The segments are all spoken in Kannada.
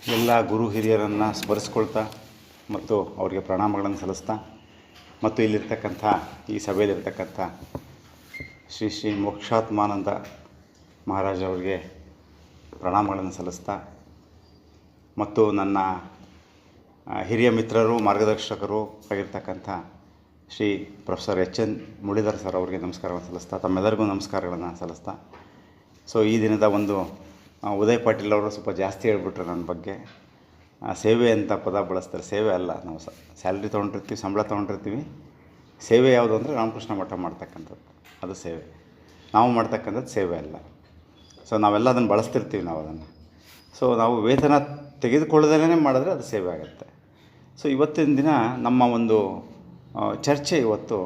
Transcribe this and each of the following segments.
ಎಲ್ಲ ಗುರು ಹಿರಿಯರನ್ನು ಸ್ಮರಿಸ್ಕೊಳ್ತಾ ಮತ್ತು ಅವರಿಗೆ ಪ್ರಣಾಮಗಳನ್ನು ಸಲ್ಲಿಸ್ತಾ ಮತ್ತು ಇಲ್ಲಿರ್ತಕ್ಕಂಥ ಈ ಸಭೆಯಲ್ಲಿರ್ತಕ್ಕಂಥ ಶ್ರೀ ಶ್ರೀ ಮೋಕ್ಷಾತ್ಮಾನಂದ ಮಹಾರಾಜವರಿಗೆ ಪ್ರಣಾಮಗಳನ್ನು ಸಲ್ಲಿಸ್ತಾ ಮತ್ತು ನನ್ನ ಹಿರಿಯ ಮಿತ್ರರು ಮಾರ್ಗದರ್ಶಕರು ಆಗಿರ್ತಕ್ಕಂಥ Shri professor H N Muralidhar sir ಅವರಿಗೆ ನಮಸ್ಕಾರವನ್ನು ಸಲ್ಲಿಸ್ತಾ ತಮ್ಮೆಲ್ಲರಿಗೂ ನಮಸ್ಕಾರಗಳನ್ನು ಸಲ್ಲಿಸ್ತಾ ಸೊ ಈ ದಿನದ ಒಂದು ಉದಯ್ ಪಾಟೀಲ್ ಅವರು ಸ್ವಲ್ಪ ಜಾಸ್ತಿ ಹೇಳ್ಬಿಟ್ರು ನನ್ನ ಬಗ್ಗೆ. ಸೇವೆ ಅಂತ ಪದ ಬಳಸ್ತಾರೆ. ಸೇವೆ ಅಲ್ಲ, ನಾವು ಸ್ಯಾಲ್ರಿ ತೊಗೊಂಡಿರ್ತೀವಿ, ಸಂಬಳ ತೊಗೊಂಡಿರ್ತೀವಿ. ಸೇವೆ ಯಾವುದು ಅಂದರೆ ರಾಮಕೃಷ್ಣ ಮಠ ಮಾಡ್ತಕ್ಕಂಥದ್ದು, ಅದು ಸೇವೆ. ನಾವು ಮಾಡ್ತಕ್ಕಂಥದ್ದು ಸೇವೆ ಅಲ್ಲ. ಸೊ ನಾವೆಲ್ಲ ಅದನ್ನು ಬಳಸ್ತಿರ್ತೀವಿ ನಾವು ಅದನ್ನು. ಸೊ ನಾವು ವೇತನ ತೆಗೆದುಕೊಳ್ಳದಲ್ಲೇ ಮಾಡಿದ್ರೆ ಅದು ಸೇವೆ ಆಗುತ್ತೆ. ಸೊ ಇವತ್ತಿನ ದಿನ ನಮ್ಮ ಒಂದು ಚರ್ಚೆ ಇವತ್ತು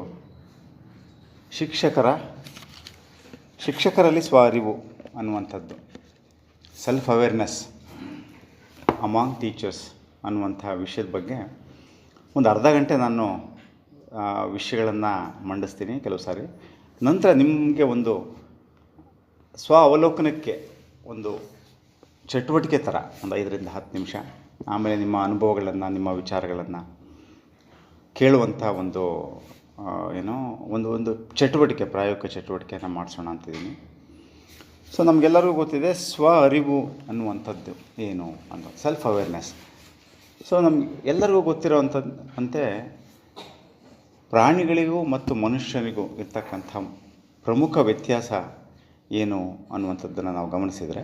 ಶಿಕ್ಷಕರಲ್ಲಿ ಸ್ವ ಅರಿವು ಅನ್ನುವಂಥದ್ದು, ಸೆಲ್ಫ್ ಅವೇರ್ನೆಸ್ ಅಮಾಂಗ್ ಟೀಚರ್ಸ್ ಅನ್ನುವಂಥ ವಿಷಯದ ಬಗ್ಗೆ ಒಂದು ಅರ್ಧ ಗಂಟೆ ನಾನು ವಿಷಯಗಳನ್ನು ಮಂಡಿಸ್ತೀನಿ ಕೆಲವು ಸಾರಿ. ನಂತರ ನಿಮಗೆ ಒಂದು ಸ್ವ ಅವಲೋಕನಕ್ಕೆ ಒಂದು ಚಟುವಟಿಕೆ ಥರ ಒಂದು 5 ರಿಂದ 10 ನಿಮಿಷ, ಆಮೇಲೆ ನಿಮ್ಮ ಅನುಭವಗಳನ್ನು, ನಿಮ್ಮ ವಿಚಾರಗಳನ್ನು ಕೇಳುವಂಥ ಒಂದು ಒಂದು ಚಟುವಟಿಕೆ, ಪ್ರಾಯೋಗಿಕ ಚಟುವಟಿಕೆಯನ್ನು ಮಾಡಿಸೋಣ ಅಂತಿದ್ದೀನಿ. ಸೊ ನಮಗೆಲ್ಲರಿಗೂ ಗೊತ್ತಿದೆ ಸ್ವ ಅರಿವು ಅನ್ನುವಂಥದ್ದು ಏನು ಅನ್ನೋ ಸೆಲ್ಫ್ ಅವೇರ್ನೆಸ್. ಸೊ ನಮ್ಗೆ ಎಲ್ಲರಿಗೂ ಗೊತ್ತಿರೋವಂಥದ್ದಂತೆ ಪ್ರಾಣಿಗಳಿಗೂ ಮತ್ತು ಮನುಷ್ಯನಿಗೂ ಇರ್ತಕ್ಕಂಥ ಪ್ರಮುಖ ವ್ಯತ್ಯಾಸ ಏನು ಅನ್ನುವಂಥದ್ದನ್ನು ನಾವು ಗಮನಿಸಿದರೆ,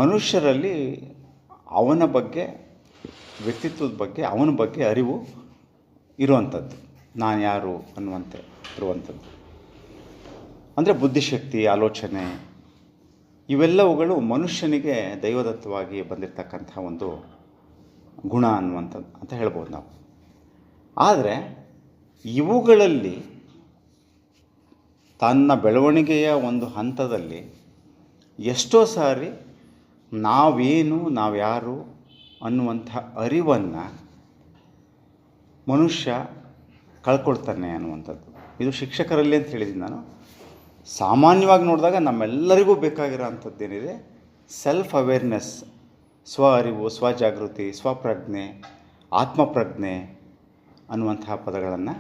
ಮನುಷ್ಯರಲ್ಲಿ ಅವನ ಬಗ್ಗೆ, ವ್ಯಕ್ತಿತ್ವದ ಬಗ್ಗೆ, ಅವನ ಬಗ್ಗೆ ಅರಿವು ಇರುವಂಥದ್ದು, ನಾನು ಯಾರು ಅನ್ನುವಂತೆ ಇರುವಂಥದ್ದು. ಅಂದರೆ ಬುದ್ಧಿಶಕ್ತಿ, ಆಲೋಚನೆ, ಇವೆಲ್ಲವುಗಳು ಮನುಷ್ಯನಿಗೆ ದೈವದತ್ತವಾಗಿ ಬಂದಿರತಕ್ಕಂಥ ಒಂದು ಗುಣ ಅನ್ನುವಂಥದ್ದು ಅಂತ ಹೇಳ್ಬೋದು ನಾವು. ಆದರೆ ಇವುಗಳಲ್ಲಿ ತನ್ನ ಬೆಳವಣಿಗೆಯ ಒಂದು ಹಂತದಲ್ಲಿ ಎಷ್ಟೋ ಸಾರಿ ನಾವೇನು, ನಾವ್ಯಾರು ಅನ್ನುವಂಥ ಅರಿವನ್ನು ಮನುಷ್ಯ ಕಳ್ಕೊಳ್ತಾನೆ ಅನ್ನುವಂಥದ್ದು. ಇದು ಶಿಕ್ಷಕರಲ್ಲಿ ಅಂತ ಹೇಳಿದ್ದೀನಿ ನಾನು. ಸಾಮಾನ್ಯವಾಗಿ ನೋಡಿದಾಗ ನಮ್ಮೆಲ್ಲರಿಗೂ ಬೇಕಾಗಿರೋ ಅಂಥದ್ದೇನಿದೆ, ಸೆಲ್ಫ್ ಅವೇರ್ನೆಸ್, ಸ್ವ ಅರಿವು, ಸ್ವಜಾಗೃತಿ, ಸ್ವಪ್ರಜ್ಞೆ, ಆತ್ಮಪ್ರಜ್ಞೆ ಅನ್ನುವಂತಹ ಪದಗಳನ್ನು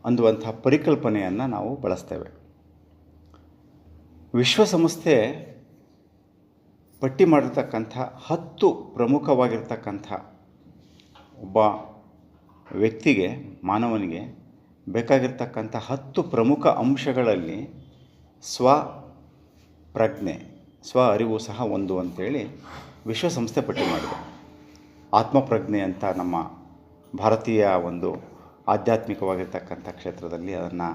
ಅನ್ನುವಂಥ ಪರಿಕಲ್ಪನೆಯನ್ನು ನಾವು ಬಳಸ್ತೇವೆ. ವಿಶ್ವಸಂಸ್ಥೆ ಪಟ್ಟಿ ಮಾಡಿರ್ತಕ್ಕಂಥ 10 ಪ್ರಮುಖವಾಗಿರ್ತಕ್ಕಂಥ ಒಬ್ಬ ವ್ಯಕ್ತಿಗೆ, ಮಾನವನಿಗೆ ಬೇಕಾಗಿರ್ತಕ್ಕಂಥ 10 ಪ್ರಮುಖ ಅಂಶಗಳಲ್ಲಿ ಸ್ವಪ್ರಜ್ಞೆ, ಸ್ವ ಅರಿವು ಸಹ ಒಂದು ಅಂತೇಳಿ ವಿಶ್ವಸಂಸ್ಥೆ ಪಟ್ಟಿ ಮಾಡಿದೆ. ಆತ್ಮಪ್ರಜ್ಞೆ ಅಂತ ನಮ್ಮ ಭಾರತೀಯ ಒಂದು ಆಧ್ಯಾತ್ಮಿಕವಾಗಿರ್ತಕ್ಕಂಥ ಕ್ಷೇತ್ರದಲ್ಲಿ ಅದನ್ನು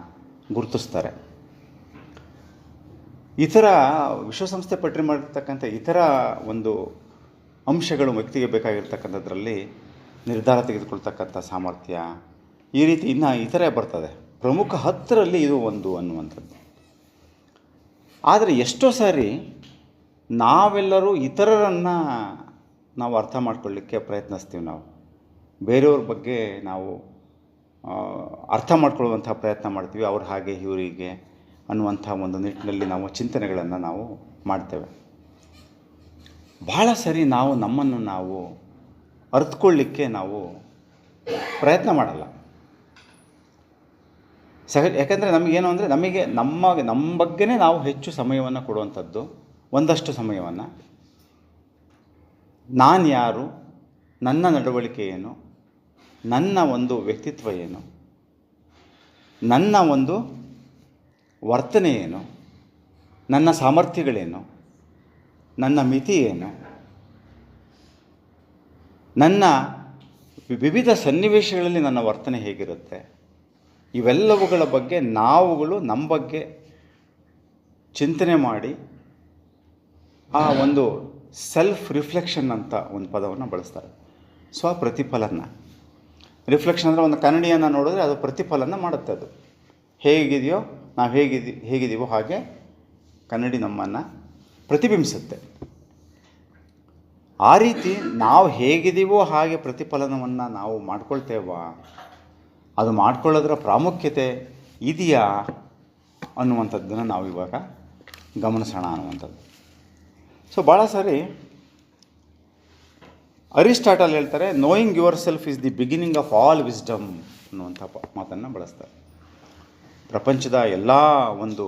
ಗುರುತಿಸ್ತಾರೆ. ಇತರ ವಿಶ್ವಸಂಸ್ಥೆ ಪಟ್ಟಿ ಮಾಡಿರ್ತಕ್ಕಂಥ ಇತರ ಒಂದು ಅಂಶಗಳು ವ್ಯಕ್ತಿಗೆ ಬೇಕಾಗಿರ್ತಕ್ಕಂಥದ್ರಲ್ಲಿ ನಿರ್ಧಾರ ತೆಗೆದುಕೊಳ್ತಕ್ಕಂಥ ಸಾಮರ್ಥ್ಯ, ಈ ರೀತಿ ಇನ್ನು ಇತರೆ ಬರ್ತದೆ. ಪ್ರಮುಖ 10ರಲ್ಲಿ ಇದು ಒಂದು ಅನ್ನುವಂಥದ್ದು. ಆದರೆ ಎಷ್ಟೋ ಸಾರಿ ನಾವೆಲ್ಲರೂ ಇತರರನ್ನು ನಾವು ಅರ್ಥ ಮಾಡ್ಕೊಳ್ಳಿಕ್ಕೆ ಪ್ರಯತ್ನಿಸ್ತೀವಿ. ನಾವು ಬೇರೆಯವ್ರ ಬಗ್ಗೆ ನಾವು ಅರ್ಥ ಮಾಡ್ಕೊಳ್ಳುವಂಥ ಪ್ರಯತ್ನ ಮಾಡ್ತೀವಿ. ಅವ್ರು ಹಾಗೆ, ಇವರಿಗೆ ಅನ್ನುವಂಥ ಒಂದು ನಿಟ್ಟಿನಲ್ಲಿ ನಾವು ಚಿಂತನೆಗಳನ್ನು ನಾವು ಮಾಡ್ತೇವೆ. ಭಾಳ ಸರಿ ನಾವು ನಮ್ಮನ್ನು ನಾವು ಅರ್ಥಕೊಳ್ಳಿಕ್ಕೆ ನಾವು ಪ್ರಯತ್ನ ಮಾಡಲ್ಲ. ಯಾಕಂದರೆ ನಮಗೇನು ಅಂದರೆ, ನಮ್ಮ ಬಗ್ಗೆನೇ ನಾವು ಹೆಚ್ಚು ಸಮಯವನ್ನು ಕೊಡುವಂಥದ್ದು, ಒಂದಷ್ಟು ಸಮಯವನ್ನು. ನಾನು ಯಾರು, ನನ್ನ ನಡವಳಿಕೆ ಏನು, ನನ್ನ ಒಂದು ವ್ಯಕ್ತಿತ್ವ ಏನು, ನನ್ನ ಒಂದು ವರ್ತನೆ ಏನು, ನನ್ನ ಸಾಮರ್ಥ್ಯಗಳೇನು, ನನ್ನ ಮಿತಿ ಏನು, ನನ್ನ ವಿವಿಧ ಸನ್ನಿವೇಶಗಳಲ್ಲಿ ನನ್ನ ವರ್ತನೆ ಹೇಗಿರುತ್ತೆ, ಇವೆಲ್ಲವುಗಳ ಬಗ್ಗೆ ನಾವುಗಳು ನಮ್ಮ ಬಗ್ಗೆ ಚಿಂತನೆ ಮಾಡಿ ಆ ಒಂದು ಸೆಲ್ಫ್ ರಿಫ್ಲೆಕ್ಷನ್ ಅಂತ ಒಂದು ಪದವನ್ನು ಬಳಸ್ತಾರೆ. ಸ್ವಪ್ರತಿಫಲನ. ರಿಫ್ಲೆಕ್ಷನ್ ಅಂದರೆ ಒಂದು ಕನ್ನಡಿಯನ್ನು ನೋಡಿದ್ರೆ ಅದು ಪ್ರತಿಫಲನ ಮಾಡುತ್ತೆ. ಅದು ಹೇಗಿದೆಯೋ, ನಾವು ಹೇಗಿದ್ದೀವೋ ಹಾಗೆ ಕನ್ನಡಿ ನಮ್ಮನ್ನು ಪ್ರತಿಬಿಂಬಿಸುತ್ತೆ. ಆ ರೀತಿ ನಾವು ಹೇಗಿದ್ದೀವೋ ಹಾಗೆ ಪ್ರತಿಫಲನವನ್ನು ನಾವು ಮಾಡ್ಕೊಳ್ತೇವಾ, ಅದು ಮಾಡ್ಕೊಳ್ಳೋದ್ರ ಪ್ರಾಮುಖ್ಯತೆ ಇದೆಯಾ ಅನ್ನುವಂಥದ್ದನ್ನು ನಾವು ಇವಾಗ ಗಮನಿಸೋಣ ಅನ್ನುವಂಥದ್ದು. ಸೊ ಭಾಳ ಸಾರಿ ಅರಿಸ್ಟಾಟಲ್ ಹೇಳ್ತಾರೆ, knowing your self is the beginning of all wisdom ಅನ್ನುವಂಥ ಮಾತನ್ನು ಬಳಸ್ತಾರೆ. ಪ್ರಪಂಚದ ಎಲ್ಲ ಒಂದು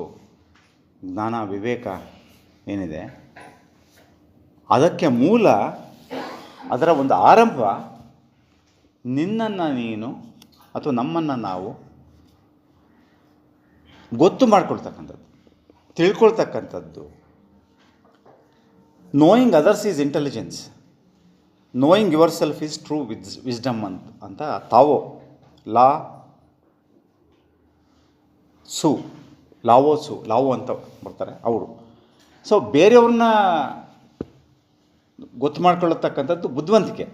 ಜ್ಞಾನ ವಿವೇಕ ಏನಿದೆ ಅದಕ್ಕೆ ಮೂಲ, ಅದರ ಒಂದು ಆರಂಭ ನಿನ್ನನ್ನು ನೀನು ಅಥವಾ ನಮ್ಮನ್ನು ನಾವು ಗೊತ್ತು ಮಾಡ್ಕೊಳ್ತಕ್ಕಂಥದ್ದು, ತಿಳ್ಕೊಳ್ತಕ್ಕಂಥದ್ದು. Knowing others is intelligence, knowing yourself is true wisdom ಅಂತ ಲಾವೋ ಅಂತ ಬರ್ತಾರೆ ಅವರು. ಸೊ ಬೇರೆಯವ್ರನ್ನ ಗೊತ್ತು ಮಾಡ್ಕೊಳ್ಳತಕ್ಕಂಥದ್ದು ಬುದ್ಧಿವಂತಿಕೆ,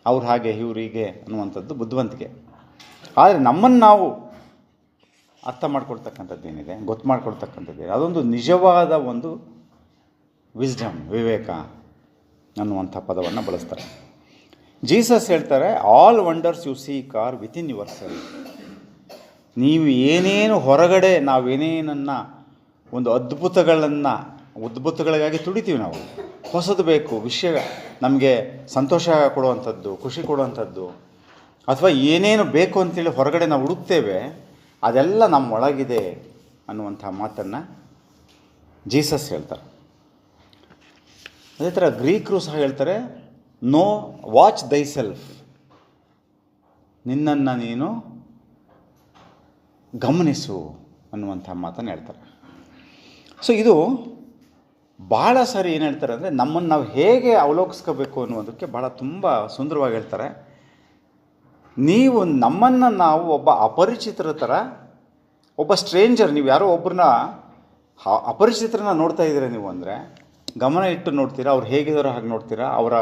ಅವ್ರು ಹಾಗೆ ಇವ್ರು ಹೀಗೆ ಅನ್ನುವಂಥದ್ದು ಬುದ್ಧಿವಂತಿಕೆ. ಆದರೆ ನಮ್ಮನ್ನು ನಾವು ಅರ್ಥ ಮಾಡ್ಕೊಳ್ತಕ್ಕಂಥದ್ದು ಏನಿದೆ, ಗೊತ್ತು ಮಾಡ್ಕೊಳ್ತಕ್ಕಂಥದ್ದು ಅದೊಂದು ನಿಜವಾದ ಒಂದು ವಿಸ್ಡಮ್, ವಿವೇಕ ಅನ್ನುವಂಥ ಪದವನ್ನು ಬಳಸ್ತಾರೆ. ಜೀಸಸ್ ಹೇಳ್ತಾರೆ, all wonders you seek are within yourself. ನೀವು ಏನೇನು ಹೊರಗಡೆ ನಾವೇನೇನನ್ನು ಒಂದು ಅದ್ಭುತಗಳಿಗಾಗಿ ತುಡಿತೀವಿ ನಾವು, ಹೊಸದು ಬೇಕು, ವಿಷಯ ನಮಗೆ ಸಂತೋಷ ಕೊಡುವಂಥದ್ದು, ಖುಷಿ ಕೊಡುವಂಥದ್ದು, ಅಥವಾ ಏನೇನು ಬೇಕು ಅಂತೇಳಿ ಹೊರಗಡೆ ನಾವು ಹುಡುಕ್ತೇವೆ, ಅದೆಲ್ಲ ನಮ್ಮ ಒಳಗಿದೆ ಅನ್ನುವಂಥ ಮಾತನ್ನು ಜೀಸಸ್ ಹೇಳ್ತಾರೆ. ಅದೇ ಥರ ಗ್ರೀಕರು ಸಹ ಹೇಳ್ತಾರೆ, ವಾಚ್ ದೈ ಸೆಲ್ಫ್, ನಿನ್ನನ್ನು ನೀನು ಗಮನಿಸು ಅನ್ನುವಂಥ ಮಾತನ್ನು ಹೇಳ್ತಾರೆ. ಸೊ ಇದು ಭಾಳ ಸಾರಿ ಏನು ಹೇಳ್ತಾರೆ ಅಂದರೆ, ನಮ್ಮನ್ನು ನಾವು ಹೇಗೆ ಅವಲೋಕಿಸ್ಕೋಬೇಕು ಅನ್ನೋದಕ್ಕೆ ಭಾಳ ತುಂಬ ಸುಂದರವಾಗಿ ಹೇಳ್ತಾರೆ. ನೀವು ನಮ್ಮನ್ನು ನಾವು ಒಬ್ಬ ಅಪರಿಚಿತರ ಥರ, ಒಬ್ಬ ಸ್ಟ್ರೇಂಜರ್, ನೀವು ಯಾರೋ ಒಬ್ಬರನ್ನ ಅಪರಿಚಿತರನ್ನ ನೋಡ್ತಾ ಇದ್ದೀರ ನೀವು ಅಂದರೆ ಗಮನ ಇಟ್ಟು ನೋಡ್ತೀರಾ, ಅವ್ರು ಹೇಗಿದ್ದಾರೋ ಹಾಗೆ ನೋಡ್ತೀರಾ, ಅವರ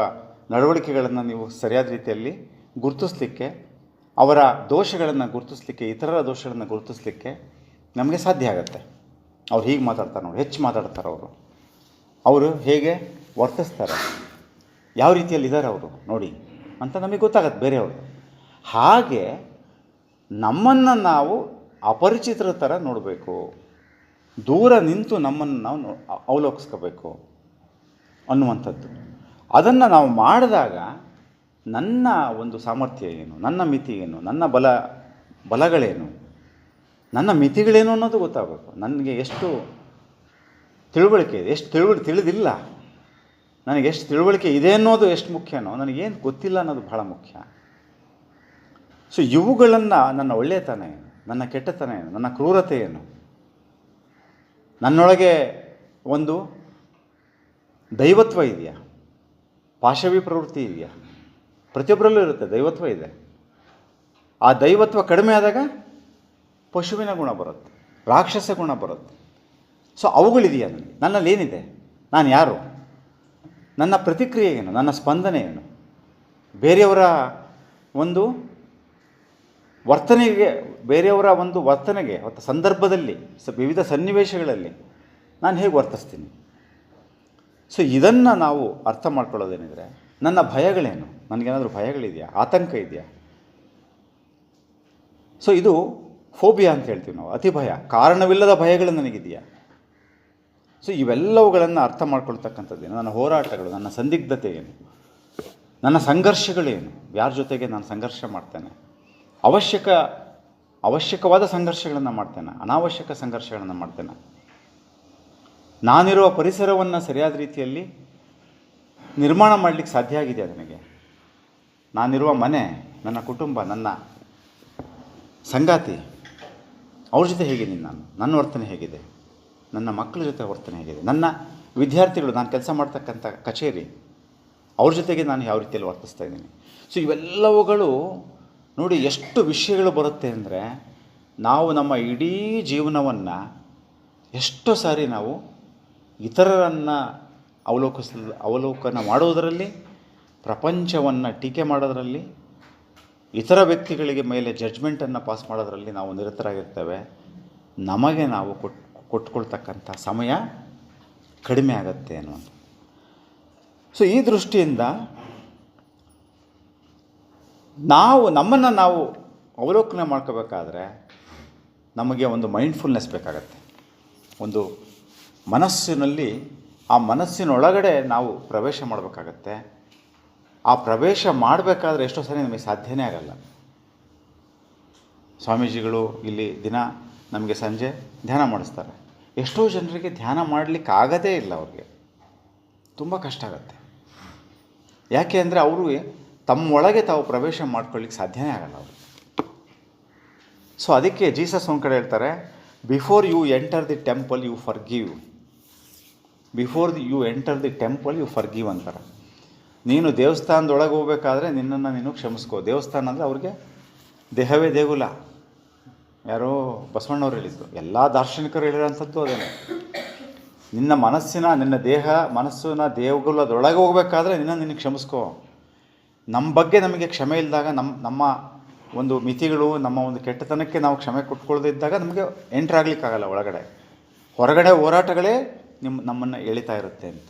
ನಡವಳಿಕೆಗಳನ್ನು ನೀವು ಸರಿಯಾದ ರೀತಿಯಲ್ಲಿ ಗುರುತಿಸ್ಲಿಕ್ಕೆ, ಅವರ ದೋಷಗಳನ್ನು ಗುರುತಿಸ್ಲಿಕ್ಕೆ, ಇತರರ ದೋಷಗಳನ್ನು ಗುರುತಿಸ್ಲಿಕ್ಕೆ ನಮಗೆ ಸಾಧ್ಯ ಆಗುತ್ತೆ. ಅವ್ರು ಹೀಗೆ ಮಾತಾಡ್ತಾರೆ ನೋಡಿ, ಹೆಚ್ಚು ಮಾತಾಡ್ತಾರೆ ಅವರು ಹೇಗೆ ವರ್ತಿಸ್ತಾರೆ, ಯಾವ ರೀತಿಯಲ್ಲಿ ಇದ್ದಾರೆ ಅವರು ನೋಡಿ ಅಂತ ನಮಗೆ ಗೊತ್ತಾಗತ್ತೆ ಬೇರೆಯವರು. ಹಾಗೆ ನಮ್ಮನ್ನು ನಾವು ಅಪರಿಚಿತರ ಥರ ನೋಡಬೇಕು, ದೂರ ನಿಂತು ನಮ್ಮನ್ನು ನಾವು ಅವಲೋಕಿಸ್ಕೋಬೇಕು ಅನ್ನುವಂಥದ್ದು. ಅದನ್ನು ನಾವು ಮಾಡಿದಾಗ ನನ್ನ ಒಂದು ಸಾಮರ್ಥ್ಯ ಏನು, ನನ್ನ ಮಿತಿ ಏನು, ನನ್ನ ಬಲಗಳೇನು, ನನ್ನ ಮಿತಿಗಳೇನು ಅನ್ನೋದು ಗೊತ್ತಾಗಬೇಕು. ನನಗೆ ಎಷ್ಟು ತಿಳುವಳಿಕೆ ಇದೆ, ಎಷ್ಟು ತಿಳಿದಿಲ್ಲ, ನನಗೆ ಎಷ್ಟು ತಿಳುವಳಿಕೆ ಇದೆ ಅನ್ನೋದು ಎಷ್ಟು ಮುಖ್ಯನೋ, ನನಗೇನು ಗೊತ್ತಿಲ್ಲ ಅನ್ನೋದು ಭಾಳ ಮುಖ್ಯ. ಸೊ ಇವುಗಳನ್ನು, ನನ್ನ ಒಳ್ಳೆಯತನ ಏನು, ನನ್ನ ಕೆಟ್ಟತನ ಏನು, ನನ್ನ ಕ್ರೂರತೆ ಏನು, ನನ್ನೊಳಗೆ ಒಂದು ದೈವತ್ವ ಇದೆಯಾ, ಪಾಶವಿ ಪ್ರವೃತ್ತಿ ಇದೆಯಾ, ಪ್ರತಿಯೊಬ್ಬರಲ್ಲೂ ಇರುತ್ತೆ, ದೈವತ್ವ ಇದೆ. ಆ ದೈವತ್ವ ಕಡಿಮೆ ಆದಾಗ ಪಶುವಿನ ಗುಣ ಬರುತ್ತೆ, ರಾಕ್ಷಸ ಗುಣ ಬರುತ್ತೆ. ಸೊ ಅವುಗಳಿದೆಯಾ ನನ್ನಲ್ಲಿ ಏನಿದೆ, ನಾನು ಯಾರು, ನನ್ನ ಪ್ರತಿಕ್ರಿಯೆ ಏನು, ನನ್ನ ಸ್ಪಂದನೆ ಏನು, ಬೇರೆಯವರ ಒಂದು ವರ್ತನೆಗೆ ಮತ್ತು ಸಂದರ್ಭದಲ್ಲಿ ವಿವಿಧ ಸನ್ನಿವೇಶಗಳಲ್ಲಿ ನಾನು ಹೇಗೆ ವರ್ತಿಸ್ತೀನಿ. ಸೊ ಇದನ್ನು ನಾವು ಅರ್ಥ ಮಾಡ್ಕೊಳ್ಳೋದೇನಿದ್ರೆ, ನನ್ನ ಭಯಗಳೇನು, ನನಗೇನಾದರೂ ಭಯಗಳಿದೆಯಾ, ಆತಂಕ ಇದೆಯಾ. ಸೊ ಇದು ಫೋಬಿಯಾ ಅಂತ ಹೇಳ್ತೀವಿ ನಾವು, ಅತಿ ಭಯ, ಕಾರಣವಿಲ್ಲದ ಭಯಗಳು ನನಗಿದೆಯಾ. ಸೊ ಇವೆಲ್ಲವುಗಳನ್ನು ಅರ್ಥ ಮಾಡ್ಕೊಳ್ತಕ್ಕಂಥದ್ದೇನು, ನನ್ನ ಹೋರಾಟಗಳು, ನನ್ನ ಸಂದಿಗ್ಧತೆ ಏನು, ನನ್ನ ಸಂಘರ್ಷಗಳೇನು, ಯಾರ ಜೊತೆಗೆ ನಾನು ಸಂಘರ್ಷ ಮಾಡ್ತೇನೆ, ಅವಶ್ಯಕವಾದ ಸಂಘರ್ಷಗಳನ್ನು ಮಾಡ್ತೇನೆ, ಅನಾವಶ್ಯಕ ಸಂಘರ್ಷಗಳನ್ನು ಮಾಡ್ತೇನೆ, ನಾನಿರುವ ಪರಿಸರವನ್ನು ಸರಿಯಾದ ರೀತಿಯಲ್ಲಿ ನಿರ್ಮಾಣ ಮಾಡಲಿಕ್ಕೆ ಸಾಧ್ಯ ಆಗಿದೆ ನನಗೆ, ನಾನಿರುವ ಮನೆ, ನನ್ನ ಕುಟುಂಬ, ನನ್ನ ಸಂಗಾತಿ, ಅವ್ರ ಜೊತೆ ಹೇಗಿದ್ದೀನಿ ನಾನು, ನನ್ನ ವರ್ತನೆ ಹೇಗಿದೆ, ನನ್ನ ಮಕ್ಕಳ ಜೊತೆ ವರ್ತನೆ ಹೇಗಿದೆ, ನನ್ನ ವಿದ್ಯಾರ್ಥಿಗಳು, ನಾನು ಕೆಲಸ ಮಾಡ್ತಕ್ಕಂಥ ಕಚೇರಿ, ಅವ್ರ ಜೊತೆಗೆ ನಾನು ಯಾವ ರೀತಿಯಲ್ಲಿ ವರ್ತಿಸ್ತಾ ಇದ್ದೀನಿ. ಸೊ ಇವೆಲ್ಲವುಗಳು ನೋಡಿ ಎಷ್ಟು ವಿಷಯಗಳು ಬರುತ್ತೆ ಅಂದರೆ, ನಾವು ನಮ್ಮ ಇಡೀ ಜೀವನವನ್ನು ಎಷ್ಟೋ ಸಾರಿ ನಾವು ಇತರರನ್ನು ಅವಲೋಕನ ಮಾಡೋದರಲ್ಲಿ, ಪ್ರಪಂಚವನ್ನು ಟೀಕೆ ಮಾಡೋದರಲ್ಲಿ, ಇತರ ವ್ಯಕ್ತಿಗಳಿಗೆ ಮೇಲೆ ಜಡ್ಜ್ಮೆಂಟನ್ನು ಪಾಸ್ ಮಾಡೋದರಲ್ಲಿ ನಾವು ನಿರತರಾಗಿರ್ತೇವೆ. ನಮಗೆ ನಾವು ಕೊಟ್ಕೊಳ್ತಕ್ಕಂಥ ಸಮಯ ಕಡಿಮೆ ಆಗುತ್ತೆ ಅನ್ನೋದು. ಸೊ ಈ ದೃಷ್ಟಿಯಿಂದ ನಮ್ಮನ್ನು ನಾವು ಅವಲೋಕನೆ ಮಾಡ್ಕೋಬೇಕಾದ್ರೆ ನಮಗೆ ಒಂದು ಮೈಂಡ್ಫುಲ್ನೆಸ್ ಬೇಕಾಗತ್ತೆ. ಒಂದು ಮನಸ್ಸಿನಲ್ಲಿ, ಆ ಮನಸ್ಸಿನೊಳಗಡೆ ನಾವು ಪ್ರವೇಶ ಮಾಡಬೇಕಾಗತ್ತೆ. ಆ ಪ್ರವೇಶ ಮಾಡಬೇಕಾದ್ರೆ ಎಷ್ಟೋ ಸರಿ ನಮಗೆ ಸಾಧ್ಯನೇ ಆಗಲ್ಲ. ಸ್ವಾಮೀಜಿಗಳು ಇಲ್ಲಿ ದಿನ ನಮಗೆ ಸಂಜೆ ಧ್ಯಾನ ಮಾಡಿಸ್ತಾರೆ. ಎಷ್ಟೋ ಜನರಿಗೆ ಧ್ಯಾನ ಮಾಡಲಿಕ್ಕೆ ಆಗದೇ ಇಲ್ಲ, ಅವ್ರಿಗೆ ತುಂಬ ಕಷ್ಟ ಆಗುತ್ತೆ. ಯಾಕೆ ಅಂದರೆ ಅವರು ತಮ್ಮೊಳಗೆ ತಾವು ಪ್ರವೇಶ ಮಾಡ್ಕೊಳ್ಳಿಕ್ಕೆ ಸಾಧ್ಯನೇ ಆಗಲ್ಲ ಅವರು. ಸೊ ಅದಕ್ಕೆ ಜೀಸಸ್ ಒಂದು ಕಡೆ ಹೇಳ್ತಾರೆ, before you enter the temple you forgive. Before you enter the temple you forgive ಅಂತಾರೆ. ನೀನು ದೇವಸ್ಥಾನದೊಳಗೆ ಹೋಗ್ಬೇಕಾದ್ರೆ ನಿನ್ನನ್ನು ನೀನು ಕ್ಷಮಿಸ್ಕೋ. ದೇವಸ್ಥಾನ ಅಂದರೆ ಅವ್ರಿಗೆ ದೇಹವೇ ದೇಗುಲ. ಯಾರೋ ಬಸವಣ್ಣವ್ರು ಹೇಳಿದ್ರು, ಎಲ್ಲ ದಾರ್ಶನಿಕರು ಹೇಳಿರೋಂಥದ್ದು ಅದೇನೆ. ನಿನ್ನ ಮನಸ್ಸಿನ, ನಿನ್ನ ದೇಹ ಮನಸ್ಸಿನ ದೇಗುಲದೊಳಗೆ ಹೋಗ್ಬೇಕಾದ್ರೆ ನಿನ್ನ ಕ್ಷಮಿಸ್ಕೋ. ನಮ್ಮ ಬಗ್ಗೆ ನಮಗೆ ಕ್ಷಮೆ ಇಲ್ಲದಾಗ, ನಮ್ಮ ಒಂದು ಮಿತಿಗಳು, ನಮ್ಮ ಒಂದು ಕೆಟ್ಟತನಕ್ಕೆ ನಾವು ಕ್ಷಮೆ ಕೊಟ್ಕೊಳ್ಳದೇ ಇದ್ದಾಗ ನಮಗೆ ಎಂಟ್ರಾಗ್ಲಿಕ್ಕಾಗಲ್ಲ ಒಳಗಡೆ. ಹೊರಗಡೆ ಹೋರಾಟಗಳೇ ನಮ್ಮನ್ನು ಎಳಿತಾ ಇರುತ್ತೆ ಅಂತ.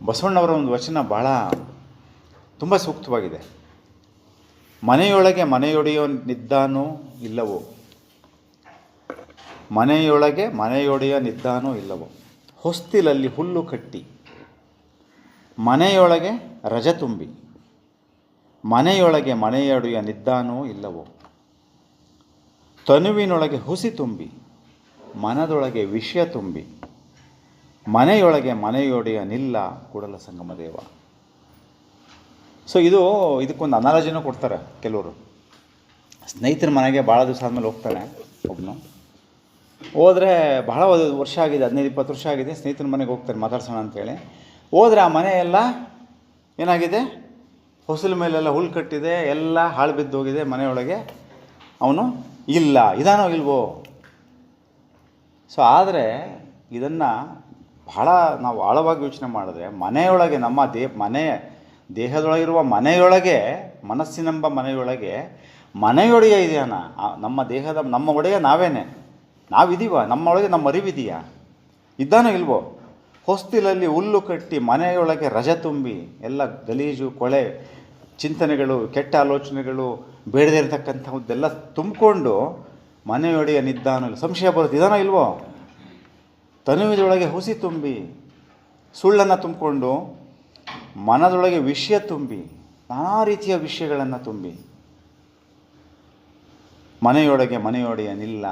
ಬಸವಣ್ಣವರ ಒಂದು ವಚನ ಭಾಳ ತುಂಬ ಸೂಕ್ತವಾಗಿದೆ. ಮನೆಯೊಳಗೆ ಮನೆಯೊಡೆಯನಿದ್ದಾನೋ ಇಲ್ಲವೋ, ಮನೆಯೊಳಗೆ ಮನೆಯೊಡೆಯನಿದ್ದಾನೋ ಇಲ್ಲವೋ, ಹೊಸ್ತಿಲಲ್ಲಿ ಹುಲ್ಲು ಕಟ್ಟಿ ಮನೆಯೊಳಗೆ ರಜ ತುಂಬಿ, ಮನೆಯೊಳಗೆ ಮನೆಯೊಡೆಯನಿದ್ದಾನೋ ಇಲ್ಲವೋ, ತನುವಿನೊಳಗೆ ಹುಸಿ ತುಂಬಿ ಮನದೊಳಗೆ ವಿಷಯ ತುಂಬಿ, ಮನೆಯೊಳಗೆ ಮನೆಯೊಡೆಯನಿಲ್ಲ ಕೂಡಲ ಸಂಗಮ ದೇವ. ಸೊ ಇದಕ್ಕೊಂದು ಅನಾಲಜಿನೂ ಕೊಡ್ತಾರೆ ಕೆಲವರು. ಸ್ನೇಹಿತರ ಮನೆಗೆ ಭಾಳ ದಿವಸ ಆದಮೇಲೆ ಹೋಗ್ತಾನೆ ಒಬ್ಬನು. ಹೋದರೆ ಬಹಳ ವರ್ಷ ಆಗಿದೆ, 15-20 ವರ್ಷ ಆಗಿದೆ, ಸ್ನೇಹಿತರ ಮನೆಗೆ ಹೋಗ್ತಾರೆ ಮಾತಾಡ್ಸೋಣ ಅಂತೇಳಿ. ಹೋದರೆ ಆ ಮನೆ ಎಲ್ಲ ಏನಾಗಿದೆ, ಹೊಸಲ ಮೇಲೆಲ್ಲ ಹುಲ್ಲು ಕಟ್ಟಿದೆ, ಎಲ್ಲ ಹಾಳು ಬಿದ್ದೋಗಿದೆ. ಮನೆಯೊಳಗೆ ಅವನು ಇಲ್ಲ, ಇದಾನೋ ಇಲ್ವೋ. ಸೊ ಆದರೆ ಇದನ್ನು ಬಹಳ ನಾವು ಆಳವಾಗಿ ಯೋಚನೆ ಮಾಡಿದ್ರೆ, ಮನೆಯೊಳಗೆ ನಮ್ಮ ದೇಹದೊಳಗಿರುವ ಮನೆಯೊಳಗೆ, ಮನಸ್ಸಿನೆಂಬ ಮನೆಯೊಳಗೆ ಮನೆಯೊಡೆಯ ಇದೆಯಾನ. ನಮ್ಮ ದೇಹದ ನಮ್ಮ ಒಡೆಯ ನಾವೇನೆ, ನಾವಿದ್ದೀವ, ನಮ್ಮೊಳಗೆ ನಮ್ಮ ಅರಿವಿದೆಯಾ, ಇದ್ದಾನೋ ಇಲ್ವೋ. ಹೊಸ್ತಿಲಲ್ಲಿ ಹುಲ್ಲು ಕಟ್ಟಿ ಮನೆಯೊಳಗೆ ರಜ ತುಂಬಿ, ಎಲ್ಲ ಗಲೀಜು ಕೊಳೆ ಚಿಂತನೆಗಳು, ಕೆಟ್ಟ ಆಲೋಚನೆಗಳು, ಬೇಡದೇ ಇರತಕ್ಕಂಥದ್ದೆಲ್ಲ ತುಂಬಿಕೊಂಡು ಮನೆಯೊಡೆಯನಿದ್ದಾನೋ ಇಲ್ಲ, ಸಂಶಯ ಬರುತ್ತೆ, ಇದಾನೋ ಇಲ್ವೋ. ತನುವಿನೊಳಗೆ ಹುಸಿ ತುಂಬಿ, ಸುಳ್ಳನ್ನು ತುಂಬಿಕೊಂಡು ಮನದೊಳಗೆ ವಿಷಯ ತುಂಬಿ, ನಾನಾ ರೀತಿಯ ವಿಷಯಗಳನ್ನು ತುಂಬಿ, ಮನೆಯೊಳಗೆ ಮನೆಯೊಡೆಯನಿಲ್ಲ,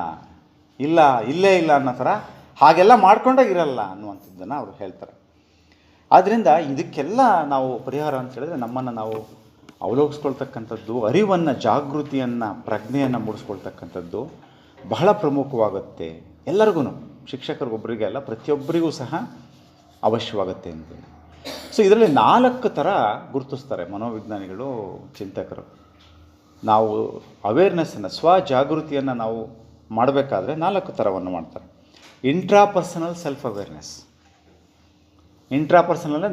ಇಲ್ಲೇ ಇಲ್ಲ ಅನ್ನೋ ಥರ ಹಾಗೆಲ್ಲ ಮಾಡ್ಕೊಂಡೇ ಇರಲ್ಲ ಅನ್ನುವಂಥದ್ದನ್ನು ಅವರು ಹೇಳ್ತಾರೆ. ಆದ್ದರಿಂದ ಇದಕ್ಕೆಲ್ಲ ನಾವು ಪರಿಹಾರ ಅಂತ ಹೇಳಿದ್ರೆ, ನಮ್ಮನ್ನು ನಾವು ಅವಲೋಕಿಸ್ಕೊಳ್ತಕ್ಕಂಥದ್ದು, ಅರಿವನ್ನು, ಜಾಗೃತಿಯನ್ನು, ಪ್ರಜ್ಞೆಯನ್ನು ಮೂಡಿಸ್ಕೊಳ್ತಕ್ಕಂಥದ್ದು ಬಹಳ ಪ್ರಮುಖವಾಗುತ್ತೆ. ಎಲ್ಲರಿಗೂ, ಶಿಕ್ಷಕರಿಗೊಬ್ಬರಿಗೆ ಅಲ್ಲ, ಪ್ರತಿಯೊಬ್ಬರಿಗೂ ಸಹ ಅವಶ್ಯವಾಗುತ್ತೆ ಅಂತೇಳಿ. ಸೊ ಇದರಲ್ಲಿ 4 ಥರ ಗುರುತಿಸ್ತಾರೆ ಮನೋವಿಜ್ಞಾನಿಗಳು, ಚಿಂತಕರು. ನಾವು ಅವೇರ್ನೆಸ್ಸನ್ನು, ಸ್ವಜಾಗೃತಿಯನ್ನು ನಾವು ಮಾಡಬೇಕಾದ್ರೆ 4 ಥರವನ್ನು ಮಾಡ್ತಾರೆ. Intrapersonal self awareness. ಇಂಟ್ರಾಪರ್ಸನಲ್ಲೇ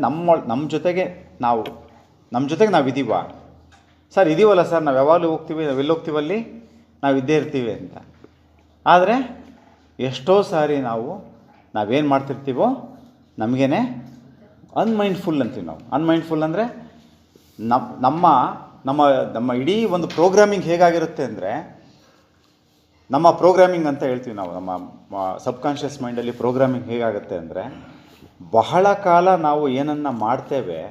ನಮ್ಮ ಜೊತೆಗೆ ನಾವು ಇದ್ದೀವ. ಸರ್ ಇದೀವಲ್ಲ ಸರ್, ನಾವು ಯಾವಾಗಲೂ ಹೋಗ್ತೀವಿ, ನಾವೆಲ್ಲಿ ಹೋಗ್ತೀವಲ್ಲಿ ನಾವು ಇದ್ದೇ ಇರ್ತೀವಿ ಅಂತ. ಆದರೆ ಎಷ್ಟೋ ಸಾರಿ ನಾವೇನು ಮಾಡ್ತಿರ್ತೀವೋ ನಮಗೇನೆ ಅನ್ಮೈಂಡ್ಫುಲ್ ಅಂತೀವಿ ನಾವು. ಅನ್ಮೈಂಡ್ಫುಲ್ ಅಂದರೆ ನಮ್ಮ ಇಡೀ ಒಂದು ಪ್ರೋಗ್ರಾಮಿಂಗ್ ಹೇಗಾಗಿರುತ್ತೆ ಅಂದರೆ, ನಮ್ಮ ಪ್ರೋಗ್ರಾಮಿಂಗ್ ಅಂತ ಹೇಳ್ತೀವಿ ನಾವು. ನಮ್ಮ ಸಬ್ಕಾನ್ಷಿಯಸ್ ಮೈಂಡಲ್ಲಿ ಪ್ರೋಗ್ರಾಮಿಂಗ್ ಹೇಗಾಗುತ್ತೆ ಅಂದರೆ, ಬಹಳ ಕಾಲ ನಾವು ಏನನ್ನು ಮಾಡ್ತೇವೆ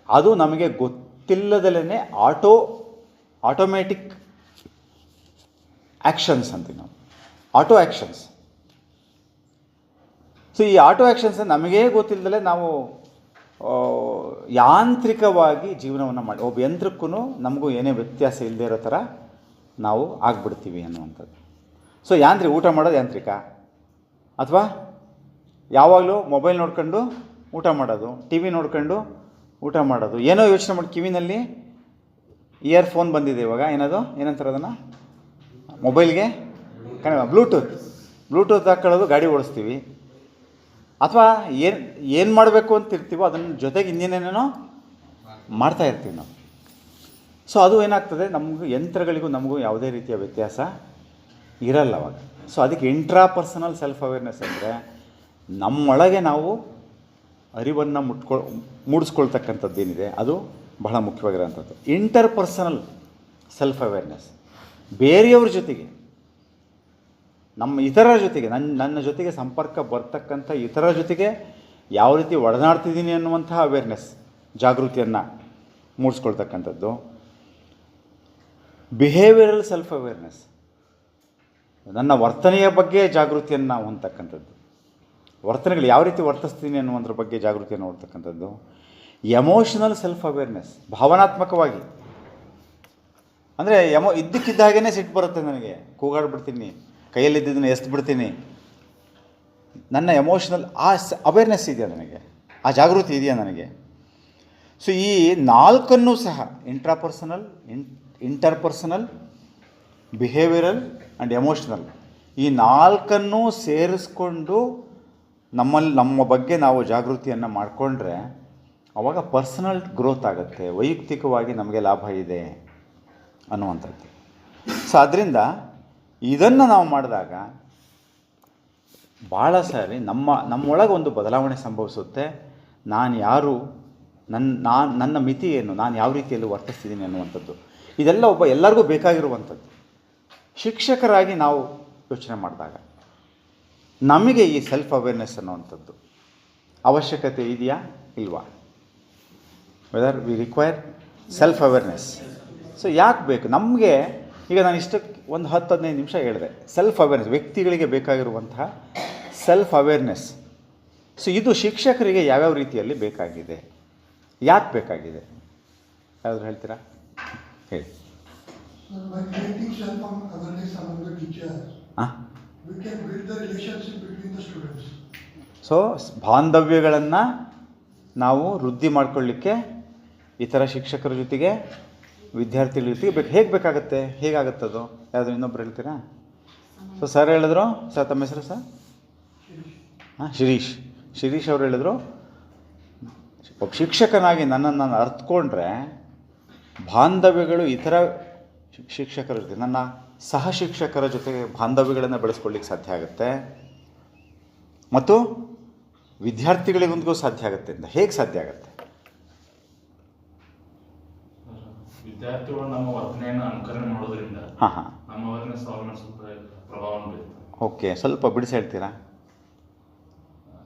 ಅದು ನಮಗೆ ಗೊತ್ತಿಲ್ಲದಲೇ ಆಟೋಮ್ಯಾಟಿಕ್ ಆ್ಯಕ್ಷನ್ಸ್ ಅಂತೀವಿ ನಾವು, ಆಟೋ ಆ್ಯಕ್ಷನ್ಸ್. ಸೊ ಈ ಆಟೋ ಆ್ಯಕ್ಷನ್ಸ್ ನಮಗೇ ಗೊತ್ತಿಲ್ಲದಲೇ ನಾವು ಯಾಂತ್ರಿಕವಾಗಿ ಜೀವನವನ್ನು ಮಾಡಿ, ಒಬ್ಬ ಯಂತ್ರಕ್ಕೂ ನಮಗೂ ಏನೇ ವ್ಯತ್ಯಾಸ ಇಲ್ಲದೇ ಇರೋ ಥರ ನಾವು ಆಗಿಬಿಡ್ತೀವಿ ಅನ್ನುವಂಥದ್ದು. ಸೊ ಊಟ ಮಾಡೋದು ಯಾಂತ್ರಿಕ, ಅಥವಾ ಯಾವಾಗಲೂ ಮೊಬೈಲ್ ನೋಡ್ಕೊಂಡು ಊಟ ಮಾಡೋದು, ಟಿ ವಿ ನೋಡ್ಕೊಂಡು ಊಟ ಮಾಡೋದು, ಏನೋ ಯೋಚನೆ ಮಾಡಿ, ಕಿವಿನಲ್ಲಿ ಇಯರ್ಫೋನ್ ಬಂದಿದೆ ಇವಾಗ, ಏನಂತಾರೆ ಅದನ್ನು, ಮೊಬೈಲ್ಗೆ ಬ್ಲೂಟೂತ್ ಹಾಕೊಳ್ಳೋದು, ಗಾಡಿ ಓಡಿಸ್ತೀವಿ. ಅಥವಾ ಏನು ಮಾಡಬೇಕು ಅಂತ ಇರ್ತೀವೋ ಅದನ್ನ ಜೊತೆಗೆ ಇನ್ನೇನೇನೋ ಮಾಡ್ತಾ ಇರ್ತೀವಿ ನಾವು. ಸೊ ಅದು ಏನಾಗ್ತದೆ, ನಮಗೂ ಯಂತ್ರಗಳಿಗೂ ನಮಗೂ ಯಾವುದೇ ರೀತಿಯ ವ್ಯತ್ಯಾಸ ಇರಲ್ಲ ಅವಾಗ. ಸೊ ಅದಕ್ಕೆ ಇಂಟ್ರಾಪರ್ಸನಲ್ ಸೆಲ್ಫ್ ಅವೇರ್ನೆಸ್ ಅಂದರೆ, ನಮ್ಮೊಳಗೆ ನಾವು ಅರಿವನ್ನು ಮೂಡಿಸ್ಕೊಳ್ತಕ್ಕಂಥದ್ದೇನಿದೆ ಅದು ಬಹಳ ಮುಖ್ಯವಾಗಿರೋಂಥದ್ದು. ಇಂಟರ್ಪರ್ಸನಲ್ ಸೆಲ್ಫ್ ಅವೇರ್ನೆಸ್, ಬೇರೆಯವ್ರ ಜೊತೆಗೆ, ಇತರರ ಜೊತೆಗೆ, ನನ್ನ ಜೊತೆಗೆ ಸಂಪರ್ಕ ಬರ್ತಕ್ಕಂಥ ಇತರರ ಜೊತೆಗೆ ಯಾವ ರೀತಿ ಒಡನಾಡ್ತಿದ್ದೀನಿ ಅನ್ನುವಂತಹ ಅವೇರ್ನೆಸ್. ಜಾಗೃತಿಯನ್ನು ಮೂಡಿಸ್ಕೊಳ್ತಕ್ಕಂಥದ್ದು. ಬಿಹೇವಿಯರಲ್ ಸೆಲ್ಫ್ ಅವೇರ್ನೆಸ್, ನನ್ನ ವರ್ತನೆಯ ಬಗ್ಗೆ ಜಾಗೃತಿಯನ್ನು ಹೊಂದತಕ್ಕಂಥದ್ದು. ವರ್ತನೆಗಳು ಯಾವ ರೀತಿ ವರ್ತಿಸ್ತೀನಿ ಅನ್ನುವುದ್ರ ಬಗ್ಗೆ ಜಾಗೃತಿಯನ್ನು ಹೊಂದತಕ್ಕಂಥದ್ದು. ಎಮೋಷನಲ್ ಸೆಲ್ಫ್ ಅವೇರ್ನೆಸ್, ಭಾವನಾತ್ಮಕವಾಗಿ ಅಂದರೆ ಇದ್ದಕ್ಕಿದ್ದ ಹಾಗೇ ಸಿಟ್ಟು ಬರುತ್ತೆ ನನಗೆ, ಕೂಗಾಡ್ಬಿಡ್ತೀನಿ, ಕೈಯಲ್ಲಿದ್ದದನ್ನು ಎಸ್ದು ನನ್ನ ಎಮೋಷನಲ್ ಅವೇರ್ನೆಸ್ ಇದೆಯಾ ನನಗೆ, ಆ ಜಾಗೃತಿ ಇದೆಯಾ ನನಗೆ. ಸೊ ಈ ನಾಲ್ಕನ್ನೂ ಸಹ ಇಂಟರ್ಪರ್ಸನಲ್, ಬಿಹೇವಿಯರಲ್ ಆ್ಯಂಡ್ ಎಮೋಷ್ನಲ್, ಈ ನಾಲ್ಕನ್ನೂ ಸೇರಿಸ್ಕೊಂಡು ನಮ್ಮ ಬಗ್ಗೆ ನಾವು ಜಾಗೃತಿಯನ್ನು ಮಾಡಿಕೊಂಡ್ರೆ ಆವಾಗ ಪರ್ಸನಲ್ ಗ್ರೋತ್ ಆಗುತ್ತೆ, ವೈಯಕ್ತಿಕವಾಗಿ ನಮಗೆ ಲಾಭ ಇದೆ ಅನ್ನುವಂಥದ್ದು. ಸೊ ಅದರಿಂದ ಇದನ್ನು ನಾವು ಮಾಡಿದಾಗ ಭಾಳ ಸಾರಿ ನಮ್ಮೊಳಗೆ ಒಂದು ಬದಲಾವಣೆ ಸಂಭವಿಸುತ್ತೆ. ನಾನು ಯಾರು, ನನ್ನ ಮಿತಿ ಏನು, ನಾನು ಯಾವ ರೀತಿಯಲ್ಲಿ ವರ್ತಿಸ್ತಿದ್ದೀನಿ ಅನ್ನುವಂಥದ್ದು. ಇದೆಲ್ಲ ಎಲ್ಲರಿಗೂ ಬೇಕಾಗಿರುವಂಥದ್ದು. ಶಿಕ್ಷಕರಾಗಿ ನಾವು ಯೋಚನೆ ಮಾಡಿದಾಗ ನಮಗೆ ಈ ಸೆಲ್ಫ್ ಅವೇರ್ನೆಸ್ ಅನ್ನುವಂಥದ್ದು ಅವಶ್ಯಕತೆ ಇದೆಯಾ ಇಲ್ವಾ? Whether we require self awareness. So ಯಾಕೆ ಬೇಕು ನಮಗೆ? ಈಗ ನಾನು ಒಂದು 10-15 ನಿಮಿಷ ಹೇಳಿದೆ ಸೆಲ್ಫ್ ಅವೇರ್ನೆಸ್, ವ್ಯಕ್ತಿಗಳಿಗೆ ಬೇಕಾಗಿರುವಂತಹ ಸೆಲ್ಫ್ ಅವೇರ್ನೆಸ್. ಸೊ ಇದು ಶಿಕ್ಷಕರಿಗೆ ಯಾವ್ಯಾವ ರೀತಿಯಲ್ಲಿ ಬೇಕಾಗಿದೆ, ಯಾಕೆ ಬೇಕಾಗಿದೆ, ಯಾವ್ದು ಹೇಳ್ತೀರಾ? ಹೇಳಿ. ಸೊ ಬಾಂಧವ್ಯಗಳನ್ನು ನಾವು ವೃದ್ಧಿ ಮಾಡ್ಕೊಳ್ಳಿಕ್ಕೆ ಇತರ ಶಿಕ್ಷಕರ ಜೊತೆಗೆ, ವಿದ್ಯಾರ್ಥಿಗಳ ಜೊತೆಗೆ ಹೇಗೆ ಬೇಕಾಗುತ್ತೆ, ಹೇಗಾಗುತ್ತದು? ಯಾವುದು ಇನ್ನೊಬ್ರು ಹೇಳ್ತೀರಾ? ಸೊ ಸರ್ ಹೇಳಿದ್ರು, ಸರ್ ತಮ್ಮ ಹೆಸರು ಸರ್? ಶಿರೀಶ್ ಅವರು ಹೇಳಿದ್ರು, ಒಬ್ಬ ಶಿಕ್ಷಕನಾಗಿ ನನ್ನನ್ನು ನಾನು ಅರ್ಥಕೊಂಡ್ರೆ ಬಾಂಧವ್ಯಗಳು ಇತರ ಶಿಕ್ಷಕರ ಜೊತೆ, ನನ್ನ ಸಹ ಶಿಕ್ಷಕರ ಜೊತೆಗೆ ಬಾಂಧವ್ಯಗಳನ್ನು ಬೆಳೆಸ್ಕೊಳ್ಳಿಕ್ಕೆ ಸಾಧ್ಯ ಆಗುತ್ತೆ ಮತ್ತು ವಿದ್ಯಾರ್ಥಿಗಳಿಗೊಂದಿಗೂ ಸಾಧ್ಯ ಆಗುತ್ತೆ. ಅಂತ ಹೇಗೆ ಸಾಧ್ಯ ಆಗುತ್ತೆ? ವಿದ್ಯಾರ್ಥಿಗಳು ನಮ್ಮ ವರ್ತನೆಯನ್ನು ಅನುಕರಣೆ ಮಾಡೋದ್ರಿಂದ ನಮ್ಮ ಅವೇರ್ನೆಸ್ ಅವ್ರ ಮೇಲೆ ಸ್ವಲ್ಪ ಪ್ರಭಾವ ಬೀರುತ್ತೆ. ಓಕೆ, ಸ್ವಲ್ಪ ಬಿಡಿಸಿ ಹೇಳ್ತೀರಾ?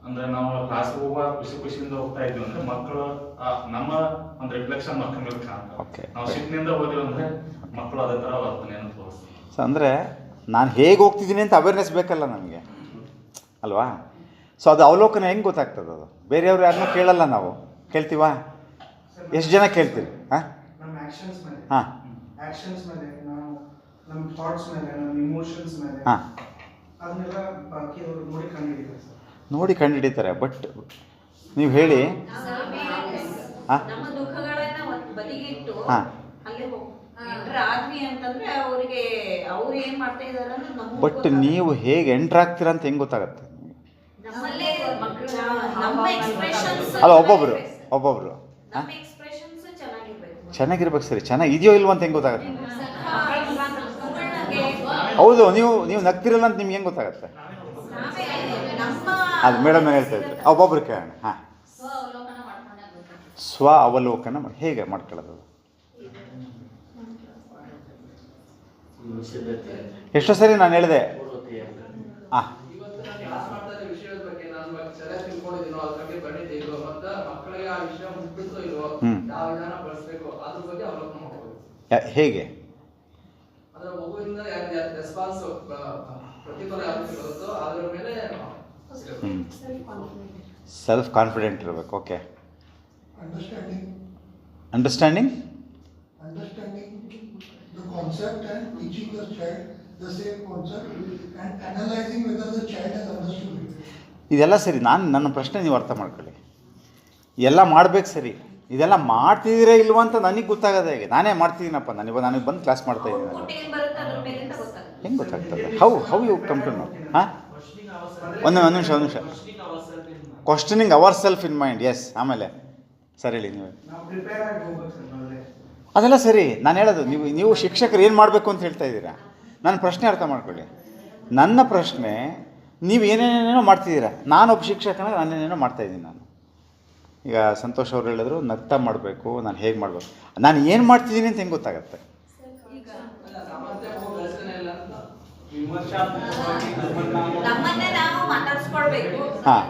ಅಂದ್ರೆ ನಾವು ಕ್ಲಾಸ್ ಹೋಗುವಾಗ ಖುಷಿಯಿಂದ ಹೋಗ್ತಾ ಇದ್ವಿ ಅಂದ್ರೆ ಮಕ್ಕಳು ನಮ್ಮ ಒಂದು ರಿಫ್ಲೆಕ್ಷನ್ ಮಕ್ಕಳ ಮೇಲೆ ಕಾಣುತ್ತೆ. ನಾವು ಶಿಕ್ಷಣದಿಂದ ಹೋದ್ವಿ ಅಂದ್ರೆ ಮಕ್ಕಳು ಅದೇ ತರ ವರ್ತನೆಯನ್ನು ತೋರಿಸ್ತಾರೆ. ಸೊ ಅಂದರೆ ನಾನು ಹೇಗೆ ಹೋಗ್ತಿದ್ದೀನಿ ಅಂತ ಅವೇರ್ನೆಸ್ ಬೇಕಲ್ಲ ನನಗೆ, ಅಲ್ವಾ? ಸೊ ಅದು ಅವಲೋಕನ ಹೆಂಗೆ ಗೊತ್ತಾಗ್ತದೆ? ಅದು ಬೇರೆಯವ್ರು ಯಾರನ್ನೂ ಕೇಳಲ್ಲ, ನಾವು ಕೇಳ್ತೀವಾ? ಎಷ್ಟು ಜನ ಕೇಳ್ತೀವಿ? ಹಾಂ, ನೋಡಿ ಕಂಡುಹಿಡಿತಾರೆ. ಬಟ್ ನೀವು ಹೇಳಿ. ಹಾಂ, ಬಟ್ ನೀವು ಹೇಗೆ ಎಂಟ್ರ್ ಆಗ್ತೀರಾ ಅಂತ ಹೆಂಗೆ ಗೊತ್ತಾಗತ್ತೆ? ಅಲ್ಲ, ಒಬ್ಬೊಬ್ರು ಚೆನ್ನಾಗಿರ್ಬೇಕು. ಸರಿ, ಚೆನ್ನಾಗಿದೆಯೋ ಇಲ್ವೋ ಅಂತ ಹೆಂಗೆ ಗೊತ್ತಾಗತ್ತೆ? ಹೌದು, ನೀವು ನಗ್ತಿರಲ್ಲ ಅಂತ ನಿಮ್ಗೆ ಹೆಂಗೆ ಗೊತ್ತಾಗತ್ತೆ? ಅದು ಮೇಡಮ್ ಹೇಳ್ತಾ ಇದ್ರು, ಒಬ್ಬೊಬ್ರು ಕೇಳೋಣ. ಹಾಂ, ಸ್ವ ಅವಲೋಕನ ಹೇಗೆ ಮಾಡ್ಕೊಳ್ಳೋದು? ಎಷ್ಟೋ ಸರಿ ನಾನು ಹೇಳಿದೆ. ಹಾಂ, ಹೇಗೆ? ಸೆಲ್ಫ್ ಕಾನ್ಫಿಡೆಂಟ್ ಇರಬೇಕು. Okay, understanding the concept and teaching the child the same concept and analyzing whether the child has understood it. ಇದೆಲ್ಲ ಸರಿ. ನನ್ನ ಪ್ರಶ್ನೆ ನೀವು ಅರ್ಥ ಮಾಡ್ಕೊಳ್ಳಿ. ಎಲ್ಲ ಮಾಡ್ಬೇಕು, ಸರಿ. ಇದೆಲ್ಲ ಮಾಡ್ತಿದ್ದೀರಾ ಇಲ್ವ ಅಂತ ನನಗೆ ಗೊತ್ತಾಗೋದು ಹೇಗೆ? ನಾನೇ ಮಾಡ್ತಿದ್ದೀನಪ್ಪ, ನನಗೆ ಬಂದು ಕ್ಲಾಸ್ ಮಾಡ್ತಾ ಇದ್ದೀನಿ, ಹೆಂಗೆ ಗೊತ್ತಾಗ್ತದೆ? How you come to know? ಹಾಂ, ಒಂದು ನಿಮಿಷ. Questioning ourself in mind. Yes, ಆಮೇಲೆ ಸರ್ ಹೇಳಿ ನೀವು. ಅದೆಲ್ಲ ಸರಿ. ನಾನು ಹೇಳೋದು, ನೀವು ಶಿಕ್ಷಕರು ಏನು ಮಾಡಬೇಕು ಅಂತ ಹೇಳ್ತಾ ಇದ್ದೀರಾ. ನನ್ನ ಪ್ರಶ್ನೆ ಅರ್ಥ ಮಾಡ್ಕೊಳ್ಳಿ. ನನ್ನ ಪ್ರಶ್ನೆ, ನೀವು ಏನೇನೇನೋ ಮಾಡ್ತಿದ್ದೀರಾ, ನಾನೊಬ್ಬ ಶಿಕ್ಷಕನಾಗ ನಾನೇನೇನೋ ಮಾಡ್ತಾಯಿದ್ದೀನಿ. ನಾನು ಈಗ ಸಂತೋಷ್ ಅವ್ರು ಹೇಳಿದ್ರು ನಗ್ತಾ ಮಾಡಬೇಕು, ನಾನು ಹೇಗೆ ಮಾಡಬೇಕು, ನಾನು ಏನು ಮಾಡ್ತಿದ್ದೀನಿ ಅಂತ ಹೆಂಗೆ ಗೊತ್ತಾಗತ್ತೆ? ಹಾಂ,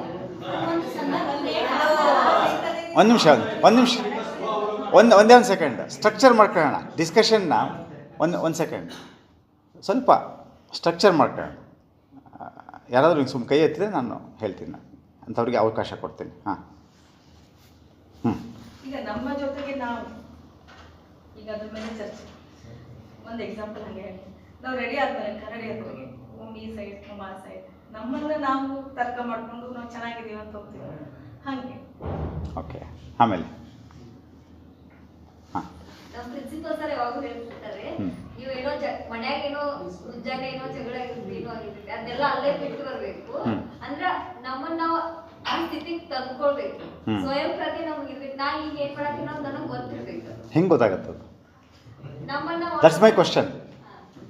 ಒಂದು ನಿಮಿಷ ಒಂದೇ ಒಂದು ಸೆಕೆಂಡ್ ಸ್ಟ್ರಕ್ಚರ್ ಮಾಡ್ಕೊಳ್ಳೋಣ ಡಿಸ್ಕಷನ್ನ. ಒಂದು ಸೆಕೆಂಡ್ ಸ್ವಲ್ಪ ಸ್ಟ್ರಕ್ಚರ್ ಮಾಡ್ಕೊಳ್ಳೋಣ. ಯಾರಾದರೂ ಹಿಂಗೆ ಸುಮ್ಮನೆ ಕೈ ಎತ್ತಿದ್ರೆ ನಾನು ಹೇಳ್ತೀನಿ, ಅಂಥವ್ರಿಗೆ ಅವಕಾಶ ಕೊಡ್ತೀನಿ. ಹಾಂ, ಈಗ ನಮ್ಮ ಜೊತೆಗೆ ನಾವು ಈಗ ಅದ್ರ ಮೇಲೆ ಚರ್ಚೆ. ಒಂದು ಎಕ್ಸಾಂಪಲ್ ಹಾಗೆ ಹೇಳಿ, ನಾವು ರೆಡಿ ಆದ್ಮೇಲೆ ರೆಡಿ ಆದ್ಮೇಲೆ ಈ ಸೈಡ್ ನಮ್ಮ ಆ ಸೈಡ್ ನಮ್ಮನ್ನ ನಾವು ತರ್ಕ ಮಾಡ್ಕೊಂಡು ನಾವು ಚೆನ್ನಾಗಿದ್ದೀವಿ ಅಂತ ಹೋಗ್ತೀವಿ ಹಾಗೆ. ಓಕೆ, ಆಮೇಲೆ ಹಾಂ, ನಮ್ಮ ಪ್ರಿನ್ಸಿಪಲ್ ಸರ್ ಯಾವಾಗೂ ಹೇಳ್ತಿರ್ತಾರೆ, ನೀವು ಏನೋ ಮನ್ಯಾಗ ಏನೋ ಮುಂಜಾನೆ ಏನೋ ಜಗಳ ಏನೋ ಆಗಿರ್ತೈತೆ ಅದನ್ನೆಲ್ಲ ಅಲ್ಲೇ ಬಿಟ್ಟು ಬರ್ಬೇಕು. ಅಂದ್ರ ನಮ್ಮನ್ನ ನಾವು ಆ ಸ್ಥಿತಿಗೆ ತಂದ್ಕೊಳ್ಬೇಕು. ಸ್ವಯಂ ಪ್ರಜ್ಞೆ ನಮ್ಗೆ ಇರ್ಬೇಕು. ನಾ ಈಗ ಏನ್ ಮಾಡತ್ತೀನಿ ಅನ್ನೋದು ನನಗೆ ಗೊತ್ತಿರ್ಬೇಕು. ಹೆಂಗೆ ಗೊತ್ತಾಗತ್ತದು? ನಮ್ಮನ್ನ ದಟ್ಸ್ ಮೈ ಕ್ವಶನ್.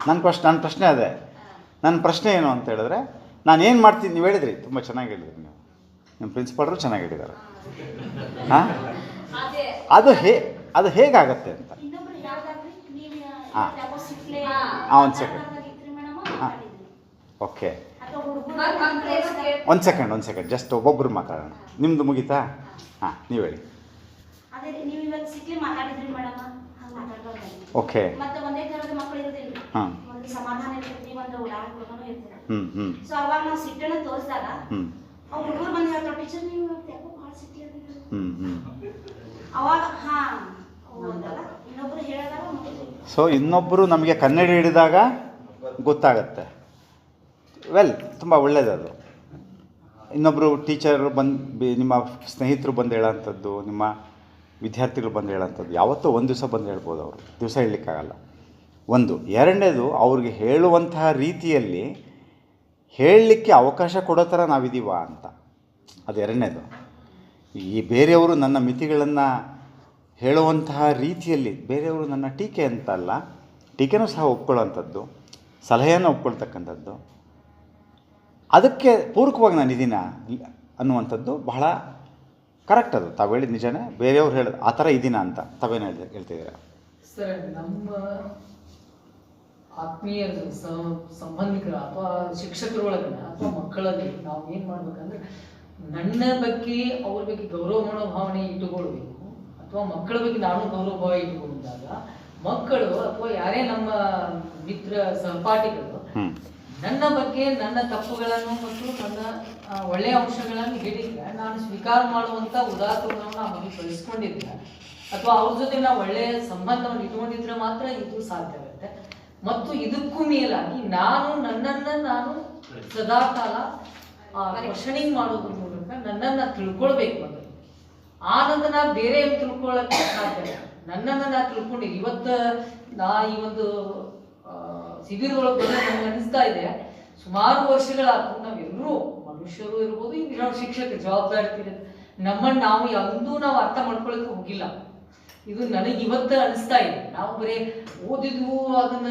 ನನ್ನ ಪ್ರಶ್ನೆ ಅದೇ. ನನ್ನ ಪ್ರಶ್ನೆ ಏನು ಅಂತ ಹೇಳಿದ್ರೆ, ನಾನು ಏನು ಮಾಡ್ತೀನಿ, ನೀವು ಹೇಳಿದ್ರಿ, ತುಂಬ ಚೆನ್ನಾಗಿ ಹೇಳಿದ್ರಿ ನೀವು, ನಿಮ್ಮ ಪ್ರಿನ್ಸಿಪಾಲ್ರು ಚೆನ್ನಾಗಿ ಹೇಳಿದ್ದಾರೆ. ಹಾಂ, ಅದು ಹೇಗಾಗತ್ತೆ ಅಂತ. ಹಾಂ, ಒಂದು ಸೆಕೆಂಡ್. ಹಾಂ, ಓಕೆ, ಒಂದು ಸೆಕೆಂಡ್ ಜಸ್ಟ್ ಒಬ್ಬೊಬ್ಬರು ಮಾತಾಡೋಣ. ನಿಮ್ಮದು ಮುಗೀತಾ? ಹಾಂ, ನೀವು ಹೇಳಿ. ಅದೇ ನೀವು ಇವಾಗ ಸಿಕ್ಲಿ ಮಾತಾಡಿದ್ರಿ ಮೇಡಮ್, ಹಂಗೆ ಮಾತಾಡ್ಬಾರ್ದು. ಓಕೆ, ಮತ್ತೆ ಒಂದೇ ಥರದ ಮಕ್ಕಳು ಇರೋದಿಲ್ಲ, ಹಾಂ, ಒಂದು ಸಮಾಧಾನ ಇರ್ತೈತಿ, ಒಂದು ಉಡಾಡ್ಕೊಳನು ಇರ್ತದೆ. ಹ್ಞೂ. ಸೊ ಅವಾಗ ನಾವು ಸಿಟ್ಟನ್ನು ತೋರಿಸಿದಾಗ ಅವ್ರು ಹುಡುಗರು ಬಂದು ಹೇಳ್ತಾರೆ, ಟೀಚರ್ ನೀವು ಯಾಕೋ ಭಾಳ ಸಿಟ್ಟಿ ಆಗಿದ್ರು. ಅವಾಗ ಹಾಂ ಅಂತಲ್ಲ, ಇನ್ನೊಬ್ರು ಹೇಳಿದಾಗ ಸೊ ಇನ್ನೊಬ್ಬರು ನಮಗೆ ಕನ್ನಡಿ ಹಿಡಿದಾಗ ಗೊತ್ತಾಗತ್ತೆ. ವೆಲ್, ತುಂಬ ಒಳ್ಳೆಯದದು. ಇನ್ನೊಬ್ಬರು ಟೀಚರು ಬಂದು, ನಿಮ್ಮ ಸ್ನೇಹಿತರು ಬಂದು ಹೇಳೋಂಥದ್ದು, ನಿಮ್ಮ ವಿದ್ಯಾರ್ಥಿಗಳು ಬಂದು ಹೇಳೋಂಥದ್ದು ಯಾವತ್ತೋ ಒಂದು ದಿವಸ ಬಂದು ಹೇಳ್ಬೋದು, ಅವರು ದಿವಸ ಹೇಳಲಿಕ್ಕಾಗಲ್ಲ. ಒಂದು. ಎರಡನೇದು, ಅವ್ರಿಗೆ ಹೇಳುವಂತಹ ರೀತಿಯಲ್ಲಿ ಹೇಳಲಿಕ್ಕೆ ಅವಕಾಶ ಕೊಡೋ ಥರ ನಾವಿದ್ದೀವ ಅಂತ, ಅದು ಎರಡನೇದು. ಈ ಬೇರೆಯವರು ನನ್ನ ಮಿತಿಗಳನ್ನು ಹೇಳುವಂತಹ ರೀತಿಯಲ್ಲಿ, ಬೇರೆಯವರು ನನ್ನ ಟೀಕೆ ಅಂತಲ್ಲ, ಟೀಕೆನೂ ಸಹ ಒಪ್ಕೊಳ್ಳೋವಂಥದ್ದು, ಸಲಹೆಯನ್ನು ಒಪ್ಕೊಳ್ತಕ್ಕಂಥದ್ದು, ಅದಕ್ಕೆ ಪೂರಕವಾಗಿ ನಾನು ಇದೀನ ಅನ್ನುವಂಥದ್ದು ಬಹಳ ಕರೆಕ್ಟ್. ಅದು ತಾವು ಹೇಳಿದ ನಿಜನೇ. ಬೇರೆಯವ್ರು ಹೇಳೋದು ಆ ಥರ ಇದೀನ ಅಂತ ತಾವೇನು ಹೇಳ್ತಿದ್ದೀರಾ ಸರ್? ನಮ್ಮ ಆತ್ಮೀಯ ಸಂಬಂಧಿಕರ ಅಥವಾ ಶಿಕ್ಷಕರೊಳಗನ ಅಥವಾ ಮಕ್ಕಳಲ್ಲಿ ನಾವು ಏನು ಮಾಡ್ಬೇಕಂದ್ರೆ, ನನ್ನ ಬಗ್ಗೆ ಅವ್ರ ಬಗ್ಗೆ ಗೌರವ ಮನೋಭಾವನೆ ಇಟ್ಟುಕೊಳ್ಬೇಕು. ಅಥವಾ ಮಕ್ಕಳ ಬಗ್ಗೆ ನಾನು ಗೌರವ ಭಾವ ಇಟ್ಟುಕೊಂಡಾಗ ಮಕ್ಕಳು ಅಥವಾ ಯಾರೇ ನಮ್ಮ ಮಿತ್ರ ಸಹಪಾಠಿಗಳು ನನ್ನ ಬಗ್ಗೆ ನನ್ನ ತಪ್ಪುಗಳನ್ನು ಮತ್ತು ನನ್ನ ಒಳ್ಳೆಯ ಅಂಶಗಳನ್ನು ಹೇಳಿದ್ರೆ ನಾನು ಸ್ವೀಕಾರ ಮಾಡುವಂಥ ಉದಾತ್ತ ಗುಣವನ್ನು ಆ ಮಗು ಬೆಳೆಸ್ಕೊಂಡಿದ್ರೆ ಅಥವಾ ಅವ್ರ ಜೊತೆ ನಾವು ಒಳ್ಳೆಯ ಸಂಬಂಧವನ್ನು ಇಟ್ಕೊಂಡಿದ್ರೆ ಮಾತ್ರ ಇದು ಸಾಧ್ಯ ಆಗುತ್ತೆ. ಮತ್ತು ಇದಕ್ಕೂ ಮೇಲಾಗಿ ನನ್ನನ್ನು ಸದಾಕಾಲ ಕ್ವಶನಿಂಗ್ ಮಾಡೋದ್ರ ಮೂಲಕ ನನ್ನನ್ನು ತಿಳ್ಕೊಳ್ಬೇಕು ಮೊದಲು. ಆನಂತರ ನಾ ಬೇರೆ ಏನು ತಿಳ್ಕೊಳ್ಳೋಕ್ಕೆ ಸಾಧ್ಯ ಇಲ್ಲ. ನನ್ನನ್ನು ನಾ ತಿಳ್ಕೊಂಡಿದ್ದೀನಿ. ಇವತ್ತು ನಾ ಈ ಒಂದು ಶಿಬಿರದೊಳಗೆ ಬಂದು ನಮ್ಗೆ ಅನಿಸ್ತಾ ಇದೆ, ಸುಮಾರು ವರ್ಷಗಳಾದ್ರು ನಾವೆಲ್ಲರೂ ಮನುಷ್ಯರು ಇರ್ಬೋದು, ಈಗ ನಾವು ಶಿಕ್ಷಕರು ಜವಾಬ್ದಾರಿ ನಮ್ಮನ್ನು ನಾವು ಅರ್ಥ ಮಾಡ್ಕೊಳ್ಳೋಕೆ ಹೋಗಿಲ್ಲ. ಇದು ನನಗೆ ಇವತ್ತು ಅನಿಸ್ತಾ ಇದೆ. ನಾವು ಬರೀ ಓದಿದ್ವು, ಅದನ್ನ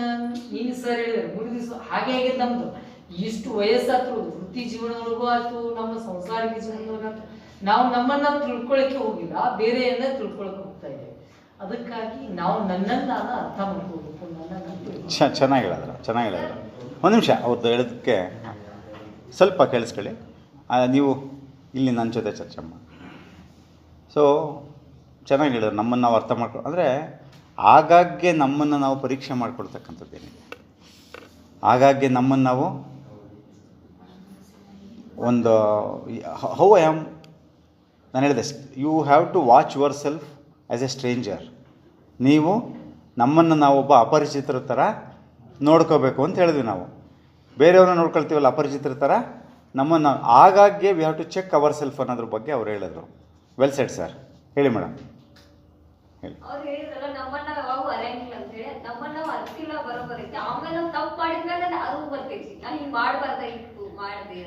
ನೀನು ಸರ್ ಹೇಳಿದ್ರೆ 3 ದಿವಸ ಹಾಗೆ ಆಗಿದೆ ನಮ್ದು. ಇಷ್ಟು ವಯಸ್ಸಾದ್ರು ವೃತ್ತಿ ಜೀವನದೊಳಗೂ ಆಯ್ತು, ನಮ್ಮ ಸಂಸಾರಿಕ ಜೀವನದೊಳಗಾಯ್ತು, ನಾವು ನಮ್ಮನ್ನ ತಿಳ್ಕೊಳ್ಳಿಕ್ಕೆ ಹೋಗಿಲ್ಲ, ಬೇರೆಯನ್ನ ತಿಳ್ಕೊಳಕ್ಕೆ ಹೋಗ್ತಾ ಇದ್ದೇವೆ. ಅದಕ್ಕಾಗಿ ನಾವು ನನ್ನನ್ನು ನಾನು ಅರ್ಥ ಮಾಡ್ಕೋಬೇಕು. ಚೆನ್ನಾಗಿ ಹೇಳಿದ್ರು. ಒಂದು ನಿಮಿಷ, ಅವ್ರದ್ದು ಹೇಳೋದಕ್ಕೆ ಸ್ವಲ್ಪ ಕೇಳಿಸ್ಕೊಳ್ಳಿ. ನೀವು ಇಲ್ಲಿ ನನ್ನ ಜೊತೆ ಚರ್ಚೆ ಮಾಡಿ. ಸೊ ಚೆನ್ನಾಗಿ ಹೇಳಿದ್ರು. ನಮ್ಮನ್ನು ನಾವು ಅರ್ಥ ಅಂದರೆ ಆಗಾಗ್ಗೆ ನಮ್ಮನ್ನು ನಾವು ಪರೀಕ್ಷೆ ಮಾಡ್ಕೊಳ್ತಕ್ಕಂಥದ್ದೇನಿದೆ, ಆಗಾಗ್ಗೆ ನಮ್ಮನ್ನು ನಾವು ಒಂದು ಹೌ ಐ ಆಮ್, ನಾನು ಹೇಳಿದೆ, you have to watch yourself as a stranger. ನೀವು ನಮ್ಮನ್ನು ನಾವೊಬ್ಬ ಅಪರಿಚಿತರ ಥರ ನೋಡ್ಕೋಬೇಕು ಅಂತ ಹೇಳಿದ್ವಿ. ನಾವು ಬೇರೆಯವ್ರನ್ನ ನೋಡ್ಕೊಳ್ತೀವಲ್ಲ ಅಪರಿಚಿತರ ಥರ, ನಮ್ಮನ್ನು ಆಗಾಗ್ಗೆ we have to check ourself ಅನ್ನೋದ್ರ ಬಗ್ಗೆ ಅವ್ರು ಹೇಳಿದ್ರು. Well said sir. ಹೇಳಿ ಮೇಡಮ್, ಹೇಳಿ. ಅವ್ರು ಹೇಳಿದ್ರಲ್ಲ, ನಮ್ಮನ್ನ ಯಾವಾಗ ಅರಿಯಂಗಿಲ್ಲ ಅಂತ ಹೇಳಿ, ನಮ್ಮನ್ನ ಅರ್ತಿಲ್ಲ ಬರೋಬರೈತಿ. ಆಮೇಲೆ ನಾವು ತಪ್ಪು ಮಾಡಿದ್ಮೇಲೆ ಅರಿವು ಬರ್ತೈತಿ, ನಾನು ಹಿಂಗೆ ಮಾಡಬಾರ್ದಾಗಿತ್ತು, ಮಾಡಿದೆ.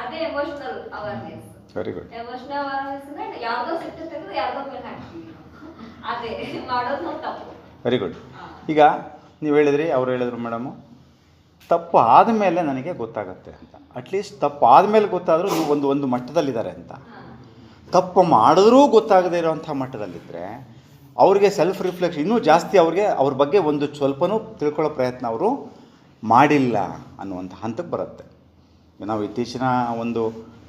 ಅದೇ emotional awareness. Very good. Emotional awareness ಅಂದ್ರೆ ಯಾವುದೋ ಸಿಟ್ಟು ತೆಗೆದು ಯಾವುದೋ ಮೇಲೆ ಹಾಕ್ತೀವಿ, ಅದೇ ಮಾಡೋದು ನಾವು ತಪ್ಪು. Very good. ಈಗ ನೀವು ಹೇಳಿದ್ರಿ, ಅವ್ರು ಹೇಳಿದ್ರು ಮೇಡಮು, ತಪ್ಪು ಆದಮೇಲೆ ನನಗೆ ಗೊತ್ತಾಗುತ್ತೆ ಅಂತ. ಅಟ್ಲೀಸ್ಟ್ ತಪ್ಪು ಆದಮೇಲೆ ಗೊತ್ತಾದರೂ ನೀವು ಒಂದು ಮಟ್ಟದಲ್ಲಿದ್ದಾರೆ ಅಂತ. ತಪ್ಪು ಮಾಡಿದ್ರೂ ಗೊತ್ತಾಗದೇ ಇರೋವಂಥ ಮಟ್ಟದಲ್ಲಿದ್ದರೆ ಅವ್ರಿಗೆ ಸೆಲ್ಫ್ ರಿಫ್ಲೆಕ್ಷನ್ ಇನ್ನೂ ಜಾಸ್ತಿ, ಅವ್ರ ಬಗ್ಗೆ ಒಂದು ಸ್ವಲ್ಪನೂ ತಿಳ್ಕೊಳ್ಳೋ ಪ್ರಯತ್ನ ಅವರು ಮಾಡಿಲ್ಲ ಅನ್ನುವಂಥ ಹಂತಕ್ಕೆ ಬರುತ್ತೆ. ನಾವು ಇತ್ತೀಚಿನ ಒಂದು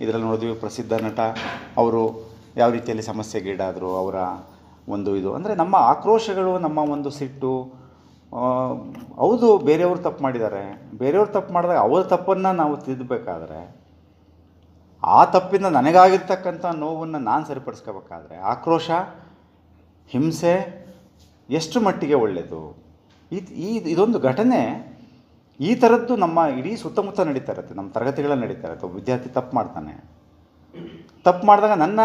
ಇದರಲ್ಲಿ ನೋಡಿದ್ವಿ, ಪ್ರಸಿದ್ಧ ನಟ ಅವರು ಯಾವ ರೀತಿಯಲ್ಲಿ ಸಮಸ್ಯೆಗೀಡಾದರು, ಅವರ ಒಂದು ಇದು ಅಂದರೆ ನಮ್ಮ ಆಕ್ರೋಶಗಳು, ನಮ್ಮ ಒಂದು ಸಿಟ್ಟು. ಹೌದು, ಬೇರೆಯವರು ತಪ್ಪು ಮಾಡಿದ್ದಾರೆ, ಬೇರೆಯವ್ರು ತಪ್ಪು ಮಾಡಿದಾಗ ಅವ್ರ ತಪ್ಪನ್ನು ನಾವು ತಿದ್ದಬೇಕಾದ್ರೆ, ಆ ತಪ್ಪಿಂದ ನನಗಾಗಿರ್ತಕ್ಕಂಥ ನೋವನ್ನು ನಾನು ಸರಿಪಡಿಸ್ಕೋಬೇಕಾದ್ರೆ ಆಕ್ರೋಶ, ಹಿಂಸೆ ಎಷ್ಟು ಮಟ್ಟಿಗೆ ಒಳ್ಳೆಯದು. ಇದೊಂದು ಘಟನೆ ಈ ಥರದ್ದು ನಮ್ಮ ಇಡೀ ಸುತ್ತಮುತ್ತ ನಡೀತಾ ಇರುತ್ತೆ, ನಮ್ಮ ತರಗತಿಗಳಲ್ಲಿ ನಡೀತಾ ಇರುತ್ತೆ. ಒಬ್ಬ ವಿದ್ಯಾರ್ಥಿ ತಪ್ಪು ಮಾಡ್ತಾನೆ, ತಪ್ಪು ಮಾಡಿದಾಗ ನನ್ನ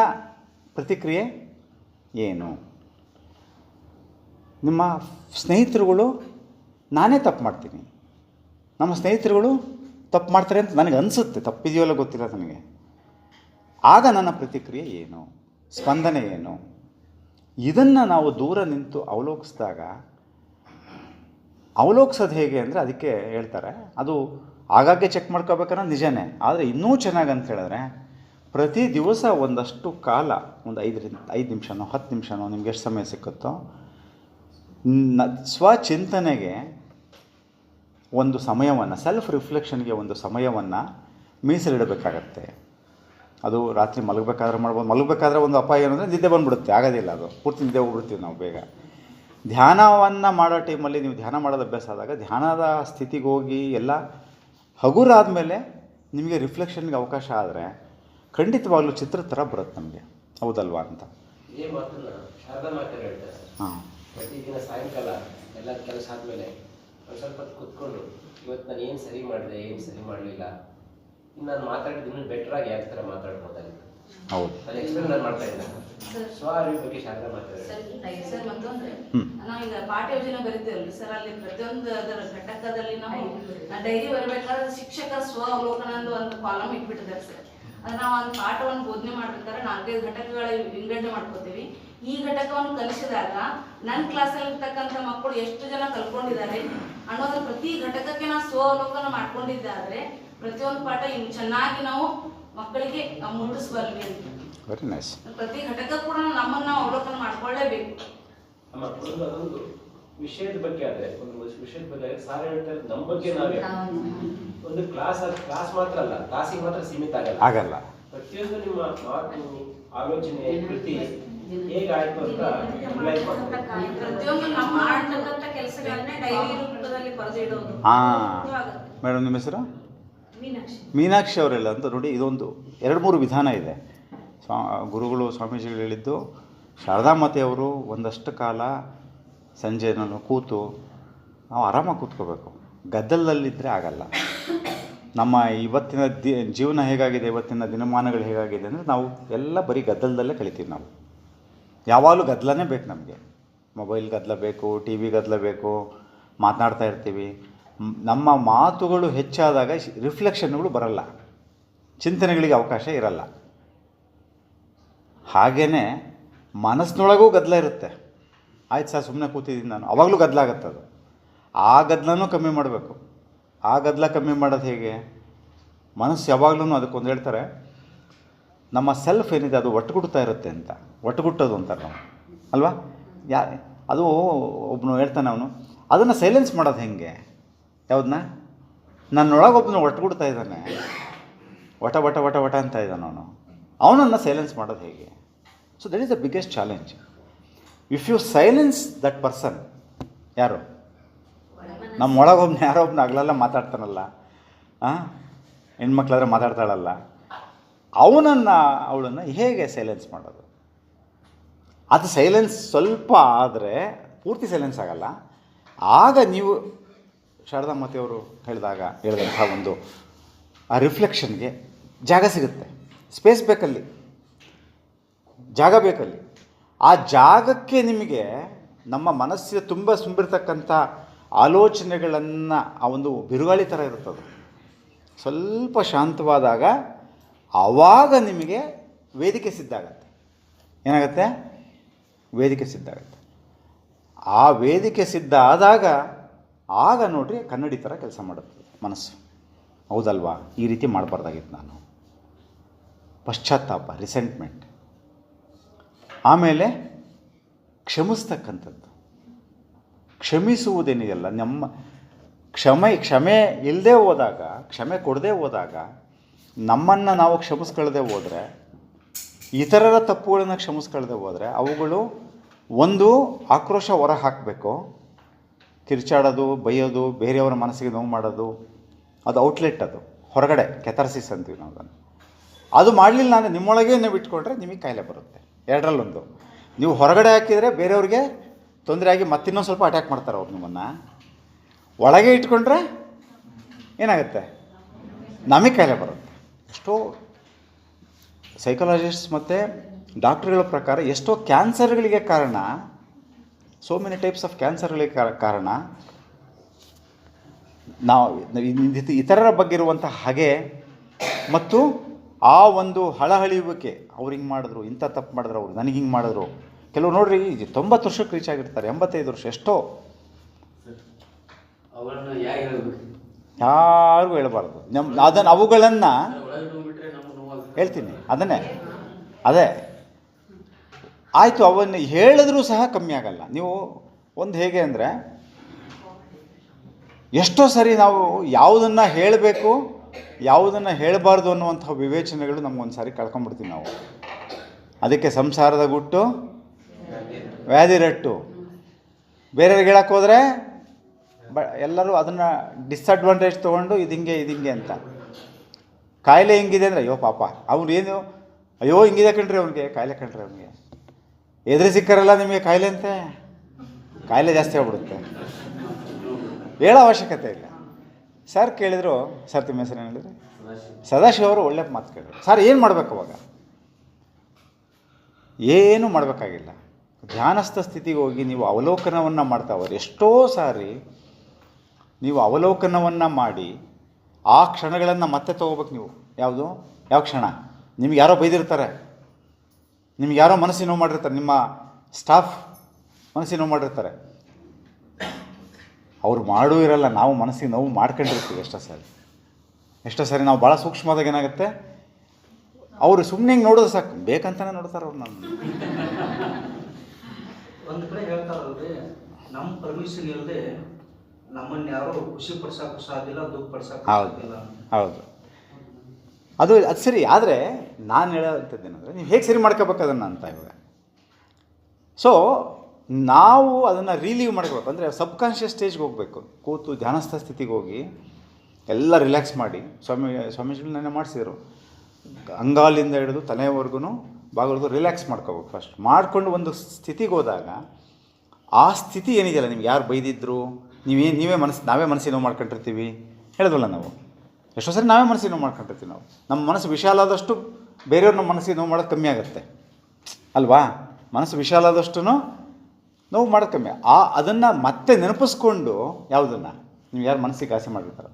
ಪ್ರತಿಕ್ರಿಯೆ ಏನು? ನಿಮ್ಮ ಸ್ನೇಹಿತರುಗಳು, ನಾನೇ ತಪ್ಪು ಮಾಡ್ತೀನಿ, ನಮ್ಮ ಸ್ನೇಹಿತರುಗಳು ತಪ್ಪು ಮಾಡ್ತಾರೆ ಅಂತ ನನಗೆ ಅನಿಸುತ್ತೆ, ತಪ್ಪಿದೆಯೋ ಇಲ್ಲ ಗೊತ್ತಿಲ್ಲ ನನಗೆ. ಆಗ ನನ್ನ ಪ್ರತಿಕ್ರಿಯೆ ಏನು, ಸ್ಪಂದನೆ ಏನು? ಇದನ್ನು ನಾವು ದೂರ ನಿಂತು ಅವಲೋಕಿಸೋದು ಹೇಗೆ ಅಂದರೆ, ಅದಕ್ಕೆ ಹೇಳ್ತಾರೆ, ಅದು ಆಗಾಗ್ಗೆ ಚೆಕ್ ಮಾಡ್ಕೋಬೇಕಾದ್ರೆ ನಿಜನೇ. ಆದರೆ ಇನ್ನೂ ಚೆನ್ನಾಗಿ ಅಂತ ಹೇಳಿದ್ರೆ, ಪ್ರತಿ ದಿವಸ ಒಂದಷ್ಟು ಕಾಲ, ಒಂದು 5 ನಿಮಿಷನೋ 10 ನಿಮಿಷನೋ ನಿಮ್ಗೆ ಎಷ್ಟು ಸಮಯ ಸಿಕ್ಕುತ್ತೋ, ಸ್ವಚಿಂತನೆಗೆ ಒಂದು ಸಮಯವನ್ನು, ಸೆಲ್ಫ್ ರಿಫ್ಲೆಕ್ಷನ್ಗೆ ಒಂದು ಸಮಯವನ್ನು ಮೀಸಲಿಡಬೇಕಾಗತ್ತೆ. ಅದು ರಾತ್ರಿ ಮಲಗಬೇಕಾದ್ರೆ ಮಾಡ್ಬೋದು. ಮಲಗಬೇಕಾದ್ರೆ ಒಂದು ಅಪಾಯ ಏನಂದರೆ ನಿದ್ದೆ ಬಂದುಬಿಡುತ್ತೆ, ಆಗೋದಿಲ್ಲ, ಅದು ಪೂರ್ತಿ ನಿದ್ದೆ ಹೋಗ್ಬಿಡ್ತೀವಿ ನಾವು ಬೇಗ. ಧ್ಯಾನವನ್ನು ಮಾಡೋ ಟೈಮಲ್ಲಿ ನೀವು ಧ್ಯಾನ ಮಾಡೋದು ಅಭ್ಯಾಸ ಆದಾಗ, ಧ್ಯಾನದ ಸ್ಥಿತಿಗೆ ಹೋಗಿ ಎಲ್ಲ ಹಗುರಾದಮೇಲೆ ನಿಮಗೆ ರಿಫ್ಲೆಕ್ಷನ್ಗೆ ಅವಕಾಶ ಆದರೆ ಖಂಡಿತವಾಗ್ಲೂ ಚಿತ್ರ ಥರ ಬರುತ್ತೆ ನಮಗೆ, ಹೌದಲ್ವಾ ಅಂತ. ಈ ಮಾತನ್ನು ಶಾರದಾ ಮಾತನ್ನು ಹೇಳ್ತಾರೆ. ಹಾಂ, ಪ್ರತಿದಿನ ಸಾಯಂಕಾಲ ಎಲ್ಲ ಕೆಲಸ ಆದಮೇಲೆ ಒಂದು ಸ್ವಲ್ಪ ಹೊತ್ತು ಕೂತ್ಕೊಂಡು, ಇವತ್ತು ನಾನು ಏನು ಸರಿ ಮಾಡಿದೆ, ಏನು ಸರಿ ಮಾಡಲಿಲ್ಲ, ಇನ್ನು ನಾನು ಮಾತಾಡಿದ್ದು ಇನ್ನೂ ಬೆಟ್ರಾಗಿ ಯಾವ ಥರ ಮಾತಾಡ್ಬೋದಾಗಿತ್ತು. ಹೌದು, ನಾನು ಎಕ್ಸ್ಪೆರಿಮೆಂಟ್ ಮಾಡ್ತಾ ಇದ್ದೆ. ಸ್ವ ಅರಿವು ಬಗ್ಗೆ ಶಾರದಾ ಮಾತಾಡ್ತಾರೆ. ಸರ್ ಮತ್ತೊಂದ್ರೆ ನಾವೀಗ ಪಾಠ ಯೋಜನೆ ಬರೀತೇವಲ್ರಿ ಸರ್, ಅಲ್ಲಿ ಪ್ರತಿಯೊಂದು ಅದರ ಘಟಕದಲ್ಲಿ ನಾವು ಡೈರಿ ಬರಬೇಕಾದ್ರೆ ಶಿಕ್ಷಕರ ಸ್ವ ಅವಲೋಕನ ಅಂತ ಒಂದು ಕಾಲಮ್ ಇಟ್ಬಿಟ್ಟಿದ್ದಾರೆ ಸರ್. ಅಂದ್ರೆ ನಾವು ಒಂದು ಪಾಠವನ್ನು ಬೋಧನೆ ಮಾಡ್ಬೇಕಾದ್ರೆ 4-5 ಘಟಕಗಳ ವಿಂಗಡಣೆ ಮಾಡ್ಕೋತೀವಿ. ಈ ಘಟಕವನ್ನು ಕಲಿಸಿದಾಗ ನನ್ನ ಕ್ಲಾಸಲ್ಲಿ ಇರ್ತಕ್ಕಂಥ ಮಕ್ಕಳು ಎಷ್ಟು ಜನ ಕಲ್ಕೊಂಡಿದ್ದಾರೆ ಅನ್ನೋದ್ರ ಪ್ರತಿ ಘಟಕಕ್ಕೆ ನಾವು ಸ್ವ ಅವಲೋಕನ ಮಾಡ್ಕೊಂಡಿದ್ದಾದ್ರೆ ಪ್ರತಿಯೊಂದು ಪಾಠ ಇನ್ನು ಚೆನ್ನಾಗಿ ನಾವು ಮಕ್ಕಳಿಗೆ ಮುಟ್ಟಿಸ್ಬರ್ಲಿ ಅಂತ. Very nice. ಪ್ರತಿ ಘಟಕ ಕೂಡ ನಮ್ಮನ್ನು ಅವಲೋಕನ ಮಾಡ್ಕೊಳ್ಳೇಬೇಕು. ಅದೊಂದು ವಿಷಯದ ಬಗ್ಗೆ ಆದರೆ, ಒಂದು ವಿಷಯದ ಬಗ್ಗೆ ಸಾರ್ ಹೇಳ್ತಾರೆ, ನಮ್ಮ ಬಗ್ಗೆ ನಾವೇ ಒಂದು ಕ್ಲಾಸ್ ಮಾತ್ರ ಅಲ್ಲ, ಕ್ಲಾಸಿಗೆ ಮಾತ್ರ ಸೀಮಿತ ಆಗಲ್ಲ. ಪ್ರತಿಯೊಂದು ನಿಮ್ಮ ಮಾತು, ಆಲೋಚನೆ, ಕೃತಿ ಹೇಗಾಯ್ತು ಅಂತ ಪ್ರತಿಯೊಂದು ನಾವು ಮಾಡ್ತಕ್ಕಂಥ ಕೆಲಸಗಳನ್ನೇ ಡೈರಿ ರೂಪದಲ್ಲಿ ಬರೆದಿಡೋದು. ಮೇಡಮ್, ನಿಮ್ಮ ಹೆಸರು? ಮೀನಾಕ್ಷಿ ಅವರೆಲ್ಲ ಅಂತ ನೋಡಿ. ಇದೊಂದು 2-3 ವಿಧಾನ ಇದೆ. ಗುರುಗಳು, ಸ್ವಾಮೀಜಿಗಳು ಹೇಳಿದ್ದು, ಶಾರದಾ ಮಾತೆಯವರು ಒಂದಷ್ಟು ಕಾಲ ಸಂಜೆ ನಾನು ಕೂತು ನಾವು ಆರಾಮಾಗಿ ಕೂತ್ಕೋಬೇಕು. ಗದ್ದಲದಲ್ಲಿದ್ದರೆ ಆಗಲ್ಲ. ನಮ್ಮ ಇವತ್ತಿನ ಜೀವನ ಹೇಗಾಗಿದೆ, ಇವತ್ತಿನ ದಿನಮಾನಗಳು ಹೇಗಾಗಿದೆ ಅಂದರೆ, ನಾವು ಎಲ್ಲ ಬರೀ ಗದ್ದಲದಲ್ಲೇ ಕಳಿತೀವಿ. ನಾವು ಯಾವಾಗಲೂ ಗದ್ದಲನೇ ಬೇಕು ನಮಗೆ. ಮೊಬೈಲ್ ಗದ್ದಲ ಬೇಕು, ಟಿ ವಿ ಗದ್ದಲ ಬೇಕು, ಮಾತನಾಡ್ತಾ ಇರ್ತೀವಿ. ನಮ್ಮ ಮಾತುಗಳು ಹೆಚ್ಚಾದಾಗ ರಿಫ್ಲೆಕ್ಷನ್ಗಳು ಬರಲ್ಲ, ಚಿಂತನೆಗಳಿಗೆ ಅವಕಾಶ ಇರಲ್ಲ. ಹಾಗೆಯೇ ಮನಸ್ಸಿನೊಳಗೂ ಗದ್ದಲ ಇರುತ್ತೆ. ಆಯ್ತು ಸರ್, ಸುಮ್ಮನೆ ಕೂತಿದ್ದೀನಿ ನಾನು, ಅವಾಗಲೂ ಗದ್ದಲ ಆಗುತ್ತದು. ಆ ಗದ್ದಲನೂ ಕಮ್ಮಿ ಮಾಡಬೇಕು. ಆ ಗದ್ದಲ ಕಮ್ಮಿ ಮಾಡೋದು ಹೇಗೆ? ಮನಸ್ಸು ಯಾವಾಗಲೂ ಅದಕ್ಕೊಂದು ಹೇಳ್ತಾರೆ, ನಮ್ಮ ಸೆಲ್ಫ್ ಏನಿದೆ ಅದು ಒಟ್ಟುಗುಡ್ತಾ ಇರುತ್ತೆ ಅಂತ. ಒಟ್ಟುಗುಟ್ಟೋದು ಅಂತಾರೆ ನಾವು, ಅಲ್ವಾ? ಅದು ಒಬ್ಬನು ಹೇಳ್ತಾನೆ, ಅವನು ಅದನ್ನು ಸೈಲೆನ್ಸ್ ಮಾಡೋದು ಹೆಂಗೆ? ಯಾವುದನ್ನ? ನನ್ನೊಳಗೊಬ್ಬನು ಒಟ್ಟುಗುಡ್ತಾ ಇದ್ದಾನೆ, ವಟ ವಟ ವಟ ವಟ ಅಂತ ಇದ್ದಾನೆ ಅವನು. ಅವನನ್ನು ಸೈಲೆನ್ಸ್ ಮಾಡೋದು ಹೇಗೆ? So that is the biggest challenge. If you silence that person, ಯಾರು ನಮ್ಮ ಒಳಗೊಬ್ಬನ ಯಾರೋ ಒಬ್ಬನ ಹಗಲೆಲ್ಲ ಮಾತಾಡ್ತಾನಲ್ಲ, ಹೆಣ್ಮಕ್ಳಾದ್ರೆ ಮಾತಾಡ್ತಾಳಲ್ಲ, ಅವಳನ್ನು ಹೇಗೆ ಸೈಲೆನ್ಸ್ ಮಾಡೋದು? ಅದು ಸೈಲೆನ್ಸ್ ಸ್ವಲ್ಪ ಆದರೆ ಪೂರ್ತಿ ಸೈಲೆನ್ಸ್ ಆಗಲ್ಲ. ಆಗ ನೀವು ಶಾರದಾ ಮಾತೆಯವರು ಹೇಳಿದಂಥ ಒಂದು ಆ ರಿಫ್ಲೆಕ್ಷನ್ಗೆ ಜಾಗ ಸಿಗುತ್ತೆ. ಸ್ಪೇಸ್ ಬೇಕಲ್ಲಿ, ಜಾಗ ಬೇಕಲ್ಲಿ. ಆ ಜಾಗಕ್ಕೆ ನಿಮಗೆ ನಮ್ಮ ಮನಸ್ಸಿನ ತುಂಬ ತುಂಬಿರ್ತಕ್ಕಂಥ ಆಲೋಚನೆಗಳನ್ನು ಆ ಒಂದು ಬಿರುಗಾಳಿ ಥರ ಇರುತ್ತದು. ಸ್ವಲ್ಪ ಶಾಂತವಾದಾಗ ಆವಾಗ ನಿಮಗೆ ವೇದಿಕೆ ಸಿದ್ಧ ಆಗತ್ತೆ. ಏನಾಗುತ್ತೆ? ವೇದಿಕೆ ಸಿದ್ಧ ಆಗುತ್ತೆ. ಆ ವೇದಿಕೆ ಸಿದ್ಧ ಆಗ ನೋಡ್ರಿ ಕನ್ನಡಿ ಥರ ಕೆಲಸ ಮಾಡುತ್ತದೆ ಮನಸ್ಸು. ಹೌದಲ್ವಾ? ಈ ರೀತಿ ಮಾಡಬಾರ್ದಾಗಿತ್ತು ನಾನು. ಪಶ್ಚಾತ್ತಾಪ, ರಿಸೆಂಟ್ಮೆಂಟ್. ಆಮೇಲೆ ಕ್ಷಮಿಸ್ತಕ್ಕಂಥದ್ದು. ಕ್ಷಮಿಸುವುದೇನಿದೆಯಲ್ಲ, ನಮ್ಮ ಕ್ಷಮೆ ಇಲ್ಲದೆ ಹೋದಾಗ, ಕ್ಷಮೆ ಕೊಡದೆ ಹೋದಾಗ, ನಮ್ಮನ್ನು ನಾವು ಕ್ಷಮಿಸ್ಕೊಳ್ಳದೆ ಹೋದರೆ ಇತರರ ತಪ್ಪುಗಳನ್ನು ಕ್ಷಮಿಸ್ಕೊಳ್ದೆ ಹೋದರೆ ಅವುಗಳು ಒಂದು ಆಕ್ರೋಶ ಹೊರ ಹಾಕಬೇಕು, ಕಿರ್ಚಾಡೋದು, ಬೈಯೋದು, ಬೇರೆಯವರ ಮನಸ್ಸಿಗೆ ನೋವು ಮಾಡೋದು, ಅದು ಔಟ್ಲೆಟ್, ಅದು ಹೊರಗಡೆ ಕೆಥಾರ್ಸಿಸ್ ಅಂತೀವಿ ನಾವು ಅದನ್ನು. ಅದು ಮಾಡಲಿಲ್ಲ ಅಂದರೆ ನಿಮ್ಮೊಳಗೆ ನೀವು ಇಟ್ಕೊಂಡ್ರೆ ನಿಮಗೆ ಕಾಯಿಲೆ ಬರುತ್ತೆ. ಎರಡರಲ್ಲೊಂದು. ನೀವು ಹೊರಗಡೆ ಹಾಕಿದರೆ ಬೇರೆಯವ್ರಿಗೆ ತೊಂದರೆ ಆಗಿ ಮತ್ತಿನ್ನೊಂದು ಸ್ವಲ್ಪ ಅಟ್ಯಾಕ್ ಮಾಡ್ತಾರೆ ಅವ್ರು ನಿಮ್ಮನ್ನು. ಒಳಗೆ ಇಟ್ಕೊಂಡ್ರೆ ಏನಾಗುತ್ತೆ, ನಮಗೆ ಕಾಯಿಲೆ ಬರುತ್ತೆ. ಎಷ್ಟೋ ಸೈಕಾಲಜಿಸ್ಟ್ಸ್ ಮತ್ತು ಡಾಕ್ಟ್ರುಗಳ ಪ್ರಕಾರ ಎಷ್ಟೋ ಕ್ಯಾನ್ಸರ್ಗಳಿಗೆ ಕಾರಣ, ಸೋ ಮೆನಿ ಟೈಪ್ಸ್ ಆಫ್ ಕ್ಯಾನ್ಸರ್ಗಳಿಗೆ ಕಾರಣ ನಾವು ಇತರರ ಬಗ್ಗೆ ಇರುವಂಥ ಹಾಗೆ ಮತ್ತು ಆ ಒಂದು ಹಳಹಳಿಯುವಿಕೆ. ಅವ್ರು ಹಿಂಗೆ ಮಾಡಿದ್ರು, ಇಂಥ ತಪ್ಪು ಮಾಡಿದ್ರು, ಅವ್ರು ನನಗೆ ಹಿಂಗೆ ಮಾಡಿದ್ರು. ಕೆಲವು ನೋಡ್ರಿ 90 ವರ್ಷಕ್ಕೆ ರೀಚ್ ಆಗಿರ್ತಾರೆ, 85 ವರ್ಷ, ಎಷ್ಟೋ. ಯಾರಿಗೂ ಹೇಳಬಾರ್ದು. ಅದನ್ನು ಅವುಗಳನ್ನು ಹೇಳ್ತೀನಿ, ಅದೇ ಆಯಿತು. ಅವನ್ನು ಹೇಳಿದ್ರೂ ಸಹ ಕಮ್ಮಿ ಆಗಲ್ಲ. ನೀವು ಒಂದು ಹೇಗೆ ಅಂದರೆ, ಎಷ್ಟೋ ಸರಿ ನಾವು ಯಾವುದನ್ನು ಹೇಳಬೇಕು ಯಾವುದನ್ನು ಹೇಳಬಾರ್ದು ಅನ್ನುವಂಥ ವಿವೇಚನೆಗಳು ನಮಗೊಂದು ಸಾರಿ ಕಳ್ಕೊಂಬಿಡ್ತೀವಿ ನಾವು. ಅದಕ್ಕೆ ಸಂಸಾರದ ಗುಟ್ಟು ವ್ಯಾಧಿ ರಟ್ಟು. ಬೇರೆಯವ್ರಿಗೆ ಹೇಳಕ್ಕೆ ಹೋದರೆ ಎಲ್ಲರೂ ಅದನ್ನು ಡಿಸ್ಅಡ್ವಾಂಟೇಜ್ ತೊಗೊಂಡು ಇದು ಹಿಂಗೆ ಅಂತ. ಕಾಯಿಲೆ ಹಿಂಗಿದೆ ಅಂದರೆ ಅಯ್ಯೋ ಪಾಪ ಅವ್ನು ಏನು, ಅಯ್ಯೋ ಹಿಂಗಿದೆ ಕಣ್ರಿ ಅವ್ನಿಗೆ ಕಾಯಿಲೆ, ಕಣ್ರಿ ಅವನಿಗೆ ಎದುರು ಸಿಕ್ಕರಲ್ಲ ನಿಮಗೆ ಕಾಯಿಲೆ ಅಂತೆ. ಕಾಯಿಲೆ ಜಾಸ್ತಿ ಆಗ್ಬಿಡುತ್ತೆ. ಹೇಳೋ ಅವಶ್ಯಕತೆ ಇಲ್ಲ. ಸರ್ ಕೇಳಿದ್ರು, ಸರ್ ನಿಮ್ಮ ಹೆಸರು ಏನು ಹೇಳಿದ್ರು? ಸದಾಶಿವ ಅವರು ಒಳ್ಳೆ ಮಾತು ಕೇಳಿದ್ರು. ಸರ್ ಏನು ಮಾಡಬೇಕು ಅವಾಗ? ಏನೂ ಮಾಡಬೇಕಾಗಿಲ್ಲ. ಧ್ಯಾನಸ್ಥ ಸ್ಥಿತಿಗೆ ಹೋಗಿ ನೀವು ಅವಲೋಕನವನ್ನು ಮಾಡ್ತಾವ್ರೆ. ಎಷ್ಟೋ ಸಾರಿ ನೀವು ಅವಲೋಕನವನ್ನು ಮಾಡಿ ಆ ಕ್ಷಣಗಳನ್ನು ಮತ್ತೆ ತೊಗೋಬೇಕು ನೀವು. ಯಾವುದು? ಯಾವ ಕ್ಷಣ? ನಿಮ್ಗೆ ಯಾರೋ ಬೈದಿರ್ತಾರೆ, ನಿಮ್ಗೆ ಯಾರೋ ಮನಸ್ಸಿಗೆ ನೋವು ಮಾಡಿರ್ತಾರೆ, ನಿಮ್ಮ ಸ್ಟಾಫ್ ಮನಸ್ಸಿಗೆ ನೋವು ಮಾಡಿರ್ತಾರೆ. ಅವ್ರು ಮಾಡೂ ಇರಲ್ಲ, ನಾವು ಮನಸ್ಸಿಗೆ ನೋವು ಮಾಡ್ಕೊಂಡಿರ್ತೀವಿ. ಎಷ್ಟೋ ಸಾರಿ ನಾವು ಭಾಳ ಸೂಕ್ಷ್ಮದಾಗ ಏನಾಗುತ್ತೆ, ಅವರು ಸುಮ್ಮನೆ ಹಿಂಗೆ ನೋಡೋದು ಸಾಕು, ಬೇಕಂತಾನೆ ನೋಡ್ತಾರೆ ಅವ್ರು. ನಾನು ಒಂದು ಕಡೆ ಹೇಳ್ತಾರಲ್ರಿ, ನಮ್ಮ ಪರ್ಮಿಷನ್ ಇಲ್ಲದೆ ನಮ್ಮನ್ನು ಯಾರೋ ಖುಷಿ ಪಡ್ಸೋಕ್ಕೂ ಸಾಧ್ಯಲ್ಲ, ದುಃಖ ಪಡ್ಸೋಕ್ಕೂ ಸಾಧ್ಯಲ್ಲ. ಹೌದು, ಅದು ಸರಿ. ಆದರೆ ನಾನು ಹೇಳೋಂಥದ್ದೇನೆಂದರೆ, ನೀವು ಹೇಗೆ ಸರಿ ಮಾಡ್ಕೋಬೇಕು ಅದನ್ನು ಅಂತ ಇವಾಗ. ಸೊ ನಾವು ಅದನ್ನು ರಿಲೀವ್ ಮಾಡ್ಕೋಬೇಕು. ಅಂದರೆ ಸಬ್ಕಾನ್ಷಿಯಸ್ ಸ್ಟೇಜ್ಗೆ ಹೋಗಬೇಕು. ಕೂತು ಧ್ಯಾನಸ್ಥ ಸ್ಥಿತಿಗೆ ಹೋಗಿ ಎಲ್ಲ ರಿಲ್ಯಾಕ್ಸ್ ಮಾಡಿ. ಸ್ವಾಮೀಜಿಗಳು ನೆನ್ನೆ ಮಾಡಿಸಿದ್ರು, ಅಂಗಾಲಿಂದ ಹಿಡಿದು ತಲೆವರೆಗೂ ಬಾಗಿಲ್ದು ರಿಲ್ಯಾಕ್ಸ್ ಮಾಡ್ಕೋಬೇಕು. ಫಸ್ಟ್ ಮಾಡಿಕೊಂಡು ಒಂದು ಸ್ಥಿತಿಗೆ ಹೋದಾಗ ಆ ಸ್ಥಿತಿ ಏನಿದೆಯಲ್ಲ, ನಿಮ್ಗೆ ಯಾರು ಬೈದಿದ್ರು, ನಾವೇ ಮನಸ್ಸಿಗೆ ನೋವು ಮಾಡ್ಕೊಂಡಿರ್ತೀವಿ ಹೇಳಿದ್ವಲ್ಲ ನಾವು. ಎಷ್ಟೋ ಸರಿ ನಾವೇ ಮನಸ್ಸಿಗೆ ನೋವು ಮಾಡ್ಕೊಂಡಿರ್ತೀವಿ. ನಮ್ಮ ಮನಸ್ಸು ವಿಶಾಲ ಆದಷ್ಟು ಬೇರೆಯವ್ರ ನಮ್ಮ ಮನಸ್ಸಿಗೆ ನೋವು ಮಾಡೋದು ಕಮ್ಮಿ ಆಗುತ್ತೆ ಅಲ್ವಾ? ಮನಸ್ಸು ವಿಶಾಲ ಆದಷ್ಟು ನೋವು ಮಾಡೋದು ಕಮ್ಮಿ. ಅದನ್ನು ಮತ್ತೆ ನೆನಪಿಸ್ಕೊಂಡು, ಯಾವುದನ್ನು ನೀವು ಯಾರು ಮನಸ್ಸಿಗೆ ಆಸೆ ಮಾಡಿರ್ತಾರೋ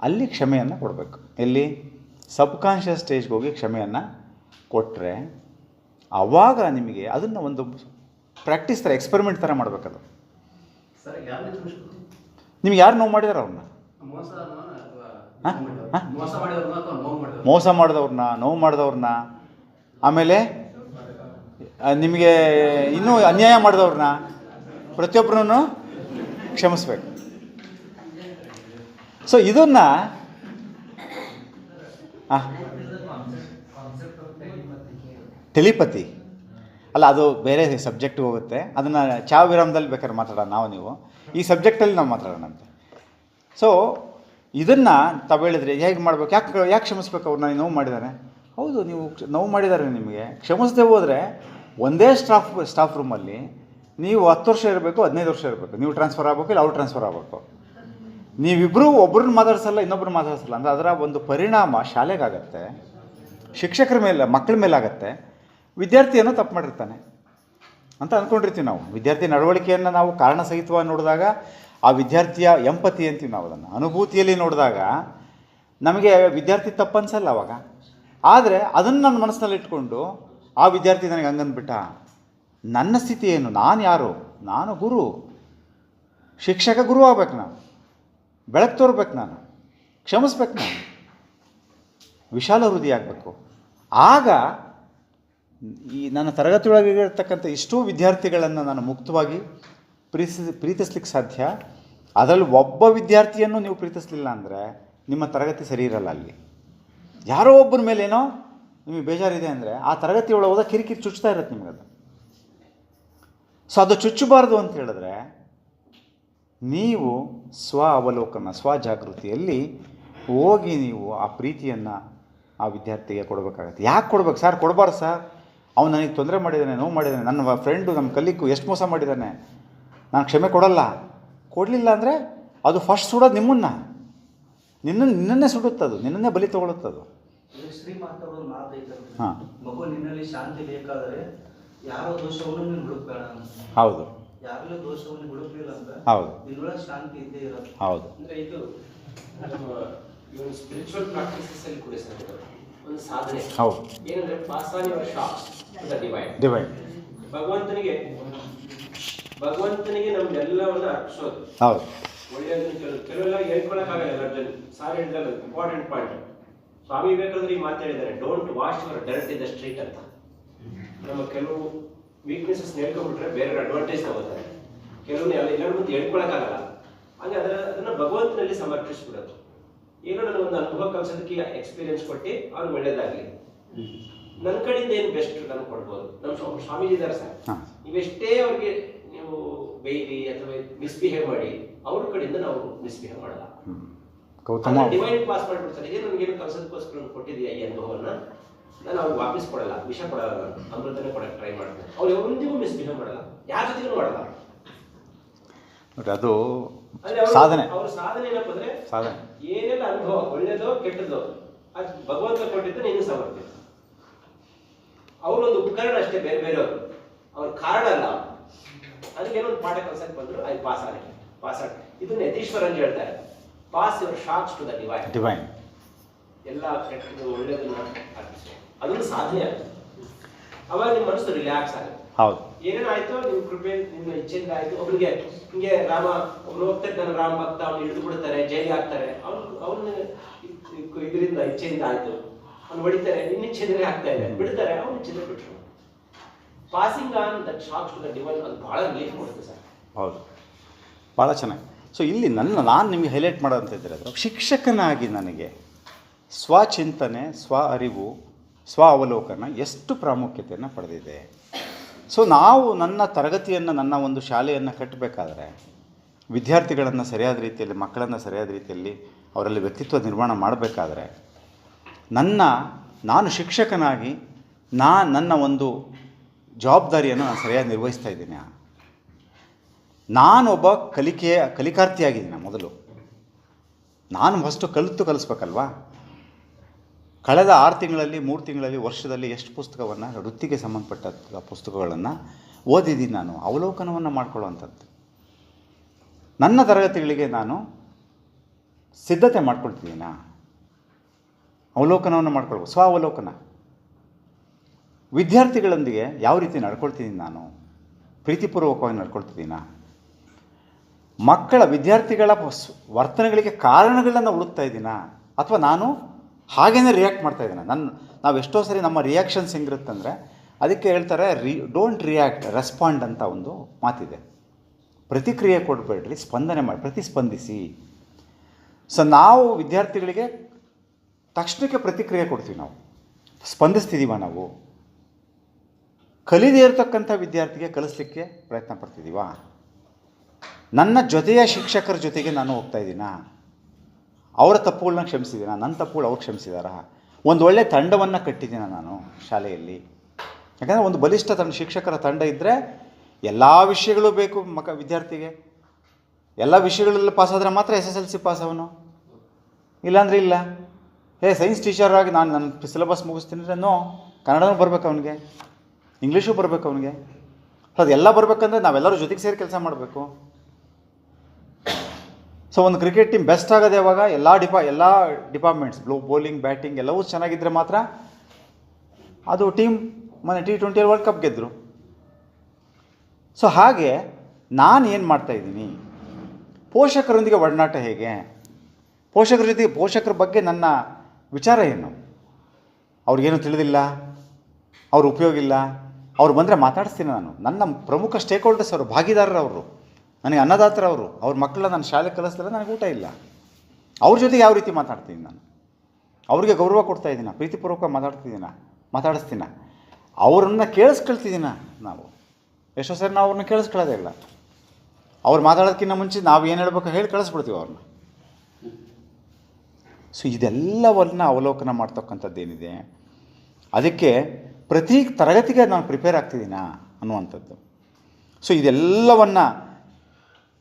ಅಲ್ಲಿ ಕ್ಷಮೆಯನ್ನು ಕೊಡಬೇಕು. ಎಲ್ಲಿ? ಸಬ್ಕಾನ್ಷಿಯಸ್ ಸ್ಟೇಜ್ಗೆ ಹೋಗಿ ಕ್ಷಮೆಯನ್ನು ಕೊಟ್ಟರೆ ಆವಾಗ ನಿಮಗೆ ಅದನ್ನು ಒಂದು ಪ್ರಾಕ್ಟೀಸ್ ಥರ, ಎಕ್ಸ್ಪೆರಿಮೆಂಟ್ ಥರ ಮಾಡಬೇಕದು. ನಿಮ್ಗೆ ಯಾರು ನೋವು ಮಾಡಿದಾರೆ ಅವ್ರನ್ನ? ಮೋಸ ಮಾಡಿದವ್ರನ್ನ, ನೋವು ಮಾಡಿದವ್ರನ್ನ, ಆಮೇಲೆ ನಿಮಗೆ ಇನ್ನೂ ಅನ್ಯಾಯ ಮಾಡಿದವ್ರನ್ನ, ಪ್ರತಿಯೊಬ್ಬರನ್ನು ಕ್ಷಮಿಸ್ಬೇಕು. ಸೊ ಇದನ್ನು ಟೆಲಿಪತಿ ಅಲ್ಲ, ಅದು ಬೇರೆ ಸಬ್ಜೆಕ್ಟಿಗೆ ಹೋಗುತ್ತೆ. ಅದನ್ನು ಚಾವ್ ವಿರಾಮದಲ್ಲಿ ಬೇಕಾದ್ರೆ ಮಾತಾಡೋಣ ನಾವು ನೀವು. ಈ ಸಬ್ಜೆಕ್ಟಲ್ಲಿ ನಾವು ಮಾತಾಡೋಣಂತೆ. ಸೊ ಇದನ್ನು ತಾವು ಹೇಳಿದ್ರೆ ಹೇಗೆ ಮಾಡಬೇಕು, ಯಾಕೆ ಕ್ಷಮಿಸ್ಬೇಕು ಅವ್ರನ್ನ? ನೋವು ಮಾಡಿದ್ದಾರೆ, ಹೌದು, ನೀವು ನೋವು ಮಾಡಿದ್ದಾರೆ. ನಿಮಗೆ ಕ್ಷಮಿಸದೆ ಹೋದರೆ ಒಂದೇ ಸ್ಟಾಫ್ ರೂಮಲ್ಲಿ ನೀವು 10 ವರ್ಷ ಇರಬೇಕು, 15 ವರ್ಷ ಇರಬೇಕು. ನೀವು ಟ್ರಾನ್ಸ್ಫರ್ ಆಗಬೇಕು, ಇಲ್ಲ ಅವ್ರು ಟ್ರಾನ್ಸ್ಫರ್ ಆಗಬೇಕು. ನೀವಿಬ್ಬರು ಒಬ್ಬರನ್ನ ಮಾತಾಡ್ಸಲ್ಲ, ಇನ್ನೊಬ್ಬರನ್ನ ಮಾತಾಡ್ಸಲ್ಲ ಅಂದರೆ ಅದರ ಒಂದು ಪರಿಣಾಮ ಶಾಲೆಗಾಗತ್ತೆ, ಶಿಕ್ಷಕರ ಮೇಲೆ, ಮಕ್ಕಳ ಮೇಲಾಗತ್ತೆ. ವಿದ್ಯಾರ್ಥಿಯನ್ನು ತಪ್ಪು ಮಾಡಿರ್ತಾನೆ ಅಂತ ಅಂದ್ಕೊಂಡಿರ್ತೀವಿ ನಾವು. ವಿದ್ಯಾರ್ಥಿ ನಡವಳಿಕೆಯನ್ನು ನಾವು ಕಾರಣ ಸಹಿತವಾಗಿ ನೋಡಿದಾಗ, ಆ ವಿದ್ಯಾರ್ಥಿಯ ಎಂಪತಿ ಅಂತೀವಿ ನಾವು, ಅದನ್ನು ಅನುಭೂತಿಯಲ್ಲಿ ನೋಡಿದಾಗ ನಮಗೆ ವಿದ್ಯಾರ್ಥಿ ತಪ್ಪು ಅನ್ಸಲ್ಲ ಅವಾಗ. ಆದರೆ ಅದನ್ನು ನನ್ನ ಮನಸ್ಸಿನಲ್ಲಿ ಇಟ್ಕೊಂಡು ಆ ವಿದ್ಯಾರ್ಥಿ ನನಗೆ ಹಂಗಂದ್ಬಿಟ್ಟ, ನನ್ನ ಸ್ಥಿತಿ ಏನು, ನಾನು ಯಾರು? ನಾನು ಗುರು, ಶಿಕ್ಷಕ, ಗುರು ಆಗ್ಬೇಕು ನಾನು, ಬೆಳಕು ತೋರ್ಬೇಕು ನಾನು, ಕ್ಷಮಿಸ್ಬೇಕು ನಾನು, ವಿಶಾಲ ಹೃದಯ ಆಗಬೇಕು. ಆಗ ಈ ನನ್ನ ತರಗತಿಯೊಳಗಿರ್ತಕ್ಕಂಥ ಇಷ್ಟೂ ವಿದ್ಯಾರ್ಥಿಗಳನ್ನು ನಾನು ಮುಕ್ತವಾಗಿ ಪ್ರೀತಿಸ್ಲಿಕ್ಕೆ ಸಾಧ್ಯ. ಅದರಲ್ಲಿ ಒಬ್ಬ ವಿದ್ಯಾರ್ಥಿಯನ್ನು ನೀವು ಪ್ರೀತಿಸಲಿಲ್ಲ ಅಂದರೆ ನಿಮ್ಮ ತರಗತಿ ಸರಿ ಇರಲ್ಲ. ಅಲ್ಲಿ ಯಾರೋ ಒಬ್ಬರ ಮೇಲೇನೋ ನಿಮಗೆ ಬೇಜಾರಿದೆ ಅಂದರೆ ಆ ತರಗತಿ ಒಳಗೆ ಹೋದಾಗ ಕಿರಿಕಿರಿ ಚುಚ್ತಾ ಇರುತ್ತೆ ನಿಮಗದು. ಸೊ ಅದು ಚುಚ್ಚಬಾರ್ದು ಅಂತ ಹೇಳಿದ್ರೆ ನೀವು ಸ್ವ ಅವಲೋಕನ, ಸ್ವಜಾಗೃತಿಯಲ್ಲಿ ಹೋಗಿ ನೀವು ಆ ಪ್ರೀತಿಯನ್ನು ಆ ವಿದ್ಯಾರ್ಥಿಗೆ ಕೊಡಬೇಕಾಗತ್ತೆ. ಯಾಕೆ ಕೊಡ್ಬೇಕು ಸರ್? ಕೊಡಬಾರ್ದು ಸರ್, ಅವನು ನನಗೆ ತೊಂದರೆ ಮಾಡಿದ್ದಾನೆ, ನೋವು ಮಾಡಿದ್ದಾನೆ, ನನ್ನ ಫ್ರೆಂಡು ನಮ್ಮ ಕಲೀಗು ಎಷ್ಟು ಮೋಸ ಮಾಡಿದ್ದಾನೆ, ನಾನು ಕ್ಷಮೆ ಕೊಡಲ್ಲ. ಕೊಡಲಿಲ್ಲ ಅಂದರೆ ಅದು ಫಸ್ಟ್ ಸುಡೋದು ನಿನ್ನನ್ನೇ ಸುಡುತ್ತದು, ನಿನ್ನನ್ನೇ ಬಲಿ ತೊಗೊಳುತ್ತದು. ಶ್ರೀ ಮಾತಾಡೋದು ಮಾತು ಐತಲ್ರಿ, ಹಾಂ, ಮಗು ನಿನ್ನಲ್ಲಿ ಶಾಂತಿ ಬೇಕಾದರೆ ಯಾರೋ ದೋಷವನ್ನು ನೀನು ಹುಡುಕ್ಬೇಡ ಅಂತ. ಹೌದು, ಯಾರಲ್ಲೂ ದೋಷವನ್ನು ಹುಡುಕ್ಲಿಲ್ಲ ಅಂದ್ರೆ ಹೌದು, ನಿನ್ನೊಳಗೆ ಶಾಂತಿ ಇದ್ದೇ ಇರೋದು. ಹೌದು. ಅಂದ್ರೆ ಇದು ನಮ್ಮ ಇವನ್ ಸ್ಪಿರಿಚುವಲ್ ಪ್ರಾಕ್ಟೀಸಸ್ ಅಲ್ಲಿ ಕೂಡ ಸರ್ ಒಂದು ಸಾಧನೆ. ಹೌದು. ಏನಂದ್ರೆ pass on your shocks to the divine. ಭಗವಂತನಿಗೆ ನಮ್ಗೆಲ್ಲವನ್ನ ಅರ್ಪಿಸೋದು. ಹೌದು. ಒಳ್ಳೆಯದನ್ನು ಕೆಲವೆಲ್ಲ ಹೇಳ್ಕೊಳಕ್ಕಾಗಲ್ಲ ಎಲ್ಲರ ಜನ. ಸಾರ್ ಹೇಳಿದ್ರಲ್ಲ ಇಂಪಾರ್ಟೆಂಟ್ ಪಾಯಿಂಟ್. ಸ್ವಾಮಿ ವಿವೇಕಾನಂದರು ಈ ಮಾತು ಹೇಳಿದ್ದಾರೆ, don't wash your dirt in the street ಅಂತ. ನಮ್ಮ ಕೆಲವು ವೀಕ್ನೆಸಸ್ ಹೇಳ್ಕೊಂಡ್ಬಿಟ್ರೆ ಬೇರೆ ಅಡ್ವಾಂಟೇಜ್ ತಗೋತಾರೆ. ಕೆಲವನ್ನ ಎಲ್ಲರ ಮುಂದೆ ಹೇಳ್ಕೊಳಕ್ಕಾಗಲ್ಲ. ಹಾಗೆ ಅದನ್ನ ಭಗವಂತನಲ್ಲಿ ಸಮರ್ಪಿಸ್ಬಿಡೋದು. ಏನೋ ನನಗೊಂದು ಅನುಭವ ಕಲ್ಸೋದಕ್ಕೆ ಎಕ್ಸ್ಪೀರಿಯನ್ಸ್ ಕೊಟ್ಟು ಅವ್ರಿಗೆ ಒಳ್ಳೇದಾಗಲಿ, ನನ್ನ ಕಡೆಯಿಂದ ಏನು ಬೆಸ್ಟ್ ನನಗೆ ಕೊಡ್ಬೋದು. ನಮ್ಮ ಸ್ವಾಮೀಜಿ ಇದ್ದಾರೆ ಸರ್, ನೀವೆಷ್ಟೇ ಅವ್ರಿಗೆ ನೀವು ಬೈಲಿ ಅಥವಾ ಮಿಸ್ಬಿಹೇವ್ ಮಾಡಿ ಅವ್ರ ಕಡೆಯಿಂದ ನಾವು ಮಿಸ್ಬಿಹೇವ್ ಮಾಡಲ್ಲ. ಡಿವೈನ್ ಪಾಸ್ ಮಾಡಿಬಿಡ್ತಾರೆ. ಇದೇ ನನಗೇನು ಕಲ್ಸೋದಕ್ಕೋಸ್ಕರ ಕೊಟ್ಟಿದೆಯಾ ಈ ಅನುಭವನ, ನಾನು ಅವ್ರಿಗೆ ವಾಪಸ್ ಕೊಡಲ್ಲ, ವಿಷ ಕೊಡಲ್ಲ, ನಾನು ಅಮೃತನೇ ಕೊಡಕ್ಕೆ ಟ್ರೈ ಮಾಡ್ತೇನೆ. ಅವ್ರು ಯಾವೊಂದಿಗೂ ಮಿಸ್ಬಿಹೇವ್ ಮಾಡಲ್ಲ, ಯಾರ ಜೊತೆಗೂ ಮಾಡಲ್ಲ. ಅದು ಸಾಧನೆ. ಅವ್ರ ಸಾಧನೆ ಏನಪ್ಪ ಅಂದ್ರೆ ಸಾಧನೆ, ಏನೆಲ್ಲ ಅನುಭವ ಒಳ್ಳೇದೋ ಕೆಟ್ಟದೋ ಅದು ಭಗವಂತ ಕೊಟ್ಟಿದ್ದು ನೀನು ಸಮರ್ಪಣೆ. ಅವರೊಂದು ಉಪಕರಣ ಅಷ್ಟೇ, ಬೇರೆ ಬೇರೆಯವರು ಅವ್ರ ಕಾರಣ ಅಲ್ಲ. ಅದಕ್ಕೆ ಏನೊಂದು ಪಾಠ ಕಲ್ಸಕ್ಕೆ ಬಂದ್ರು, ಅದು ಪಾಸ್ ಆಗಿ. ಇದನ್ನ ಯತೀಶ್ವರ್ ಅಂತ ಹೇಳ್ತಾರೆ, pass your shocks to the divine. ಎಲ್ಲ ಕೆಟ್ಟದ್ದು ಒಳ್ಳೇದನ್ನ ಅರ್ಪಿಸಿ, ಅದೊಂದು ಸಾಧನೆ ಆಗುತ್ತೆ. ಅವಾಗ ನಿಮ್ಮ ಮನಸ್ಸು ರಿಲ್ಯಾಕ್ಸ್ ಆಗುತ್ತೆ. ಹೌದು. ಏನೇನಾಯ್ತು ನಿಮ್ಮ ಕೃಪೆ, ನಿಮ್ಮ ಇಚ್ಛೆಯಿಂದ ಆಯ್ತು. ಒಬ್ರಿಗೆ ಹಿಂಗೆ ರಾಮ ಒಬ್ರು ಹೋಗ್ತಿರ್ತಾನೆ, ರಾಮ ಭಕ್ತ, ಅವ್ನು ಹಿಡಿದು ಬಿಡ್ತಾರೆ, ಜೈಲಿಗೆ ಹಾಕ್ತಾರೆ. ಅವ್ನ ಇದರಿಂದ ಇಚ್ಛೆಯಿಂದ ಆಯ್ತು, ಅವ್ನು ಹೊಡಿತಾರೆ, ನಿನ್ನ ಇಚ್ಛೆದ್ರೆ ಆಗ್ತಾ ಇದೆ, ಬಿಡ್ತಾರೆ, ಅವ್ನ ಇಚ್ಛೆದ್ರೆ ಬಿಟ್ರು. Passing on that shocks to the divine ಅದು ಬಹಳ ರಿಲೀಫ್ ಮಾಡುತ್ತೆ ಸರ್. ಹೌದು, ಭಾಳ ಚೆನ್ನಾಗಿ. ಸೊ ಇಲ್ಲಿ ನಾನು ನಿಮಗೆ ಹೈಲೈಟ್ ಮಾಡೋಂಥದ್ದಿದ್ರೆ ಅದು ಶಿಕ್ಷಕನಾಗಿ ನನಗೆ ಸ್ವಚಿಂತನೆ, ಸ್ವ ಅರಿವು, ಸ್ವ ಅವಲೋಕನ ಎಷ್ಟು ಪ್ರಾಮುಖ್ಯತೆಯನ್ನು ಪಡೆದಿದೆ. ಸೊ ನಾವು ನನ್ನ ತರಗತಿಯನ್ನು, ನನ್ನ ಒಂದು ಶಾಲೆಯನ್ನು ಕಟ್ಟಬೇಕಾದ್ರೆ ವಿದ್ಯಾರ್ಥಿಗಳನ್ನು ಸರಿಯಾದ ರೀತಿಯಲ್ಲಿ, ಮಕ್ಕಳನ್ನು ಸರಿಯಾದ ರೀತಿಯಲ್ಲಿ ಅವರಲ್ಲಿ ವ್ಯಕ್ತಿತ್ವ ನಿರ್ಮಾಣ ಮಾಡಬೇಕಾದ್ರೆ ನಾನು ಶಿಕ್ಷಕನಾಗಿ ನನ್ನ ಒಂದು ಜವಾಬ್ದಾರಿಯನ್ನು ನಾನು ಸರಿಯಾಗಿ ನಿರ್ವಹಿಸ್ತಾ ಇದ್ದೀನಿ. ನಾನೊಬ್ಬ ಕಲಿಕಾರ್ಥಿಯಾಗಿದ್ದೀನಿ. ಮೊದಲು ನಾನು ಫಸ್ಟು ಕಲಿಸ್ಬೇಕಲ್ವಾ. ಕಳೆದ 6 ತಿಂಗಳಲ್ಲಿ, 3 ತಿಂಗಳಲ್ಲಿ, ವರ್ಷದಲ್ಲಿ ಎಷ್ಟು ಪುಸ್ತಕವನ್ನು, ವೃತ್ತಿಗೆ ಸಂಬಂಧಪಟ್ಟ ಪುಸ್ತಕಗಳನ್ನು ಓದಿದ್ದೀನಿ. ನಾನು ಅವಲೋಕನವನ್ನು ಮಾಡ್ಕೊಳ್ಳುವಂಥದ್ದು. ನನ್ನ ತರಗತಿಗಳಿಗೆ ನಾನು ಸಿದ್ಧತೆ ಮಾಡ್ಕೊಳ್ತಿದ್ದೀನ, ಅವಲೋಕನವನ್ನು ಮಾಡ್ಕೊಳ್ಬೋದು, ಸ್ವ ಅವಲೋಕನ. ವಿದ್ಯಾರ್ಥಿಗಳೊಂದಿಗೆ ಯಾವ ರೀತಿ ನಡ್ಕೊಳ್ತಿದ್ದೀನಿ, ನಾನು ಪ್ರೀತಿಪೂರ್ವಕವಾಗಿ ನಡ್ಕೊಳ್ತಿದ್ದೀನ, ವಿದ್ಯಾರ್ಥಿಗಳ ವರ್ತನೆಗಳಿಗೆ ಕಾರಣಗಳನ್ನು ಹುಡುಕ್ತಾ ಇದ್ದೀನ, ಅಥವಾ ನಾನು ಹಾಗೇ ರಿಯಾಕ್ಟ್ ಮಾಡ್ತಾ ಇದ್ದೀನಿ. ನಾವು ಎಷ್ಟೋ ಸರಿ ನಮ್ಮ ರಿಯಾಕ್ಷನ್ಸ್ ಹೆಂಗಿರುತ್ತಂದರೆ, ಅದಕ್ಕೆ ಹೇಳ್ತಾರೆ ಡೋಂಟ್ ರಿಯಾಕ್ಟ್, ರೆಸ್ಪಾಂಡ್ ಅಂತ ಒಂದು ಮಾತಿದೆ. ಪ್ರತಿಕ್ರಿಯೆ ಕೊಡಬೇಡ್ರಿ, ಸ್ಪಂದನೆ ಮಾಡಿ, ಪ್ರತಿಸ್ಪಂದಿಸಿ. ಸೊ ನಾವು ವಿದ್ಯಾರ್ಥಿಗಳಿಗೆ ತಕ್ಷಣಕ್ಕೆ ಪ್ರತಿಕ್ರಿಯೆ ಕೊಡ್ತೀವಿ, ನಾವು ಸ್ಪಂದಿಸ್ತಿದ್ದೀವ. ನಾವು ಕಲಿದೇ ಇರತಕ್ಕಂಥ ವಿದ್ಯಾರ್ಥಿಗೆ ಕಲಿಸ್ಲಿಕ್ಕೆ ಪ್ರಯತ್ನ ಪಡ್ತಿದ್ದೀವ. ನನ್ನ ಜೊತೆಯ ಶಿಕ್ಷಕರ ಜೊತೆಗೆ ನಾನು ಹೋಗ್ತಾ ಇದ್ದೀನ, ಅವರ ತಪ್ಪುಗಳನ್ನ ಕ್ಷಮಿಸಿದ್ದೀನ, ನನ್ನ ತಪ್ಪುಗಳು ಅವ್ರು ಕ್ಷಮಿಸಿದಾರ. ಒಂದು ಒಳ್ಳೆಯ ತಂಡವನ್ನು ಕಟ್ಟಿದ್ದೀನ ನಾನು ಶಾಲೆಯಲ್ಲಿ. ಯಾಕಂದರೆ ಒಂದು ಬಲಿಷ್ಠ ಶಿಕ್ಷಕರ ತಂಡ ಇದ್ದರೆ ಎಲ್ಲ ವಿಷಯಗಳು ಬೇಕು ವಿದ್ಯಾರ್ಥಿಗೆ. ಎಲ್ಲ ವಿಷಯಗಳಲ್ಲಿ ಪಾಸಾದರೆ ಮಾತ್ರ SSLC ಪಾಸ್ ಅವನು, ಇಲ್ಲಾಂದರೆ ಇಲ್ಲ. ಸೈನ್ಸ್ ಟೀಚರ್ ಆಗಿ ನಾನು ನನ್ನ ಸಿಲೆಬಸ್ ಮುಗಿಸ್ತೀನಿ ಅಂದರೆ ಕನ್ನಡನೂ ಬರಬೇಕು ಅವನಿಗೆ, ಇಂಗ್ಲೀಷು ಬರಬೇಕು ಅವನಿಗೆ. ಅದೆಲ್ಲ ಬರಬೇಕಂದ್ರೆ ನಾವೆಲ್ಲರೂ ಜೊತೆಗೆ ಸೇರಿ ಕೆಲಸ ಮಾಡಬೇಕು. ಸೊ ಒಂದು ಕ್ರಿಕೆಟ್ ಟೀಮ್ ಬೆಸ್ಟ್ ಆಗೋದು ಯಾವಾಗ, ಎಲ್ಲ ಡಿಪಾರ್ಟ್ಮೆಂಟ್ಸ್, ಬೌಲಿಂಗ್, ಬ್ಯಾಟಿಂಗ್ ಎಲ್ಲವೂ ಚೆನ್ನಾಗಿದ್ದರೆ ಮಾತ್ರ. ಅದು ಟೀಮ್ T20 ವರ್ಲ್ಡ್ ಕಪ್ ಗೆದ್ದರು. ಸೊ ಹಾಗೆ ನಾನು ಏನು ಮಾಡ್ತಾಯಿದ್ದೀನಿ, ಪೋಷಕರೊಂದಿಗೆ ಒಡನಾಟ ಹೇಗೆ, ಪೋಷಕರ ಬಗ್ಗೆ ನನ್ನ ವಿಚಾರ ಏನು, ಅವ್ರಿಗೇನು ತಿಳಿದಿಲ್ಲ, ಅವ್ರ ಉಪಯೋಗ ಇಲ್ಲ, ಅವ್ರು ಬಂದರೆ ಮಾತಾಡಿಸ್ತೀನಿ. ನನ್ನ ಪ್ರಮುಖ ಸ್ಟೇಕ್ ಹೋಲ್ಡರ್ಸ್ ಅವರು, ಭಾಗಿದಾರರವರು, ನನಗೆ ಅನ್ನದಾತರವರು. ಅವ್ರ ಮಕ್ಕಳನ್ನ ನಾನು ಶಾಲೆ ಕಲಿಸ್ತಾರೆ, ನನಗೆ ಊಟ ಇಲ್ಲ. ಅವ್ರ ಜೊತೆಗೆ ಯಾವ ರೀತಿ ಮಾತಾಡ್ತೀನಿ ನಾನು, ಅವ್ರಿಗೆ ಗೌರವ ಕೊಡ್ತಾಯಿದ್ದೀನ, ಪ್ರೀತಿಪೂರ್ವಕ ಮಾತಾಡ್ತಿದ್ದೀನ. ಮಾತಾಡಿಸ್ತೀನ, ಅವ್ರನ್ನ ಕೇಳಿಸ್ಕೊಳ್ತಿದ್ದೀನ. ನಾವು ಎಷ್ಟೋ ಸರಿ ನಾವು ಅವ್ರನ್ನ ಕೇಳಿಸ್ಕೊಳ್ಳೋದೇ ಇಲ್ಲ. ಅವ್ರು ಮಾತಾಡೋದಕ್ಕಿಂತ ಮುಂಚೆ ನಾವು ಏನು ಹೇಳ್ಬೇಕು ಹೇಳಿ ಕಳಿಸ್ಬಿಡ್ತೀವಿ ಅವ್ರನ್ನ. ಸೊ ಇದೆಲ್ಲವನ್ನು ಅವಲೋಕನ ಮಾಡ್ತಕ್ಕಂಥದ್ದೇನಿದೆ, ಅದಕ್ಕೆ ಪ್ರತಿ ತರಗತಿಗೆ ನಾನು ಪ್ರಿಪೇರ್ ಆಗ್ತಿದ್ದೀನ ಅನ್ನುವಂಥದ್ದು. ಸೊ ಇದೆಲ್ಲವನ್ನು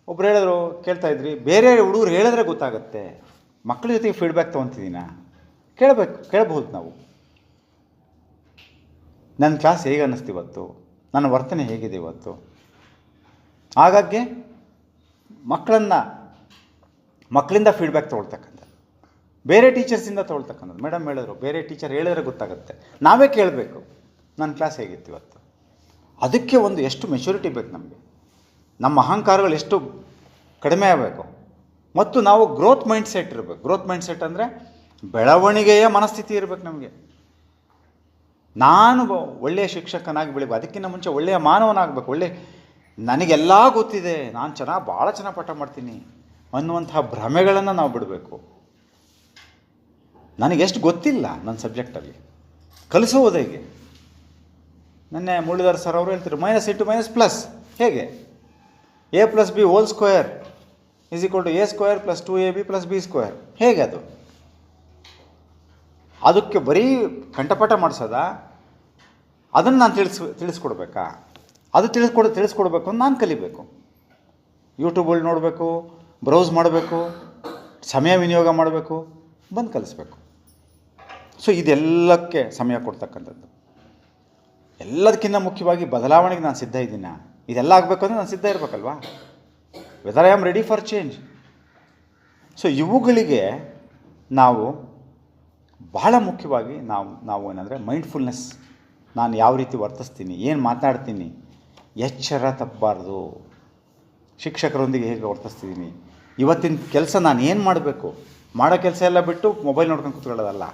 ಒಬ್ರು ಹೇಳಿದ್ರು, ಕೇಳ್ತಾಯಿದ್ರಿ, ಬೇರೆ ಹುಡುಗರು ಹೇಳಿದ್ರೆ ಗೊತ್ತಾಗುತ್ತೆ, ಮಕ್ಕಳ ಜೊತೆಗೆ ಫೀಡ್ಬ್ಯಾಕ್ ತೊಗೊತಿದ್ದೀನ, ಕೇಳಬಹುದು ನಾವು. ನನ್ನ ಕ್ಲಾಸ್ ಹೇಗೆ ಅನ್ನಿಸ್ತು ಇವತ್ತು, ನನ್ನ ವರ್ತನೆ ಹೇಗಿದೆ ಇವತ್ತು. ಹಾಗಾಗಿ ಮಕ್ಕಳಿಂದ ಫೀಡ್ಬ್ಯಾಕ್ ತೊಗೊಳ್ತಕ್ಕಂಥದ್ದು, ಬೇರೆ ಟೀಚರ್ಸಿಂದ ತೊಗೊಳ್ತಕ್ಕಂಥದ್ದು. ಮೇಡಮ್ ಹೇಳಿದ್ರು, ಬೇರೆ ಟೀಚರ್ ಹೇಳಿದ್ರೆ ಗೊತ್ತಾಗುತ್ತೆ, ನಾವೇ ಕೇಳಬೇಕು ನನ್ನ ಕ್ಲಾಸ್ ಹೇಗಿತ್ತು ಇವತ್ತು. ಅದಕ್ಕೆ ಒಂದು ಎಷ್ಟು ಮೆಚುರಿಟಿ ಬೇಕು ನಮಗೆ, ನಮ್ಮ ಅಹಂಕಾರಗಳು ಎಷ್ಟು ಕಡಿಮೆ ಆಗಬೇಕು, ಮತ್ತು ನಾವು ಗ್ರೋತ್ ಮೈಂಡ್ಸೆಟ್ ಇರಬೇಕು. ಗ್ರೋತ್ ಮೈಂಡ್ಸೆಟ್ ಅಂದರೆ ಬೆಳವಣಿಗೆಯ ಮನಸ್ಥಿತಿ ಇರಬೇಕು ನಮಗೆ. ನಾನು ಒಳ್ಳೆಯ ಶಿಕ್ಷಕನಾಗಿ ಬೆಳಿಬೇಕು, ಅದಕ್ಕಿಂತ ಮುಂಚೆ ಒಳ್ಳೆಯ ಮಾನವನಾಗಬೇಕು. ನನಗೆಲ್ಲ ಗೊತ್ತಿದೆ, ನಾನು ಭಾಳ ಚೆನ್ನಾಗಿ ಪಾಠ ಮಾಡ್ತೀನಿ ಅನ್ನುವಂತಹ ಭ್ರಮೆಗಳನ್ನು ನಾವು ಬಿಡಬೇಕು. ನನಗೆಷ್ಟು ಗೊತ್ತಿಲ್ಲ ನನ್ನ ಸಬ್ಜೆಕ್ಟಲ್ಲಿ, ಕಲಿಸೋದು ಹೇಗೆ. ನೆನ್ನೆ ಮುರಳೀಧರ್ ಸರ್ ಅವರು ಹೇಳ್ತಾರೆ, -((+) ಹೇಗೆ, a+b² = a² + 2ab + b². ಹೇಗೆ ಅದು? ಅದಕ್ಕೆ ಬರೀ ಕಂಠಪಾಠ ಮಾಡಿಸೋದ? ಅದನ್ನು ನಾನು ತಿಳಿಸ್ಕೊಡ್ಬೇಕಾ? ಅದು ತಿಳಿಸ್ಕೊಡ್ಬೇಕು ಅಂತ ನಾನು ಕಲಿಬೇಕು. ಯೂಟ್ಯೂಬಲ್ಲಿ ನೋಡಬೇಕು, ಬ್ರೌಸ್ ಮಾಡಬೇಕು, ಸಮಯ ವಿನಿಯೋಗ ಮಾಡಬೇಕು, ಬಂದು ಕಲಿಸ್ಬೇಕು. ಸೊ ಇದೆಲ್ಲಕ್ಕೆ ಸಮಯ ಕೊಡ್ತಕ್ಕಂಥದ್ದು. ಎಲ್ಲದಕ್ಕಿಂತ ಮುಖ್ಯವಾಗಿ ಬದಲಾವಣೆಗೆ ನಾನು ಸಿದ್ಧ ಇದ್ದೀನ. ಇದೆಲ್ಲ ಆಗಬೇಕು ಅಂದರೆ ನಾನು ಸಿದ್ಧ ಇರಬೇಕಲ್ವಾ, whether I am ready for change. So ಇವುಗಳಿಗೆ ನಾವು ಬಹಳ ಮುಖ್ಯವಾಗಿ ನಾವು ಏನಂದರೆ ಮೈಂಡ್ಫುಲ್ನೆಸ್, ನಾನು ಯಾವ ರೀತಿ ವರ್ತಿಸ್ತೀನಿ, ಏನು ಮಾತಾಡ್ತೀನಿ, ಎಚ್ಚರ ತಪ್ಪಬಾರ್ದು. ಶಿಕ್ಷಕರೊಂದಿಗೆ ಹೇಗೆ ವರ್ತಿಸ್ತಿದ್ದೀನಿ, ಇವತ್ತಿನ ಕೆಲಸ ನಾನು ಏನು ಮಾಡಬೇಕು, ಮಾಡೋ ಕೆಲಸ ಎಲ್ಲ ಬಿಟ್ಟು ಮೊಬೈಲ್ ನೋಡ್ಕೊಂಡು ಕೂತ್ಕೊಳ್ಳೋದಲ್ಲ.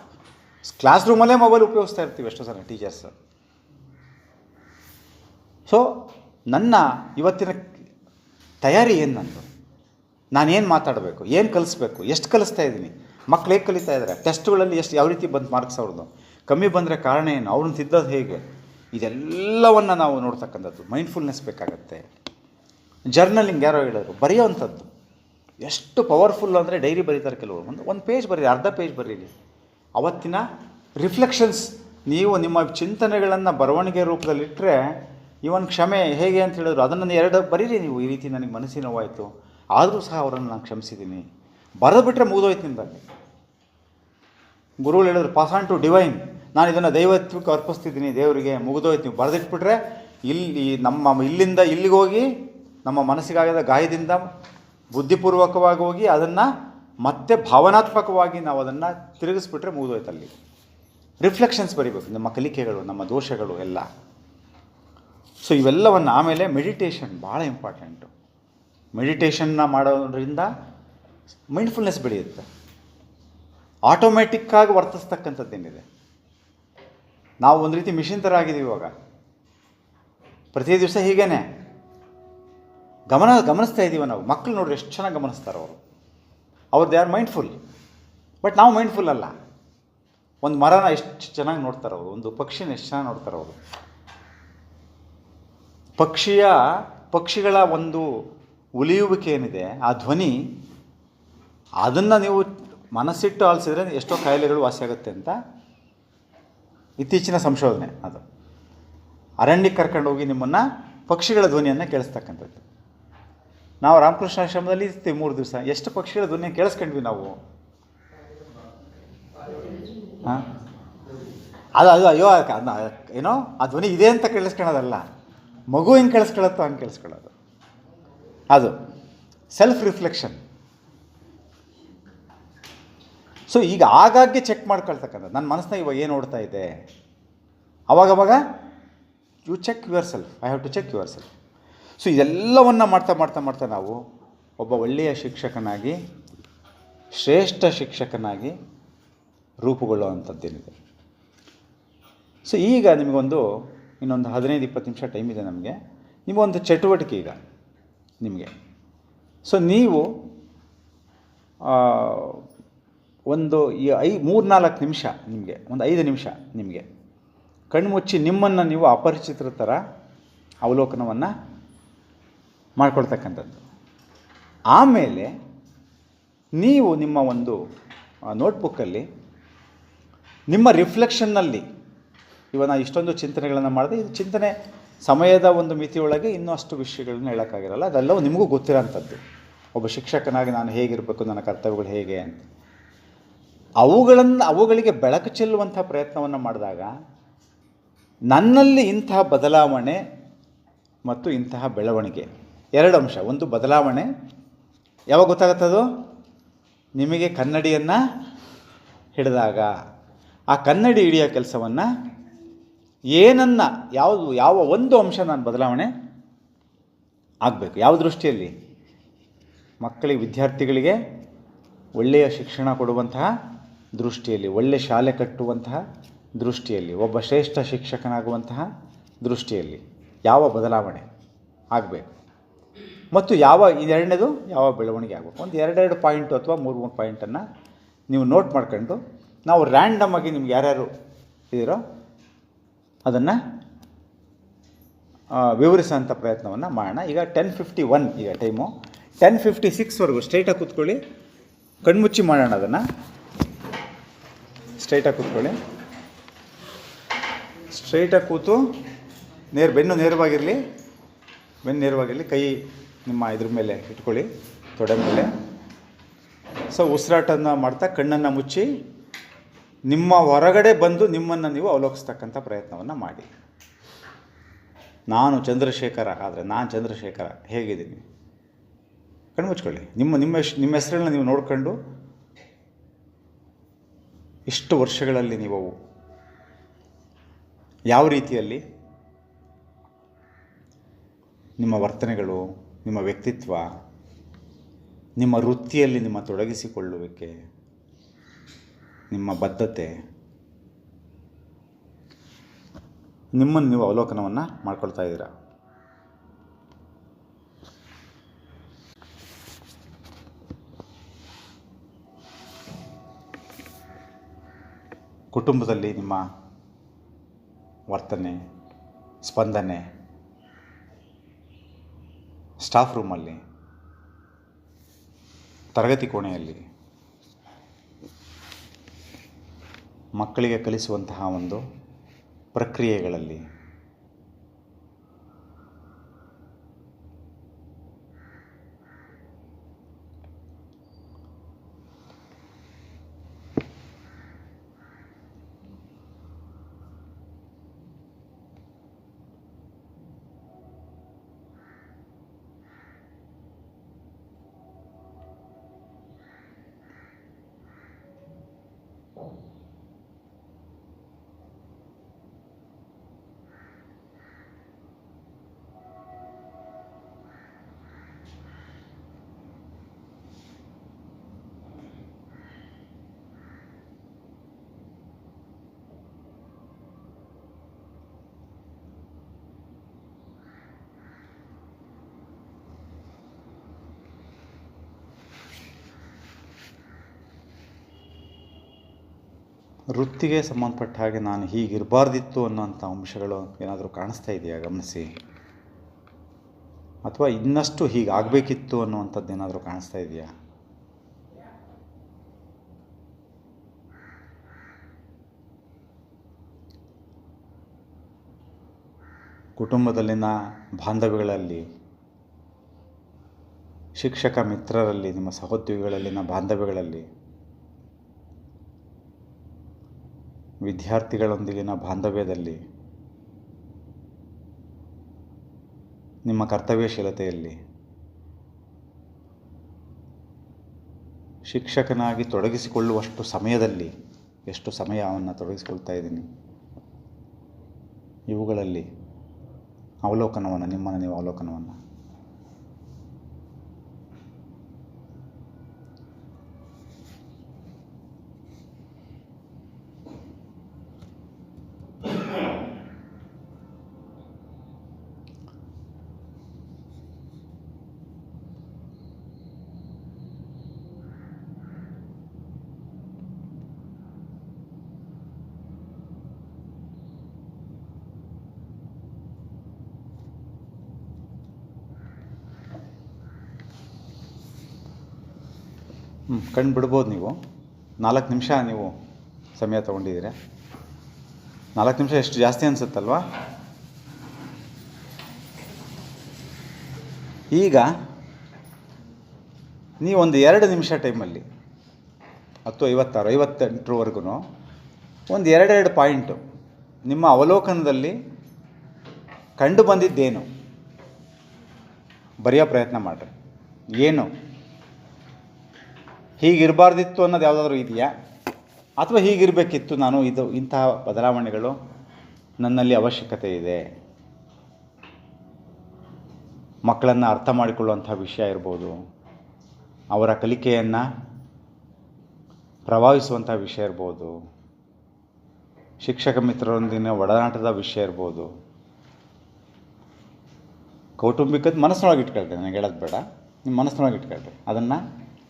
ಕ್ಲಾಸ್ ರೂಮಲ್ಲೇ ಮೊಬೈಲ್ ಉಪಯೋಗಿಸ್ತಾ ಇರ್ತೀವಿ ಎಷ್ಟೋ ಸಲ ಟೀಚರ್ಸ್. ಸೊ ನನ್ನ ಇವತ್ತಿನ ತಯಾರಿ ಏನು, ನಂದು ನಾನೇನು ಮಾತಾಡಬೇಕು, ಏನು ಕಲಿಸ್ಬೇಕು, ಎಷ್ಟು ಕಲಿಸ್ತಾ ಇದ್ದೀನಿ, ಮಕ್ಳು ಹೇಗೆ ಕಲಿತಾ ಇದ್ದಾರೆ, ಟೆಸ್ಟ್ಗಳಲ್ಲಿ ಯಾವ ರೀತಿ ಬಂದು ಮಾರ್ಕ್ಸ್ ಅವ್ರದ್ದು ಕಮ್ಮಿ ಬಂದರೆ ಕಾರಣ ಏನು, ಅವ್ರನ್ನ ತಿದ್ದೋದು ಹೇಗೆ, ಇದೆಲ್ಲವನ್ನು ನಾವು ನೋಡ್ತಕ್ಕಂಥದ್ದು. ಮೈಂಡ್ಫುಲ್ನೆಸ್ ಬೇಕಾಗತ್ತೆ. ಜರ್ನಲಿಂಗ್ ಯಾರೋ ಹೇಳೋರು, ಬರೆಯೋವಂಥದ್ದು ಎಷ್ಟು ಪವರ್ಫುಲ್ ಅಂದರೆ, ಡೈರಿ ಬರೀತಾರೆ ಕೆಲವರು, ಒಂದು ಪೇಜ್ ಬರೀರಿ, ಅರ್ಧ ಪೇಜ್ ಬರೀರಿ, ಅವತ್ತಿನ ರಿಫ್ಲೆಕ್ಷನ್ಸ್. ನೀವು ನಿಮ್ಮ ಚಿಂತನೆಗಳನ್ನು ಬರವಣಿಗೆ ರೂಪದಲ್ಲಿಟ್ಟರೆ, ಇವನ್ ಕ್ಷಮೆ ಹೇಗೆ ಅಂತ ಹೇಳಿದ್ರು, ಅದನ್ನು 2 ಬರೀರಿ ನೀವು. ಈ ರೀತಿ ನನಗೆ ಮನಸ್ಸಿನ ನೋವಾಯಿತು, ಆದರೂ ಸಹ ಅವರನ್ನು ನಾನು ಕ್ಷಮಿಸಿದ್ದೀನಿ, ಬರೆದು ಬಿಟ್ಟರೆ ಮುಗಿದೋಯ್ತು ನಿಮ್ಮಲ್ಲಿ. ಗುರುಗಳು ಹೇಳಿದ್ರು, ಪಾಸ್ ಆನ್ ಟು ಡಿವೈನ್, ನಾನು ಇದನ್ನು ದೈವತ್ವಕ್ಕೆ ಅರ್ಪಿಸ್ತಿದ್ದೀನಿ, ದೇವರಿಗೆ, ಮುಗಿದೋಯ್ತು. ನೀವು ಬರೆದಿಟ್ಬಿಟ್ರೆ ಇಲ್ಲಿಂದ ಇಲ್ಲಿಗೆ ಹೋಗಿ ನಮ್ಮ ಮನಸ್ಸಿಗಾಗದ ಗಾಯದಿಂದ ಬುದ್ಧಿಪೂರ್ವಕವಾಗಿ ಹೋಗಿ ಅದನ್ನು ಮತ್ತೆ ಭಾವನಾತ್ಮಕವಾಗಿ ನಾವು ಅದನ್ನು ತಿರುಗಿಸ್ಬಿಟ್ರೆ ಮುಗಿದೋಯ್ತಲ್ಲಿ. ರಿಫ್ಲೆಕ್ಷನ್ಸ್ ಬರೀಬೇಕು, ನಮ್ಮ ಕಲಿಕೆಗಳು, ನಮ್ಮ ದೋಷಗಳು ಎಲ್ಲ. ಸೊ ಇವೆಲ್ಲವನ್ನು ಆಮೇಲೆ ಮೆಡಿಟೇಷನ್ ಭಾಳ ಇಂಪಾರ್ಟೆಂಟು. ಮೆಡಿಟೇಷನ್ನ ಮಾಡೋದ್ರಿಂದ ಮೈಂಡ್ಫುಲ್ನೆಸ್ ಬೆಳೆಯುತ್ತೆ. ಆಟೋಮ್ಯಾಟಿಕ್ಕಾಗಿ ವರ್ತಿಸ್ತಕ್ಕಂಥದ್ದೇನಿದೆ, ನಾವು ಒಂದು ರೀತಿ ಮಿಷಿನ್ ಥರ ಆಗಿದ್ದೀವಿ ಇವಾಗ. ಪ್ರತಿ ದಿವಸ ಹೀಗೇ ಗಮನಿಸ್ತಾ ಇದ್ದೀವಿ ನಾವು. ಮಕ್ಕಳು ನೋಡ್ರಿ ಎಷ್ಟು ಚೆನ್ನಾಗಿ ಗಮನಿಸ್ತಾರೆ ಅವ್ರು ದೇ ಆರ್ ಮೈಂಡ್ಫುಲ್. ಬಟ್ ನಾವು ಮೈಂಡ್ಫುಲ್ ಅಲ್ಲ. ಒಂದು ಮರನ ಎಷ್ಟು ಚೆನ್ನಾಗಿ ನೋಡ್ತಾರೆ ಅವರು, ಒಂದು ಪಕ್ಷಿನ ಎಷ್ಟು ಚೆನ್ನಾಗಿ ನೋಡ್ತಾರೆ ಅವರು. ಪಕ್ಷಿಗಳ ಒಂದು ಉಲಿಯುವಿಕೆ ಏನಿದೆ, ಆ ಧ್ವನಿ, ಅದನ್ನು ನೀವು ಮನಸ್ಸಿಟ್ಟು ಆಲಿಸಿದ್ರೆ ಎಷ್ಟೋ ಕಾಯಿಲೆಗಳು ವಾಸಿಯಾಗುತ್ತೆ ಅಂತ ಇತ್ತೀಚಿನ ಸಂಶೋಧನೆ. ಅದು ಅರಣ್ಯಕ್ಕೆ ಕರ್ಕೊಂಡು ಹೋಗಿ ನಿಮ್ಮನ್ನು ಪಕ್ಷಿಗಳ ಧ್ವನಿಯನ್ನು ಕೇಳಿಸ್ತಕ್ಕಂಥದ್ದು. ನಾವು ರಾಮಕೃಷ್ಣ ಆಶ್ರಮದಲ್ಲಿ ಇರ್ತೀವಿ 3 ದಿವಸ, ಎಷ್ಟು ಪಕ್ಷಿಗಳ ಧ್ವನಿಯನ್ನು ಕೇಳಿಸ್ಕೊಂಡ್ವಿ ನಾವು. ಹಾಂ, ಅದು ಅಯ್ಯೋ ಏನೋ ಆ ಧ್ವನಿ ಇದೆ ಅಂತ ಕೇಳಿಸ್ಕೊಳ್ಳೋದಲ್ಲ, ಮಗು ಹೆಂಗೆ ಕೇಳಿಸ್ಕೊಳ್ಳುತ್ತೋ ಹಂಗೆ ಕೇಳಿಸ್ಕೊಳ್ಳೋದು. ಅದು ಸೆಲ್ಫ್ ರಿಫ್ಲೆಕ್ಷನ್. ಸೊ ಈಗ ಆಗಾಗ್ಗೆ ಚೆಕ್ ಮಾಡ್ಕೊಳ್ತಕ್ಕಂಥದ್ದು, ನನ್ನ ಮನಸ್ಸಿನಾಗ ಇವಾಗ ಏನು ಓಡ್ತಾ ಇದೆ, ಅವಾಗವಾಗ you check yourself, I have to check yourself. So ಇದೆಲ್ಲವನ್ನು ಮಾಡ್ತಾ ನಾವು ಒಬ್ಬ ಒಳ್ಳೆಯ ಶಿಕ್ಷಕನಾಗಿ, ಶ್ರೇಷ್ಠ ಶಿಕ್ಷಕನಾಗಿ ರೂಪುಗೊಳ್ಳುವಂಥದ್ದೇನಿದೆ. ಸೊ ಈಗ ನಿಮಗೊಂದು ಇನ್ನೊಂದು 15-20 ನಿಮಿಷ ಟೈಮ್ ಇದೆ ನಮಗೆ. ನಿಮಗೊಂದು ಚಟುವಟಿಕೆ ಈಗ ನಿಮಗೆ. ಸೊ ನೀವು ಒಂದು 3-4 ನಿಮಿಷ, ನಿಮಗೆ ಒಂದು 5 ನಿಮಿಷ ನಿಮಗೆ ಕಣ್ಮುಚ್ಚಿ ನಿಮ್ಮನ್ನು ನೀವು ಅಪರಿಚಿತರ ಥರ ಅವಲೋಕನವನ್ನು ಮಾಡ್ಕೊಳ್ತಕ್ಕಂಥದ್ದು. ಆಮೇಲೆ ನೀವು ನಿಮ್ಮ ಒಂದು ನೋಟ್ಬುಕ್ಕಲ್ಲಿ ನಿಮ್ಮ ರಿಫ್ಲೆಕ್ಷನ್ನಲ್ಲಿ ಇವಾಗ ನಾನು ಇಷ್ಟೊಂದು ಚಿಂತನೆಗಳನ್ನು ಮಾಡಿದೆ, ಇದು ಚಿಂತನೆ ಸಮಯದ ಒಂದು ಮಿತಿಯೊಳಗೆ ಇನ್ನೂ ಅಷ್ಟು ವಿಷಯಗಳನ್ನ ಹೇಳೋಕ್ಕಾಗಿರಲ್ಲ, ಅದೆಲ್ಲವೂ ನಿಮಗೂ ಗೊತ್ತಿರೋಂಥದ್ದು. ಒಬ್ಬ ಶಿಕ್ಷಕನಾಗಿ ನಾನು ಹೇಗಿರಬೇಕು, ನನ್ನ ಕರ್ತವ್ಯಗಳು ಹೇಗೆ ಅಂತ ಅವುಗಳಿಗೆ ಬೆಳಕು ಚೆಲ್ಲುವಂಥ ಪ್ರಯತ್ನವನ್ನು ಮಾಡಿದಾಗ ನನ್ನಲ್ಲಿ ಇಂತಹ ಬದಲಾವಣೆ ಮತ್ತು ಇಂತಹ ಬೆಳವಣಿಗೆ ಎರಡು ಅಂಶ. ಒಂದು ಬದಲಾವಣೆ ಯಾವಾಗ ಗೊತ್ತಾಗುತ್ತದೋ, ನಿಮಗೆ ಕನ್ನಡಿಯನ್ನು ಹಿಡಿದಾಗ. ಆ ಕನ್ನಡಿ ಹಿಡಿಯೋ ಕೆಲಸವನ್ನು ಯಾವ ಒಂದು ಅಂಶ ನಾನು ಬದಲಾವಣೆ ಆಗಬೇಕು. ಯಾವ ದೃಷ್ಟಿಯಲ್ಲಿ? ಮಕ್ಕಳಿಗೆ, ವಿದ್ಯಾರ್ಥಿಗಳಿಗೆ ಒಳ್ಳೆಯ ಶಿಕ್ಷಣ ಕೊಡುವಂತಹ ದೃಷ್ಟಿಯಲ್ಲಿ, ಒಳ್ಳೆಯ ಶಾಲೆ ಕಟ್ಟುವಂತಹ ದೃಷ್ಟಿಯಲ್ಲಿ, ಒಬ್ಬ ಶ್ರೇಷ್ಠ ಶಿಕ್ಷಕನಾಗುವಂತಹ ದೃಷ್ಟಿಯಲ್ಲಿ ಯಾವ ಬದಲಾವಣೆ ಆಗಬೇಕು ಮತ್ತು ಎರಡನೇದು ಯಾವ ಬೆಳವಣಿಗೆ ಆಗಬೇಕು. ಒಂದು ಎರಡೆರಡು ಪಾಯಿಂಟು ಅಥವಾ ಮೂರು ಪಾಯಿಂಟನ್ನು ನೀವು ನೋಟ್ ಮಾಡ್ಕೊಂಡು ನಾವು ರ್ಯಾಂಡಮ್ ಆಗಿ ನಿಮ್ಗೆ ಯಾರ್ಯಾರು ಇದೀರೋ ಅದನ್ನು ವಿವರಿಸೋಂಥ ಪ್ರಯತ್ನವನ್ನು ಮಾಡೋಣ. ಈಗ 10:51 ಈಗ ಟೈಮು. 10:56ವರೆಗೂ ಸ್ಟ್ರೈಟಾಗಿ ಕೂತ್ಕೊಳ್ಳಿ, ಕಣ್ಮುಚ್ಚಿ ಮಾಡೋಣ. ಅದನ್ನು ಸ್ಟ್ರೈಟಾಗಿ ಕೂತ್ಕೊಳ್ಳಿ. ಸ್ಟ್ರೈಟಾಗಿ ಕೂತು ಬೆನ್ನು ನೇರವಾಗಿರಲಿ, ಕೈ ನಿಮ್ಮ ಇದ್ರ ಮೇಲೆ ಇಟ್ಕೊಳ್ಳಿ, ತೊಡೆ ಮೇಲೆ. ಸೊ ಉಸಿರಾಟನ ಮಾಡ್ತಾ ಕಣ್ಣನ್ನು ಮುಚ್ಚಿ ನಿಮ್ಮ ಹೊರಗಡೆ ಬಂದು ನಿಮ್ಮನ್ನು ನೀವು ಅವಲೋಕಿಸ್ತಕ್ಕಂಥ ಪ್ರಯತ್ನವನ್ನು ಮಾಡಿ. ನಾನು ಚಂದ್ರಶೇಖರ ಆದರೆ ನಾನು ಚಂದ್ರಶೇಖರ ಹೇಗಿದ್ದೀನಿ? ಕಣ್ಣು ಮುಚ್ಕೊಳ್ಳಿ. ನಿಮ್ಮ ಹೆಸರನ್ನ ನೀವು ನೋಡ್ಕೊಂಡು ಇಷ್ಟು ವರ್ಷಗಳಲ್ಲಿ ನೀವು ಯಾವ ರೀತಿಯಲ್ಲಿ ನಿಮ್ಮ ವರ್ತನೆಗಳು, ನಿಮ್ಮ ವ್ಯಕ್ತಿತ್ವ, ನಿಮ್ಮ ವೃತ್ತಿಯಲ್ಲಿ ನಿಮ್ಮ ತೊಡಗಿಸಿಕೊಳ್ಳುವಿಕೆ, ನಿಮ್ಮ ಬದ್ಧತೆ, ನಿಮ್ಮನ್ನು ನೀವು ಅವಲೋಕನವನ್ನು ಮಾಡ್ಕೊಳ್ತಾ ಇದ್ದೀರಾ. ಕುಟುಂಬದಲ್ಲಿ ನಿಮ್ಮ ವರ್ತನೆ, ಸ್ಪಂದನೆ, ಸ್ಟಾಫ್ ರೂಮಲ್ಲಿ, ತರಗತಿ ಕೋಣೆಯಲ್ಲಿ, ಮಕ್ಕಳಿಗೆ ಕಲಿಸುವಂತಹ ಒಂದು ಪ್ರಕ್ರಿಯೆಗಳಲ್ಲಿ, ವೃತ್ತಿಗೆ ಸಂಬಂಧಪಟ್ಟ ಹಾಗೆ ನಾನು ಹೀಗಿರಬಾರ್ದಿತ್ತು ಅನ್ನೋಂಥ ಅಂಶಗಳು ಏನಾದರೂ ಕಾಣಿಸ್ತಾ ಇದೆಯಾ ಗಮನಿಸಿ. ಅಥವಾ ಇನ್ನಷ್ಟು ಹೀಗಾಗಬೇಕಿತ್ತು ಅನ್ನುವಂಥದ್ದು ಏನಾದರೂ ಕಾಣಿಸ್ತಾ ಇದೆಯಾ? ಕುಟುಂಬದಲ್ಲಿನ ಬಾಂಧವ್ಯಗಳಲ್ಲಿ, ಶಿಕ್ಷಕ ಮಿತ್ರರಲ್ಲಿ, ನಿಮ್ಮ ಸಹೋದ್ಯೋಗಿಗಳಲ್ಲಿನ ಬಾಂಧವ್ಯಗಳಲ್ಲಿ, ವಿದ್ಯಾರ್ಥಿಗಳೊಂದಿಗಿನ ಬಾಂಧವ್ಯದಲ್ಲಿ, ನಿಮ್ಮ ಕರ್ತವ್ಯಶೀಲತೆಯಲ್ಲಿ, ಶಿಕ್ಷಕನಾಗಿ ತೊಡಗಿಸಿಕೊಳ್ಳುವಷ್ಟು ಸಮಯದಲ್ಲಿ ಎಷ್ಟು ಸಮಯವನ್ನು ತೊಡಗಿಸಿಕೊಳ್ತಾ ಇದ್ದೀನಿ, ಇವುಗಳಲ್ಲಿ ಅವಲೋಕನವನ್ನು, ನಿಮ್ಮನ್ನು ನೀವು ಅವಲೋಕನವನ್ನು ಕಣ್ಣು ಬಿಡ್ಬೋದು ನೀವು. 4 ನಿಮಿಷ ನೀವು ಸಮಯ ತೊಗೊಂಡಿದ್ದೀರಾ. 4 ನಿಮಿಷ ಎಷ್ಟು ಜಾಸ್ತಿ ಅನಿಸುತ್ತಲ್ವಾ? ಈಗ ನೀವು ಒಂದು 2 ನಿಮಿಷ ಟೈಮಲ್ಲಿ 10:56 58ರವರೆಗೂ ಒಂದು 2 ಪಾಯಿಂಟು ನಿಮ್ಮ ಅವಲೋಕನದಲ್ಲಿ ಕಂಡು ಬಂದಿದ್ದೇನು ಬರೆಯೋ ಪ್ರಯತ್ನ ಮಾಡಿರಿ. ಏನು ಹೀಗಿರಬಾರ್ದಿತ್ತು ಅನ್ನೋದು ಯಾವುದಾದ್ರೂ ಇದೆಯಾ, ಅಥವಾ ಹೀಗಿರಬೇಕಿತ್ತು, ನಾನು ಇಂತಹ ಬದಲಾವಣೆಗಳು ನನ್ನಲ್ಲಿ ಅವಶ್ಯಕತೆ ಇದೆ. ಮಕ್ಕಳನ್ನು ಅರ್ಥ ಮಾಡಿಕೊಳ್ಳುವಂಥ ವಿಷಯ ಇರ್ಬೋದು, ಅವರ ಕಲಿಕೆಯನ್ನು ಪ್ರಭಾವಿಸುವಂಥ ವಿಷಯ ಇರ್ಬೋದು, ಶಿಕ್ಷಕ ಮಿತ್ರರೊಂದಿನ ಒಡನಾಟದ ವಿಷಯ ಇರ್ಬೋದು, ಕೌಟುಂಬಿಕದ ಮನಸ್ಸಿನೊಳಗೆ ಇಟ್ಕೊಳ್ರಿ. ನನಗೆ ಹೇಳೋದು ಬೇಡ, ನಿಮ್ಮ ಮನಸ್ಸಿನೊಳಗೆ ಇಟ್ಕೊಳ್ರಿ, ಅದನ್ನು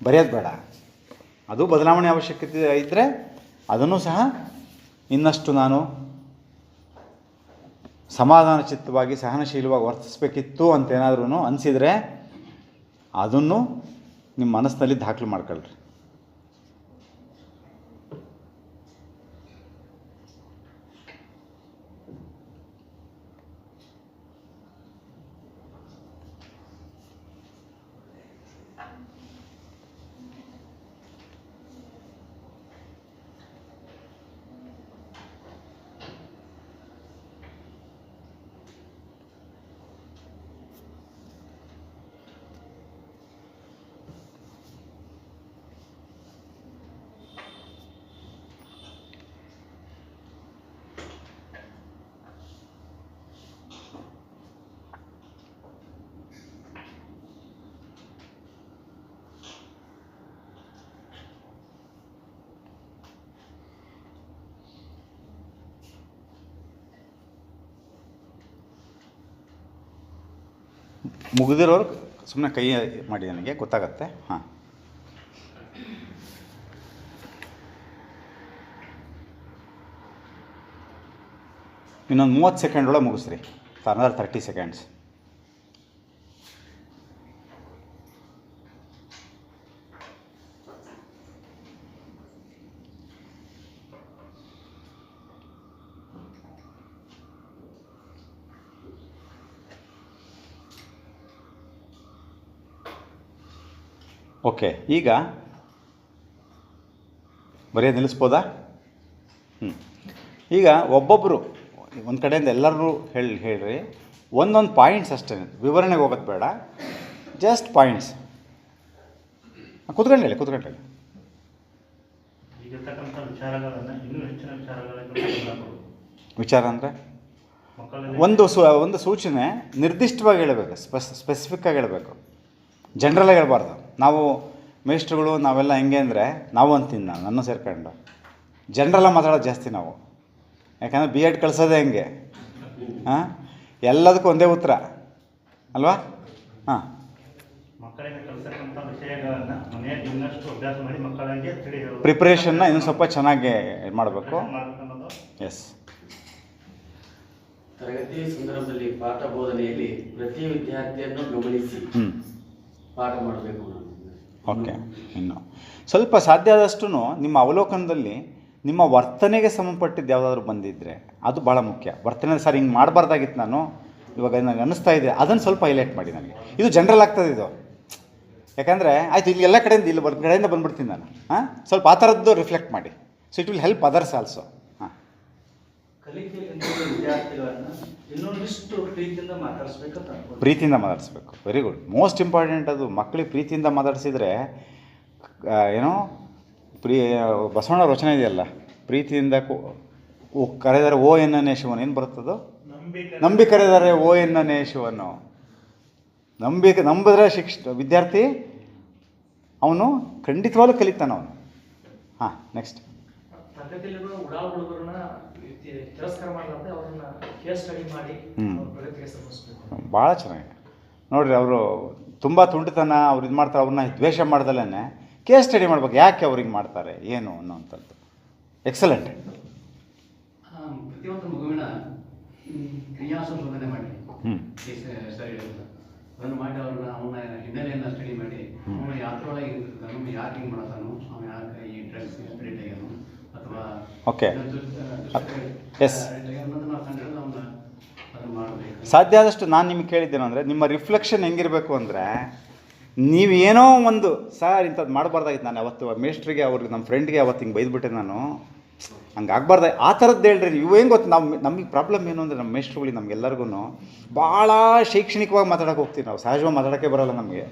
ಬರೆಯೋದು ಬೇಡ. ಅದು ಬದಲಾವಣೆ ಅವಶ್ಯಕತೆ ಇದ್ದರೆ ಅದನ್ನು ಸಹ ಇನ್ನಷ್ಟು ನಾನು ಸಮಾಧಾನ ಚಿತ್ತವಾಗಿ ಸಹನಶೀಲವಾಗಿ ವರ್ತಿಸಬೇಕಿತ್ತು ಅಂತೇನಾದ್ರೂ ಅನಿಸಿದರೆ ಅದನ್ನು ನಿಮ್ಮ ಮನಸ್ಸಿನಲ್ಲಿ ದಾಖಲು ಮಾಡ್ಕೊಳ್ರಿ. ಮುಗಿದಿರೋರು ಸುಮ್ಮನೆ ಕೈ ಮಾಡಿ, ನನಗೆ ಗೊತ್ತಾಗತ್ತೆ. ಹಾಂ, ಇನ್ನೊಂದು 30 ಸೆಕೆಂಡ್ ಒಳಗೆ ಮುಗಿಸ್ರಿ. another 30 seconds. ಓಕೆ, ಈಗ ಬರೆಯೋದು ನಿಲ್ಲಿಸ್ಬೋದಾ? ಈಗ ಒಬ್ಬೊಬ್ಬರು ಒಂದು ಕಡೆಯಿಂದ ಎಲ್ಲರೂ ಹೇಳ್ರಿ, ಒಂದೊಂದು ಪಾಯಿಂಟ್ಸ್ ಅಷ್ಟೇ, ವಿವರಣೆಗೆ ಹೋಗೋದು ಬೇಡ, ಜಸ್ಟ್ ಪಾಯಿಂಟ್ಸ್. ಕೂತ್ಕೊಂಡು ಹೇಳಿ. ಈಗಿರ್ತಕ್ಕಂಥ ವಿಚಾರಗಳನ್ನು ಇನ್ನೂ ಹೆಚ್ಚಿನ ವಿಚಾರ ಅಂದರೆ ಒಂದು ಸೂಚನೆ ನಿರ್ದಿಷ್ಟವಾಗಿ ಹೇಳಬೇಕು, ಸ್ಪೆಸಿಫಿಕ್ಕಾಗಿ ಹೇಳಬೇಕು, ಜನರಲಾಗಿ ಹೇಳಬಾರ್ದು. ನಾವು ಮೇಸ್ಟ್ರುಗಳು ನಾವೆಲ್ಲ ಹೆಂಗೆ ಅಂದರೆ, ನಾವು ಅಂತೀನಿ, ನನ್ನ ಸೇರ್ಕೊಂಡು ಜನರಲ್ಲ ಮಾತಾಡೋದು ಜಾಸ್ತಿ ನಾವು. ಯಾಕಂದರೆ ಬಿ ಎಡ್ ಕಳಿಸೋದೇ ಹೆಂಗೆ, ಹಾಂ, ಎಲ್ಲದಕ್ಕೂ ಒಂದೇ ಉತ್ತರ ಅಲ್ವಾ? ಹಾಂ, ಮಕ್ಕಳಿಗೆ ಕಲಿಸತಕ್ಕಂಥ ವಿಷಯಗಳನ್ನು ಮನೆಯಲ್ಲಿ ಇನ್ನಷ್ಟು ಅಭ್ಯಾಸ ಮಾಡಿ ಮಕ್ಕಳಿಗೆ ತಿಳಿ ಪ್ರಿಪ್ರೇಷನ್ನ ಇನ್ನೂ ಸ್ವಲ್ಪ ಚೆನ್ನಾಗಿ ಮಾಡಬೇಕು. ಎಸ್, ತರಗತಿ ಸಂದರ್ಭದಲ್ಲಿ ಪಾಠ ಬೋಧನೆಯಲ್ಲಿ ಪ್ರತಿ ವಿದ್ಯಾರ್ಥಿಯನ್ನು ಗಮನಿಸಿ ಪಾಠ ಮಾಡಬೇಕು. ಓಕೆ, ಇನ್ನು ಸ್ವಲ್ಪ ಸಾಧ್ಯ ಆದಷ್ಟು ನಿಮ್ಮ ಅವಲೋಕನದಲ್ಲಿ ನಿಮ್ಮ ವರ್ತನೆಗೆ ಸಂಬಂಧಪಟ್ಟಿದ್ದು ಯಾವುದಾದ್ರೂ ಬಂದಿದ್ದರೆ ಅದು ಭಾಳ ಮುಖ್ಯ. ವರ್ತನೆ ಸರ್ ಹಿಂಗೆ ಮಾಡಬಾರ್ದಾಗಿತ್ತು, ನಾನು ಇವಾಗ ನನಗೆ ಅನ್ನಿಸ್ತಾ ಇದೆ, ಅದನ್ನು ಸ್ವಲ್ಪ ಹೈಲೈಟ್ ಮಾಡಿ. ನನಗೆ ಇದು ಜನರಲ್ ಆಗ್ತದೆ ಇದು, ಯಾಕಂದರೆ ಆಯಿತು ಇಲ್ಲಿ ಎಲ್ಲ ಕಡೆಯಿಂದ ಇಲ್ಲಿ ಕಡೆಯಿಂದ ಬಂದುಬಿಡ್ತೀನಿ ನಾನು. ಹಾಂ, ಸ್ವಲ್ಪ ಆ ಥರದ್ದು ರಿಫ್ಲೆಕ್ಟ್ ಮಾಡಿ. So it will help others also. ಹಾಂ, ಕಲಿಕೆಯಲ್ಲಿ ವಿದ್ಯಾರ್ಥಿಗಳನ್ನು ಇನ್ನೊಂದಿಷ್ಟು ಪ್ರೀತಿಯಿಂದ ಮಾತಾಡಿಸ್ಬೇಕು. ವೆರಿ ಗುಡ್, ಮೋಸ್ಟ್ ಇಂಪಾರ್ಟೆಂಟ್ ಅದು. ಮಕ್ಕಳಿಗೆ ಪ್ರೀತಿಯಿಂದ ಮಾತಾಡಿಸಿದರೆ ಏನೋ ಬಸವಣ್ಣ ರಚನೆ ಇದೆಯಲ್ಲ, ಪ್ರೀತಿಯಿಂದ ಕರೆದರೆ ಓ ಎನ್ನನೇ ಶಿವನು, ಏನು ಬರುತ್ತದು? ನಂಬಿ ಕರೆದರೆ ಓ ಎನ್ನನೇ ಶಿವನು. ನಂಬಿದ್ರೆ ವಿದ್ಯಾರ್ಥಿ ಅವನು ಖಂಡಿತವಾಗ್ಲೂ ಕಲಿತಾನ ಅವನು. ಹಾಂ, ನೆಕ್ಸ್ಟ್. ಭಾಳ ಚೆನ್ನಾಗಿದೆ ನೋಡಿರಿ. ಅವರು ತುಂಬ ತುಂಟತನ ಅವ್ರು ಇದು ಮಾಡ್ತಾರೆ, ಅವ್ರನ್ನ ದ್ವೇಷ ಮಾಡ್ದಲೇ ಕೇಸ್ ಸ್ಟಡಿ ಮಾಡ್ಬೇಕು, ಯಾಕೆ ಅವ್ರಿಗೆ ಮಾಡ್ತಾರೆ ಏನು ಅನ್ನೋವಂಥದ್ದು. ಎಕ್ಸಲೆಂಟ್. ಪ್ರತಿಯೊಂದು ಮಗುವಿನ ಕ್ರಿಯಾ ಸಂಶೋಧನೆ ಮಾಡಿ ಸರಿ. ಅದನ್ನು ಮಾಡಿ ಅವನ ಹಿನ್ನೆಲೆಯನ್ನು ಸ್ಟಡಿ ಮಾಡಿ ಅವನು ಯಾತ್ರೊಳಗೆ ಇರ್ತಾನು, ಯಾಕೆ ಹಿಂಗೆ ಮಾಡ್ತಾನು, ಅವನು ಯಾಕೆ ಈ ಡ್ರಗ್ಸ್ ಅಡಿಕ್ಟ್ ಆಗ್ಯಾನು ಅಥವಾ ಓಕೆ ಎಸ್ ಅನ್ನೋದನ್ನ ನಾವು ಕಂಡು ಅವನ್ನ ಅದನ್ನು ಮಾಡಬೇಕು. ಸಾಧ್ಯ ಆದಷ್ಟು ನಾನು ನಿಮ್ಗೆ ಕೇಳಿದ್ದೇನು ಅಂದರೆ, ನಿಮ್ಮ ರಿಫ್ಲೆಕ್ಷನ್ ಹೆಂಗಿರಬೇಕು ಅಂದರೆ, ನೀವೇನೋ ಒಂದು ಸರ್ ಇಂಥದ್ದು ಮಾಡಬಾರ್ದಾಗಿತ್ತು, ನಾನು ಅವತ್ತು ಮೇಸ್ಟ್ರಿಗೆ ಅವ್ರಿಗೆ ನಮ್ಮ ಫ್ರೆಂಡ್ಗೆ ಅವತ್ತು ಹಿಂಗೆ ಬೈದ್ಬಿಟ್ಟೆ, ನಾನು ಹಂಗೆ ಆಗಬಾರ್ದು ಆ ಥರದ್ದು ಹೇಳ್ರಿ. ನೀವು ಹೆಂಗೆ ಗೊತ್ತು, ನಮಗೆ ಪ್ರಾಬ್ಲಮ್ ಏನು ಅಂದರೆ, ನಮ್ಮ ಮೇಸ್ಟ್ರುಗಳಿಗೆ ನಮಗೆಲ್ಲರಿಗೂ ಭಾಳ ಶೈಕ್ಷಣಿಕವಾಗಿ ಮಾತಾಡೋಕೆ ಹೋಗ್ತೀವಿ ನಾವು, ಸಹಜವಾಗಿ ಮಾತಾಡೋಕ್ಕೆ ಬರೋಲ್ಲ ನಮಗೆ.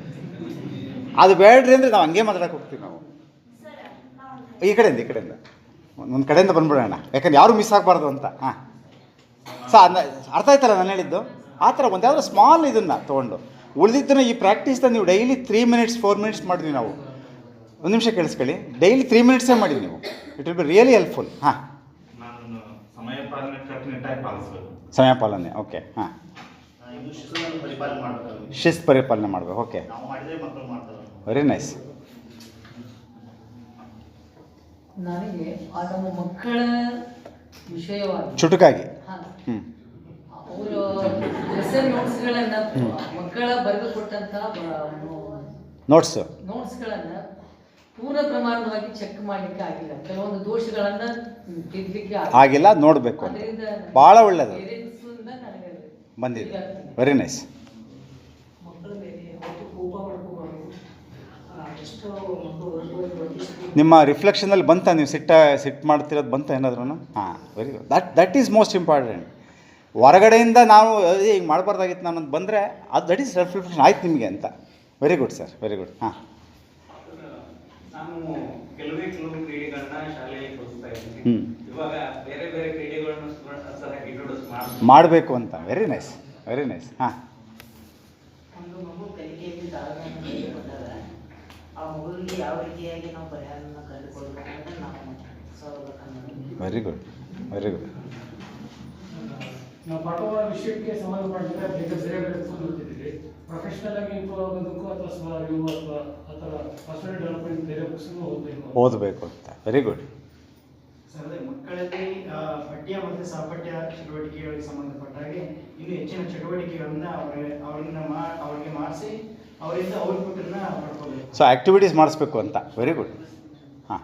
ಅದು ಬೇಡ್ರಿ ಅಂದರೆ ನಾವು ಹಂಗೆ ಮಾತಾಡೋಕೆ ಹೋಗ್ತೀವಿ ನಾವು. ಈ ಕಡೆಯಿಂದ ಒಂದು ಕಡೆಯಿಂದ ಬಂದ್ಬಿಡೋಣ, ಯಾಕಂದ್ರೆ ಯಾರೂ ಮಿಸ್ ಆಗಬಾರ್ದು ಅಂತ. ಹಾಂ ಅರ್ಥ ಆಯ್ತಲ್ಲ ನಾನು ಹೇಳಿದ್ದು? ಆ ಥರ ಒಂದು ಯಾವುದೋ ಸ್ಮಾಲ್ ಇದನ್ನು ತೊಗೊಂಡು ಉಳಿದಿದ್ದನ್ನು ಈ ಪ್ರಾಕ್ಟೀಸ್ನ ನೀವು ಡೈಲಿ 3 minutes 4 minutes ಮಾಡಿದ್ವಿ ನಾವು. ಒಂದು ನಿಮಿಷ ಕೇಳಿಸ್ಕೊಳ್ಳಿ, ಡೈಲಿ 3 minutesೇ ಮಾಡಿ ನೀವು, it will be really helpful. ಹಾಂ, ನಾನು ಸಮಯ ಪಾಲನೆ ಕಟ್ಟುನಿಟ್ಟಾಗಿ ಪಾಲಿಸಬೇಕು. ಸಮಯ ಪಾಲನೆ, ಓಕೆ. ಹಾಂ, ಇದು ಶಿಸ್ತನ್ನು ಪರಿಪಾಲನೆ ಮಾಡಬೇಕು. ಶಿಸ್ತು ಪರಿಪಾಲನೆ ಮಾಡಬೇಕು. ಓಕೆ, ನಾವು ಮಾಡಿದ್ರೆ ಮಕ್ಕಳು ಮಾಡ್ತಾರೆ. Very nice. ನನಗೆ ಆ ನಮ್ಮ ಮಕ್ಕಳ ವಿಷಯವಾಗಿ ಚುಟುಕಾಗಿ ಹ್ಞೂ ಅವರು ಲೆಸನ್ ನೋಟ್ಸ್ಗಳನ್ನು ಮಕ್ಕಳ ಬರೆದು ಕೊಟ್ಟಂಥ ನೋಟ್ಸ್ಗಳನ್ನು ಪೂರ್ಣ ಪ್ರಮಾಣವಾಗಿ ಚೆಕ್ ಮಾಡಲಿಕ್ಕೆ ಆಗಿಲ್ಲ, ಕೆಲವೊಂದು ದೋಷಗಳನ್ನು ತಿದ್ದಲಿಕ್ಕೆ ಆಗಿಲ್ಲ, ನೋಡಬೇಕು ಅಂತ. ಭಾಳ ಒಳ್ಳೆಯದು ಬಂದಿದೆ, ವೆರಿ ನೈಸ್. ನಿಮ್ಮ ರಿಫ್ಲೆಕ್ಷನಲ್ಲಿ ಬಂತ, ನೀವು ಸಿಟ್ಟು ಮಾಡ್ತಿರೋದು ಬಂತ ಏನಾದ್ರೂ? ಹಾಂ, very good. That is most important. ಹೊರಗಡೆಯಿಂದ ನಾವು ಹಿಂಗೆ ಮಾಡಬಾರ್ದಾಗಿತ್ತು ನಾನು ಅಂತ ಬಂದರೆ ಅದು ದಟ್ ಈಸ್ ರಿಫ್ಲೆಕ್ಷನ್ ಆಯ್ತು ನಿಮಗೆ ಅಂತ. Very good sir, very good. ಹಾಂ, ನಾನು ಕೆಲವೇ ಕ್ರೀಡೆಗಳನ್ನ ಶಾಲೆಯಲ್ಲಿ ಕಲಿಸ್ತಾ ಇದ್ದೀನಿ. ಇವಾಗ ಬೇರೆ ಬೇರೆ ಕ್ರೀಡೆಗಳನ್ನು ಇಂಟ್ರೊಡ್ಯೂಸ್ ಮಾಡಬೇಕು ಅಂತ. Very nice, very nice. ಹಾಂ, ಒಂದು ಮಗು ಕಲಿಕೆಯಲ್ಲಿ ತಾಳ್ಮೆಯನ್ನು ಕಳೆದುಕೊಂಡಾಗ ಆ ಮಗುವಿಗೆ ಯಾವ ರೀತಿಯಾಗಿ ನಾವು ಪರಿಹಾರವನ್ನು ಕಂಡುಕೊಳ್ಬೇಕು ಅಂತ ನಾವು ವೆರಿ ಗುಡ್, ವೆರಿ ಗುಡ್. ನಾವು ಪಾಠವಾದ ವಿಷಯಕ್ಕೆ ಸಂಬಂಧಪಟ್ಟಂತೆ ಬೇರೆ ಬೇರೆ ಬೇರೆ ಓದ್ತಿದ್ದೀವಿ. ಪ್ರೊಫೆಷನಲ್ ಆಗಿ ಇಂಪ್ರೂವ್ ಆಗೋದಕ್ಕೂ ಅಥವಾ ಇವು ಅಥವಾ ಪರ್ಸನಲ್ ಡೆವಲಪ್ಮೆಂಟ್ ಬೇರೆ ಪುಸ್ತಕ ಓದಬೇಕು ಅಂತ. Very good sir. ಅದೇ ಮಕ್ಕಳಲ್ಲಿ ಪಠ್ಯ ಮತ್ತು ಸಹಪಠ್ಯ ಚಟುವಟಿಕೆಗಳಿಗೆ ಸಂಬಂಧಪಟ್ಟ ಹಾಗೆ ಇನ್ನೂ ಹೆಚ್ಚಿನ ಚಟುವಟಿಕೆಗಳನ್ನ ಅವ್ರಿಗೆ ಮಾಡಿಸಿ ಅವರಿಂದ ಔಟ್ಪುಟ್ಟನ್ನು ಪಡ್ಕೋಬೇಕು. ಸೊ ಆ್ಯಕ್ಟಿವಿಟೀಸ್ ಮಾಡಿಸ್ಬೇಕು ಅಂತ. Very good. ಹಾಂ,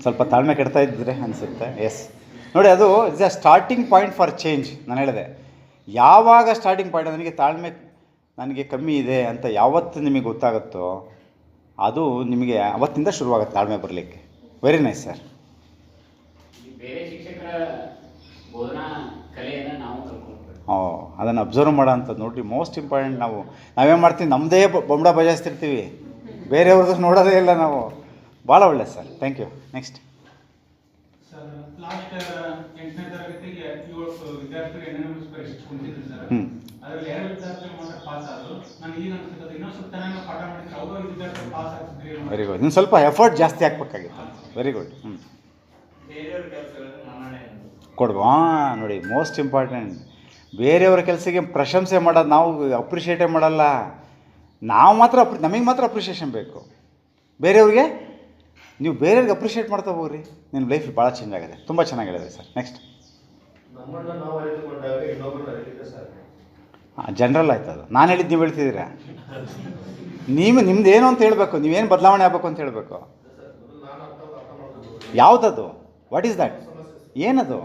ಸ್ವಲ್ಪ ತಾಳ್ಮೆ ಕೆಡ್ತಾ ಇದ್ದರೆ ಅನಿಸುತ್ತೆ. ಎಸ್, ನೋಡಿ, ಅದು is a starting point for change. ನಾನು ಹೇಳಿದೆ, ಯಾವಾಗ ಸ್ಟಾರ್ಟಿಂಗ್ ಪಾಯಿಂಟ್ ನನಗೆ ತಾಳ್ಮೆ ನನಗೆ ಕಮ್ಮಿ ಇದೆ ಅಂತ ಯಾವತ್ತು ನಿಮಗೆ ಗೊತ್ತಾಗುತ್ತೋ ಅದು ನಿಮಗೆ ಅವತ್ತಿಂದ ಶುರುವಾಗುತ್ತೆ ತಾಳ್ಮೆ ಬರಲಿಕ್ಕೆ. Very nice sir. ಬೇರೆ ಶಿಕ್ಷಕರ ಬೋಧನಾ ಕಲೆಯನ್ನು ನಾವು ಕಲ್ತ್ಕೊಳ್ಬೇಕು. ಅದನ್ನು ಅಬ್ಸರ್ವ್ ಮಾಡೋ ಅಂಥದ್ದು ನೋಡಿರಿ, ಮೋಸ್ಟ್ ಇಂಪಾರ್ಟೆಂಟ್. ನಾವೇನು ಮಾಡ್ತೀವಿ, ನಮ್ಮದೇ ಬೊಂಬಡ ಬಜಾಯಿಸ್ತಿರ್ತೀವಿ, ಬೇರೆಯವ್ರದ್ದು ನೋಡೋದೇ ಇಲ್ಲ ನಾವು. ಭಾಳ ಒಳ್ಳೆಯದು sir, thank you. Next sir, last 8ನೇ ತರಗತಿಗೆ 7 ವಿದ್ಯಾರ್ಥಿಗಳು ಎನ್ಎಂಎಸ್ ಪರೀಕ್ಷೆ ಕುಂತಿದ್ರು ಸರ್. ಅದರಲ್ಲಿ 2 ವಿದ್ಯಾರ್ಥಿಗಳು ಮಾತ್ರ ಪಾಸ್ ಆದರು. ನನಗೆ ಈಗ ಅನ್ಸುತ್ತೆ ಇನ್ನೊಂದು ಸ್ವಲ್ಪ ಚೆನ್ನಾಗಿ ಪಾಠ ಮಾಡಿದ್ರೆ ಅವರು ವಿದ್ಯಾರ್ಥಿಗಳು ಪಾಸ್ ಆಗ್ತಿದ್ರಿ. Very good. ಇನ್ನು ಸ್ವಲ್ಪ ಎಫರ್ಟ್ ಜಾಸ್ತಿ ಹಾಕ್ಬೇಕಾಗಿತ್ತು. Very good. ಬೇರೆಯವ್ರ ಕೆಲಸಗಳನ್ನು ಮನ್ನಣೆ ಕೊಡ್ಬೋ. ಹಾಂ, ನೋಡಿ, ಮೋಸ್ಟ್ ಇಂಪಾರ್ಟೆಂಟ್. ಬೇರೆಯವ್ರ ಕೆಲಸಕ್ಕೆ ಪ್ರಶಂಸೆ ಮಾಡೋದು ನಾವು ಅಪ್ರಿಷಿಯೇಟೇ ಮಾಡಲ್ಲ. ನಾವು ಮಾತ್ರ ನಮಗೆ ಮಾತ್ರ ಅಪ್ರಿಷಿಯೇಷನ್ ಬೇಕು. ಬೇರೆಯವ್ರಿಗೆ ನೀವು ಬೇರೆಯವ್ರಿಗೆ ಅಪ್ರಿಷಿಯೇಟ್ ಮಾಡ್ತಾ ಹೋಗ್ರಿ, ನಿಮ್ಮ ಲೈಫ್ ಭಾಳ ಚೇಂಜ್ ಆಗಿದೆ. ತುಂಬ ಚೆನ್ನಾಗಿ ಹೇಳಿದ್ರಿ ಸರ್. ನೆಕ್ಸ್ಟ್ ಹಾಂ, ಜನರಲ್ ಆಯ್ತು ಅದು. ನಾನು ಹೇಳಿದ್ದು ನೀವು ಹೇಳ್ತಿದ್ದೀರಾ, ನಿಮ್ದು ಏನು ಅಂತ ಹೇಳಬೇಕು, ನೀವೇನು ಬದಲಾವಣೆ ಆಗಬೇಕು ಅಂತ ಹೇಳಬೇಕು. ಯಾವುದದು? What is that? ಏನದು?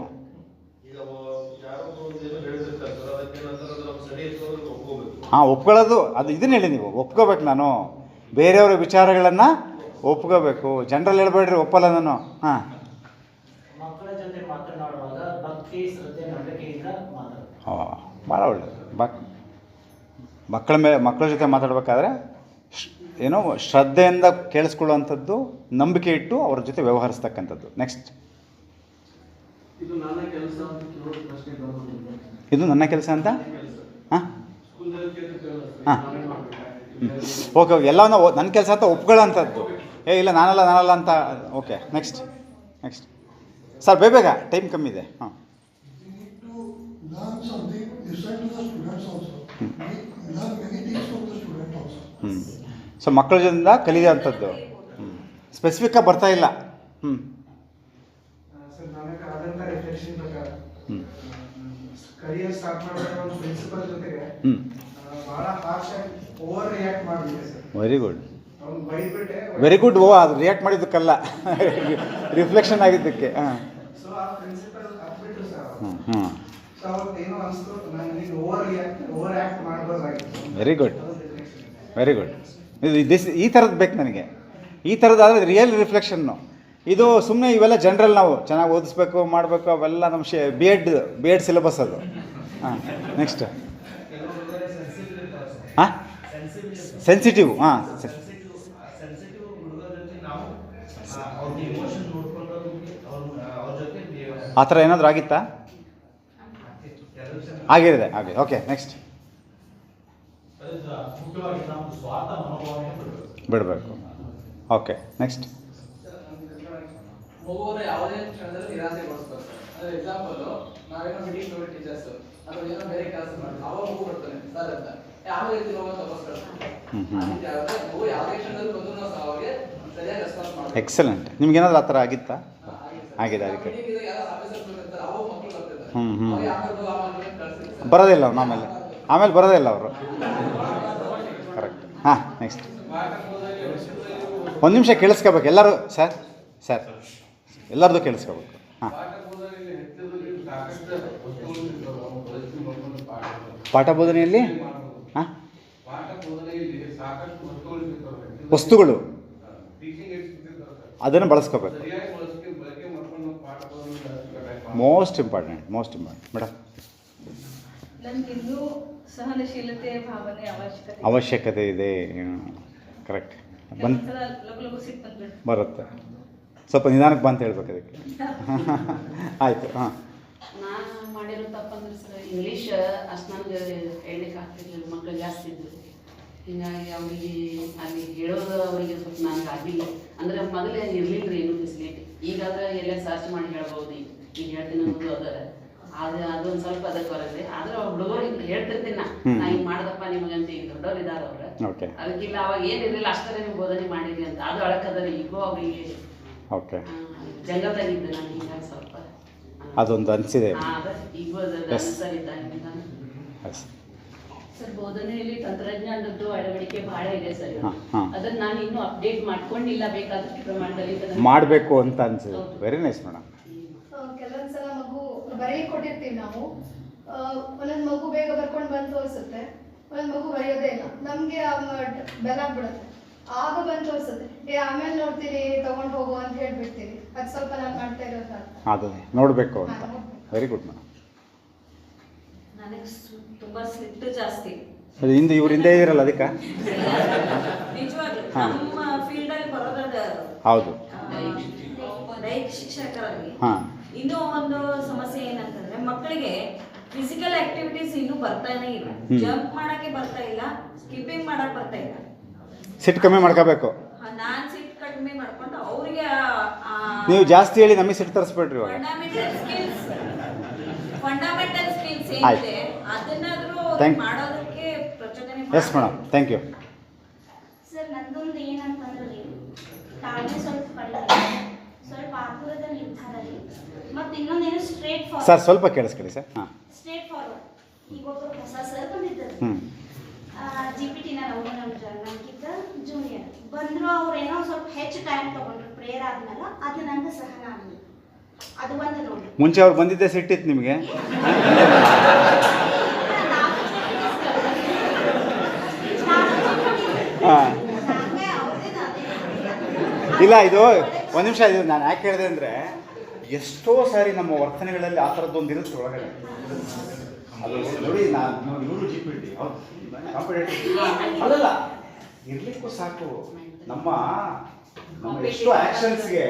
ಹಾಂ, ಒಪ್ಕೊಳ್ಳೋದು. ಅದು ಇದನ್ನ ಹೇಳಿ, ನೀವು ಒಪ್ಕೋಬೇಕು. ನಾನು ಬೇರೆಯವರ ವಿಚಾರಗಳನ್ನು ಒಪ್ಕೋಬೇಕು. ಜನರಲ್ ಹೇಳ್ಬೇಡ್ರಿ, ಒಪ್ಪಲ್ಲ ನಾನು. ಹಾಂ, ಮಕ್ಕಳ ಜೊತೆ ಮಾತನಾಡುವಾಗ ಭಕ್ತಿ ಶ್ರದ್ಧೆ ನಂಬಿಕೆಯಿಂದ ಮಾತಾಡಬೇಕು. ಭಾಳ ಒಳ್ಳೆಯದು. ಮಕ್ಕಳ ಜೊತೆ ಮಾತಾಡಬೇಕಾದ್ರೆ ಏನೋ ಶ್ರದ್ಧೆಯಿಂದ ಕೇಳಿಸ್ಕೊಳ್ಳುವಂಥದ್ದು, ನಂಬಿಕೆ ಇಟ್ಟು ಅವ್ರ ಜೊತೆ ವ್ಯವಹರಿಸ್ತಕ್ಕಂಥದ್ದು. ನೆಕ್ಸ್ಟ್, ಇದು ನನ್ನ ಕೆಲಸ ಅಂತ ಕೇಳೋ ಪ್ರಶ್ನೆ ಬರೋದಿಲ್ಲ. ಇದು ನನ್ನ ಕೆಲಸ ಅಂತ? ಹಾಂ ಹಾಂ, ಓಕೆ, ಎಲ್ಲವನ್ನ ನನ್ನ ಕೆಲಸ ಅಂತ ಒಪ್ಕೊಳ್ಳೋಂಥದ್ದು. ಇಲ್ಲ ನಾನಲ್ಲ ಅಂತ. ಓಕೆ, ನೆಕ್ಸ್ಟ್ ಸರ್, ಬೇಗ, ಟೈಮ್ ಕಮ್ಮಿ ಇದೆ. ಹಾಂ, ಸೊ ಮಕ್ಕಳ ಜೊತೆಯಿಂದ ಕಲಿಯೋಂಥದ್ದು. ಸ್ಪೆಸಿಫಿಕ್ಕಾಗಿ ಬರ್ತಾ ಇಲ್ಲ. ಸರ್, ನನಗೆ ಆದಂಥ ರಿಫ್ಲೆಕ್ಷನ್ ಪ್ರಕಾರ ಕರಿಯರ್ ಸ್ಟಾರ್ಟ್ ಮಾಡಿದಾಗ ಒಂದು ಪ್ರಿನ್ಸಿಪಲ್ ಜೊತೆಗೆ ಹ್ಞೂ ಭಾಳ ಹಾರ್ಶ್ ಆಗಿ ಓವರ್ ರಿಯಾಕ್ಟ್ ಮಾಡಿದೆ ಸರ್. ವೆರಿ ಗುಡ್ ಅವ್ನು ಬೈದ್ಬಿಟ್ಟೆ. Very good. ಓ ಅದು ರಿಯಾಕ್ಟ್ ಮಾಡಿದ್ದಕ್ಕಲ್ಲ, ರಿಫ್ಲೆಕ್ಷನ್ ಆಗಿದ್ದಕ್ಕೆ. ಹಾಂ ಸೊ ಆ ಪ್ರಿನ್ಸಿಪಲ್ ಹತ್ಬಿಟ್ರು ಸರ್. ಹ್ಞೂ ಸೊ ಅವತ್ತು ಏನೋ ಅನಿಸ್ತು, ನನಗೆ ಓವರ್ ಆ್ಯಕ್ಟ್ ಮಾಡಬಾರ್ದಾಗಿತ್ತು. Very good, very good. ಈ ಥರದ್ದು ಬೇಕು ನನಗೆ. ಈ ಥರದ್ದಾದರೆ ರಿಯಲ್ ರಿಫ್ಲೆಕ್ಷನ್ನು. ಇದು ಸುಮ್ಮನೆ ಇವೆಲ್ಲ ಜನರಲ್ ನಾವು ಚೆನ್ನಾಗಿ ಓದಿಸ್ಬೇಕು ಮಾಡಬೇಕು ಅವೆಲ್ಲ ನಮ್ಮ ಬಿ ಎಡ್ ಸಿಲೆಬಸ್ ಅದು. ಹಾಂ ನೆಕ್ಸ್ಟ್. ಹಾಂ ಸೆನ್ಸಿಟಿವ್. ಹಾಂ ಸೆನ್ಸಿಟಿವ್ ಹುಡುಗರ ಜೊತೆ ನಾವು ಅವ್ರ ಇಮೋಷನ್ ನೋಡ್ಕೊಂಡು ಅವ್ರ ಜೊತೆ ಆ ಥರ ಏನಾದರೂ ಆಗಿತ್ತಾ? ಆಗಿದೆ. Okay next. ಮುಖ್ಯವಾಗಿ ನಾವು ಸ್ವಾರ್ಥ ಮನೋಭಾವನೆ ಬಿಡಬೇಕು. Okay next. ಮಗುವನ್ನ ಯಾವುದೇ ಕ್ಷಣದಲ್ಲಿ ನಿರಾಸೆಗೊಳಿಸ್ತಾರೆ. ಅಂದರೆ ಎಕ್ಸಾಂಪಲು ನಾವೇನೋ ಮೀಟಿಂಗ್ ಹೋಗಿ ಟೀಚರ್ಸ್ ಅಥವಾ ಏನೋ ಬೇರೆ ಕೆಲಸ ಮಾಡಿ ಅವಾಗ ಮಗು ಬರ್ತಾನೆ ಸರ್ ಅಂತ ಯಾವ ರೀತಿ ನಾವು ತಪಸ್ ಕಳ್ಸ್ತಾರೆ. ಮಗು ಯಾವುದೇ ಕ್ಷಣದಲ್ಲಿ ಬಂದರೂ ನಾವು ಅವಾಗೆ ಸರಿಯಾಗಿ ರೆಸ್ಪಾನ್ಸ್ ಮಾಡ್ತೀವಿ. ಎಕ್ಸಲೆಂಟ್. ನಿಮ್ಗೇನಾದ್ರು ಆ ಥರ ಆಗಿತ್ತಾ? ಆಗಿದೆ. ಮೀಟಿಂಗ್ ಇದ್ದಾಗ ಯಾರೋ ಆಫೀಸರ್ ಬರ್ತಾರೆ, ಅವಾಗ ಮಕ್ಕಳು ಬರ್ತಿದ್ದಾರೆ. ಹ್ಞೂ ಅವಾಗ ಆಮೇಲೆ ಕಳಿಸ್ತೀವಿ. ಬರೋದಿಲ್ಲ ಅವ್ನು ಆಮೇಲೆ ಬರೋದಿಲ್ಲ ಅವರು. ಕರೆಕ್ಟ್. ಹಾಂ ನೆಕ್ಸ್ಟ್. ಒಂದು ನಿಮಿಷ ಕೇಳಿಸ್ಕೋಬೇಕು ಎಲ್ಲರೂ. ಸರ್ ಎಲ್ಲರದು ಕೇಳಿಸ್ಕೋಬೇಕು. ಹಾಂ ಪಾಠ ಬೋಧನೆಯಲ್ಲಿ ಹಾಂ ವಸ್ತುಗಳು ಅದನ್ನು ಬಳಸ್ಕೋಬೇಕು. Most important madam. ನನಗಿನ್ನೂ ಸಹನಶೀಲತೆಯ ಭಾವನೆ ಅವಶ್ಯಕತೆ ಇದೆ. ಕರೆಕ್ಟ್. ಲಘು ಸಿಟ್ಟು ಬಂದ್ಬಿಟ್ಟು ಬರುತ್ತೆ. ಸ್ವಲ್ಪ ನಿಧಾನಕ್ಕೆ ಬಂತ ಹೇಳ್ಬೇಕು ಅದಕ್ಕೆ. ಆಯಿತು. ಹಾಂ ನಾನು ಮಾಡಿರೋ ತಪ್ಪಂದ್ರೆ ಸರ್ ಇಂಗ್ಲೀಷ್ ಅಷ್ಟು ನನಗೆ ಹೇಳಲಿಕ್ಕೆ ಆಗ್ತಿರ್ಲಿಲ್ಲ. ಮಕ್ಕಳು ಜಾಸ್ತಿ ಇದ್ದರು, ಹೀಗಾಗಿ ಅವರಿಗೆ ಅಲ್ಲಿ ಹೇಳೋದು ಅವರಿಗೆ ಸ್ವಲ್ಪ ನನಗೆ ಆಗಿಲ್ಲ. ಅಂದರೆ ಮೊದಲೇ ಇರಲಿಲ್ಲ ರೀ ಏನು ಫೆಸಿಲಿಟಿ. ಈಗಾದ್ರೆ ಎಲ್ಲ ಸರ್ಚ್ ಮಾಡಿ ಹೇಳ್ಬೋದು. ಈಗ ಹೇಳ್ತೀನಿ ಅನ್ನೋದು ಆದರೆ ಅದೊಂದು ಸ್ವಲ್ಪ ಅದಕ್ಕೆ ಬರುತ್ತೆ. ಆದರೆ ಅವ್ರು ಹುಡುಗರು ಹೇಳ್ತಿರ್ತೀನಿ ನಾ ಹಿಂಗೆ ಮಾಡ್ದಪ್ಪ ನಿಮಗಂತ. ಈಗ ದೊಡ್ಡವ್ರು ಇದ್ದಾರೆ ಅವ್ರೆ, ಅದಕ್ಕಿಲ್ಲ ಅವಾಗ ಏನಿರಲಿಲ್ಲ ಅಷ್ಟೇ ನೀವು ಬೋಧನೆ ಮಾಡಿರಿ ಅಂತ. ಅದು ಅಳಕದ ಈಗೋ ಅವ್ರಿಗೆ ಓಕೆ ಜಂಗಲ್ದಾಗಿದ್ದೆ ನಾನು. ಹೀಗಾಗಿ ಸ್ವಲ್ಪ ಅದೊಂದು ಅನಿಸಿದೆ. ಈಗೋ ಸರ್ ಬೋಧನೆಯಲ್ಲಿ ತಂತ್ರಜ್ಞಾನದ್ದು ಅಳವಡಿಕೆ ಬಹಳ ಇದೆ ಸರ್. ಅದನ್ನ ನಾನು ಇನ್ನೂ ಅಪ್ಡೇಟ್ ಮಾಡ್ಕೊಂಡಿಲ್ಲ, ಬೇಕಾದಷ್ಟು ಪ್ರಮಾಣದಲ್ಲಿ ಮಾಡಬೇಕು ಅಂತ ಅನ್ಸಿದೆ. Very nice madam. ಕೆಲವೊಂದ್ಸಲ ಮಗು ಬರೆಯಕ್ಕೆ ಕೊಟ್ಟಿರ್ತೀವಿ ನಾವು, ಒಂದೊಂದು ಮಗು ಬೇಗ ಬರ್ಕೊಂಡು ಬಂದು ತೋರಿಸುತ್ತೆ, ಒಂದೊಂದು ಮಗು ಬರೆಯೋದೇ ಇಲ್ಲ. ನಮಗೆ ಬೆಲಾಗ್ಬಿಡುತ್ತೆ. ಆಗ ಬಂದು ತೋರಿಸುತ್ತೆ, ಆಮೇಲೆ ನೋಡ್ತೀರಿ ತಗೊಂಡು ಹೋಗು ಅಂತ ಹೇಳ್ಬಿಡ್ತೀವಿ. ಅದು ಸ್ವಲ್ಪ ನಾನು ಮಾಡ್ತಾ ಇರೋದು ಅದು ನೋಡಬೇಕು ಅಂತ. Very good madam. ನನಗೆ ತುಂಬ ಸಿಟ್ಟು ಜಾಸ್ತಿ. ಅದು ಇವ್ರು ಹಿಂದೆ ಇದಿರಲ್ಲ ಅದಕ್ಕೆ. ನಿಜವಾಗ್ಲೂ ನಮ್ಮ ಫೀಲ್ಡಲ್ಲಿ ಬರೋದಾದ ಹೌದು ದೈಹಿಕ ಶಿಕ್ಷಕರಾಗಿ ಹಾಂ ಇನ್ನೂ ಒಂದು ಸಮಸ್ಯೆ ಏನಂತಂದ್ರೆ ಮಕ್ಕಳಿಗೆ ಫಿಸಿಕಲ್ ಆಕ್ಟಿವಿಟೀಸ್ ಇನ್ನೂ ಬರ್ತಾನೆ ಇಲ್ಲ. ಜಂಪ್ ಮಾಡಕ್ಕೆ ಬರ್ತಾ ಇಲ್ಲ, ಸ್ಕಿಪ್ಪಿಂಗ್ ಮಾಡಕ್ ಬರ್ತಾ ಇಲ್ಲ. ಸಿಟ್ಟು ಕಮ್ಮಿ ಮಾಡ್ಕೋಬೇಕು. ನಾನ್ ಸಿಟ್ಟು ಕಡಿಮೆ ಮಾಡ್ಕೊಂಡು ಅವ್ರಿಗೆ ನೀವು ಜಾಸ್ತಿ ಹೇಳಿ ನಮಗೆ ಸಿಟ್ಟು ತರಿಸ್ಬಿಟ್ರಿ ಇವಾಗ. ಫಂಡಮೆಂಟಲ್ ಸ್ಕಿಲ್ಸ್ ಏನಿದೆ ಅದನ್ನಾದ್ರೂ ಮಾಡೋದಕ್ಕೆ ಪ್ರಚೋದನೆ. Yes madam, thank you. Sir ನಂದೊಂದು ಏನಂತಂದ್ರೆ ತಾಳ್ಮೆ ಸ್ವಲ್ಪ ಕಡಿಮೆ, ಸ್ವಲ್ಪ ಆತುರದ ನಿರ್ಧಾರ ರೀ. ಮತ್ತು ಇನ್ನೊಂದೇನು ಸ್ಟ್ರೇಟ್ ಫಾರ್ವರ್ಡ್. ಸರ್ ಸ್ವಲ್ಪ ಕೇಳಿಸ್ಕೊಳ್ಳಿ ಸರ್. ಹಾಂ ಸ್ಟ್ರೇಟ್ ಫಾರ್ವರ್ಡ್. ಈಗ ಒಬ್ಬರು ಹೊಸ ಸರ್ ಬಂದಿದ್ದರು, GPT ನಮ್ಗಿಂತ ಜೂನಿಯರ್ ಬಂದರು. ಅವ್ರು ಏನೋ ಸ್ವಲ್ಪ ಹೆಚ್ಚು ಟೈಮ್ ತೊಗೊಂಡ್ರು ಪ್ರೇಯರ್ ಆದ್ಮೇಲೆ. ಅದು ನಂಗೆ ಸಹನ ಆಗಲಿ. ಅದು ಒಂದು ನೋಡಿ. ಮುಂಚೆ ಅವ್ರು ಬಂದಿದ್ದೆ ಸಿಟ್ಟಿತ್ತು ನಿಮಗೆ? ಹಾಂ ಇಲ್ಲ, ಇದು ಒಂದು ನಿಮಿಷ. ಇದು ನಾನು ಯಾಕೆ ಹೇಳಿದೆ ಅಂದರೆ ಎಷ್ಟೋ ಸಾರಿ ನಮ್ಮ ವರ್ತನೆಗಳಲ್ಲಿ ಆ ಥರದ್ದೊಂದು ಇರುತ್ತೆ ಒಳಗಡೆ. ಅದು ನೋಡಿ, ನಾನು ಇವರು GPT ಕಾಂಪಿಟೇಟಿವ್ ಅಲ್ಲಲ್ಲ ಇರಲಿಕ್ಕೂ ಸಾಕು. ನಮ್ಮ ಎಷ್ಟೋ ಆ್ಯಕ್ಷನ್ಸ್ಗೆ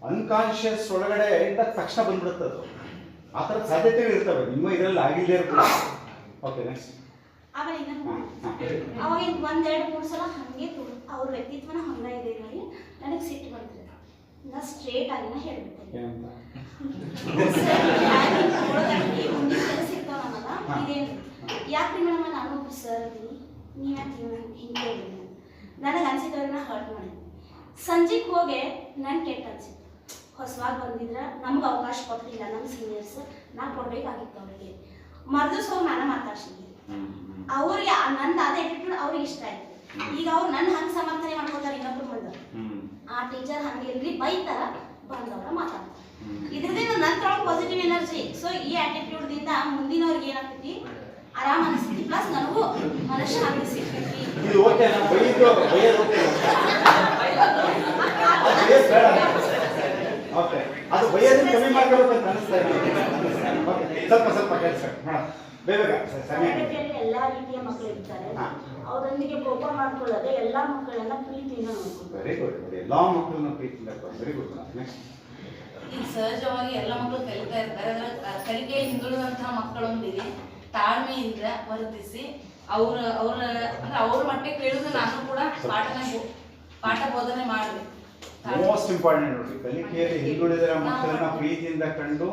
ಅನ್ಕಾನ್ಷಿಯಸ್ ಒಳಗಡೆ ಇಂದ ತಕ್ಷಣ ಬಂದ್ಬಿಡುತ್ತೆ. ಅದು ಆ ಥರದ ಸಾಧ್ಯತೆಗಳು ಇರ್ತವೆ. ನಿಮ್ಮ ಇದರಲ್ಲಿ ಆಗಿಲ್ಲದೆ ಇರ್ಬೋದು. Okay next. ಆಮೇಲೆ ಅವಾಗ 1-2-3 ಸಲ ಹಾಗೆ ಅವ್ರ ವ್ಯಕ್ತಿತ್ವನ ಹಂಗ ಇದೆ ನೋಡಿ. ನನಗೆ ಸಿಟ್ಟು ಬರ್ತದೆ. ನಾ ಸ್ಟ್ರೇಟ್ ಆಗಿನ ಹೇಳ್ಬಿಡ್ತೇನೆ, ಮುಂದಿನ ಕೆಲಸ ಇರ್ತಾವ ನಮಗ ಇದೇನು ಯಾಕ್ರಿ ಮೇಡಮ್ ನಾನು ಒಬ್ರು ಸರ್ ಅದೀನಿ, ನೀವ್ಯಾಕೆ ಹಿಂಗೆ ಹೇಳಿದ್ರಿ ಅಂತ ನನಗೆ ಅನ್ಸಿದ್ದವ್ರಿಗೆ ನಾ ಹರ್ಟ್ ಮಾಡಿದ್ವಿ. ಸಂಜೆಗೆ ಹೋಗಿ ನಂಗೆ ಕೆಟ್ಟ ಅನ್ಸಿತ್ತು. ಹೊಸವಾಗಿ ಬಂದಿದ್ರೆ ನಮ್ಗೆ ಅವಕಾಶ ಕೊಟ್ಟಿಲ್ಲ ನಮ್ಮ ಸೀನಿಯರ್ಸ್, ನಾ ಕೊಡಬೇಕಾಗಿತ್ತು ಅವರಿಗೆ. ಮರ್ದಿವ್ಸ ಹೋಗಿ ನಾನು ಮಾತಾಡ್ಸಿದ್ದೆ ಅವ್ರಿಗೆ ನಂದು ಅದೇ ಆಟಿಟ್ಯೂಡ್ ಅವ್ರಿಗೆ ಇಷ್ಟ ಆಯ್ತು. ಈಗ ಅವ್ರು ನನ್ನ ಹಂಗೆ ಸಮರ್ಥನೆ ಮಾಡ್ಕೋತಾರೆ ಇನ್ನೊಬ್ರು ಮುಂದೆ. ಆ ಟೀಚರ್ ಹಂಗೆ ಇಲ್ರಿ ಬೈತಾರ ಬಂದವ್ರ ಮಾತಾಡ್ತಾರೆ. ಇದ್ರದಿಂದ ನಂತರ ಪಾಸಿಟಿವ್ ಎನರ್ಜಿ. ಸೊ ಈ ಆಟಿಟ್ಯೂಡ್ ದಿಂದ ಮುಂದಿನವ್ರಿಗೆ ಏನಾಗ್ತೈತಿ, ಆರಾಮ್ ಅನಿಸ್ತೈತಿ. ಪ್ಲಸ್ ನನಗೂ ಮನುಷ್ಯ ಶಾಂತಿ ಸಿಗ್ತೈತಿ. ಇದು ಓಕೆ ನಾನು ಬೈಯೋದು ಓಕೆ, ಅದು ಬೈಯೋದನ್ನ ಕಮ್ಮಿ ಮಾಡ್ಕೋಬೇಕಂತ ಅನಿಸ್ತಾ ಇದೆ. ಸ್ವಲ್ಪ ಕೆಲಸ ಬೇಗ ತರಗತಿಯಲ್ಲಿ ಎಲ್ಲಾ ರೀತಿಯ ಮಕ್ಕಳು ಇರ್ತಾರೆ. ಅವರೊಂದಿಗೆ ಕೋಪ ಮಾಡ್ಕೊಳ್ಳದೆ ಎಲ್ಲಾ ಮಕ್ಕಳನ್ನ ಪ್ರೀತಿಯಿಂದ ನೋಡ್ಕೊಂಡು. Very good. ಎಲ್ಲಾ ಮಕ್ಕಳನ್ನ ಪ್ರೀತಿಯಿಂದ ವೆರಿ ಗುಡ್. ನೆಕ್ಸ್ಟ್, ಈಗ ಸಹಜವಾಗಿ ಎಲ್ಲ ಮಕ್ಕಳು ಕಲಿತಾ ಇರ್ತಾರೆ. ಅದರ ಕಲಿಕೆಯಲ್ಲಿ ಹಿಂದುಳಿದಂತಹ ಮಕ್ಕಳೊಂದಿಗೆ ತಾಳ್ಮೆಯಿಂದ ವರ್ತಿಸಿ ಅವ್ರ ಮಟ್ಟಿಗೆ ಕೇಳಿದ್ರೆ ನಾನು ಕೂಡ ಪಾಠ ಬೋಧನೆ ಮಾಡಿದೆ. ಮೋಸ್ಟ್ ಇಂಪಾರ್ಟೆಂಟ್ ನೋಡ್ರಿ, ಕಲಿಕೆಯಲ್ಲಿ ಹಿಂದುಳಿದ ಮಕ್ಕಳನ್ನ ಪ್ರೀತಿಯಿಂದ ಕಂಡು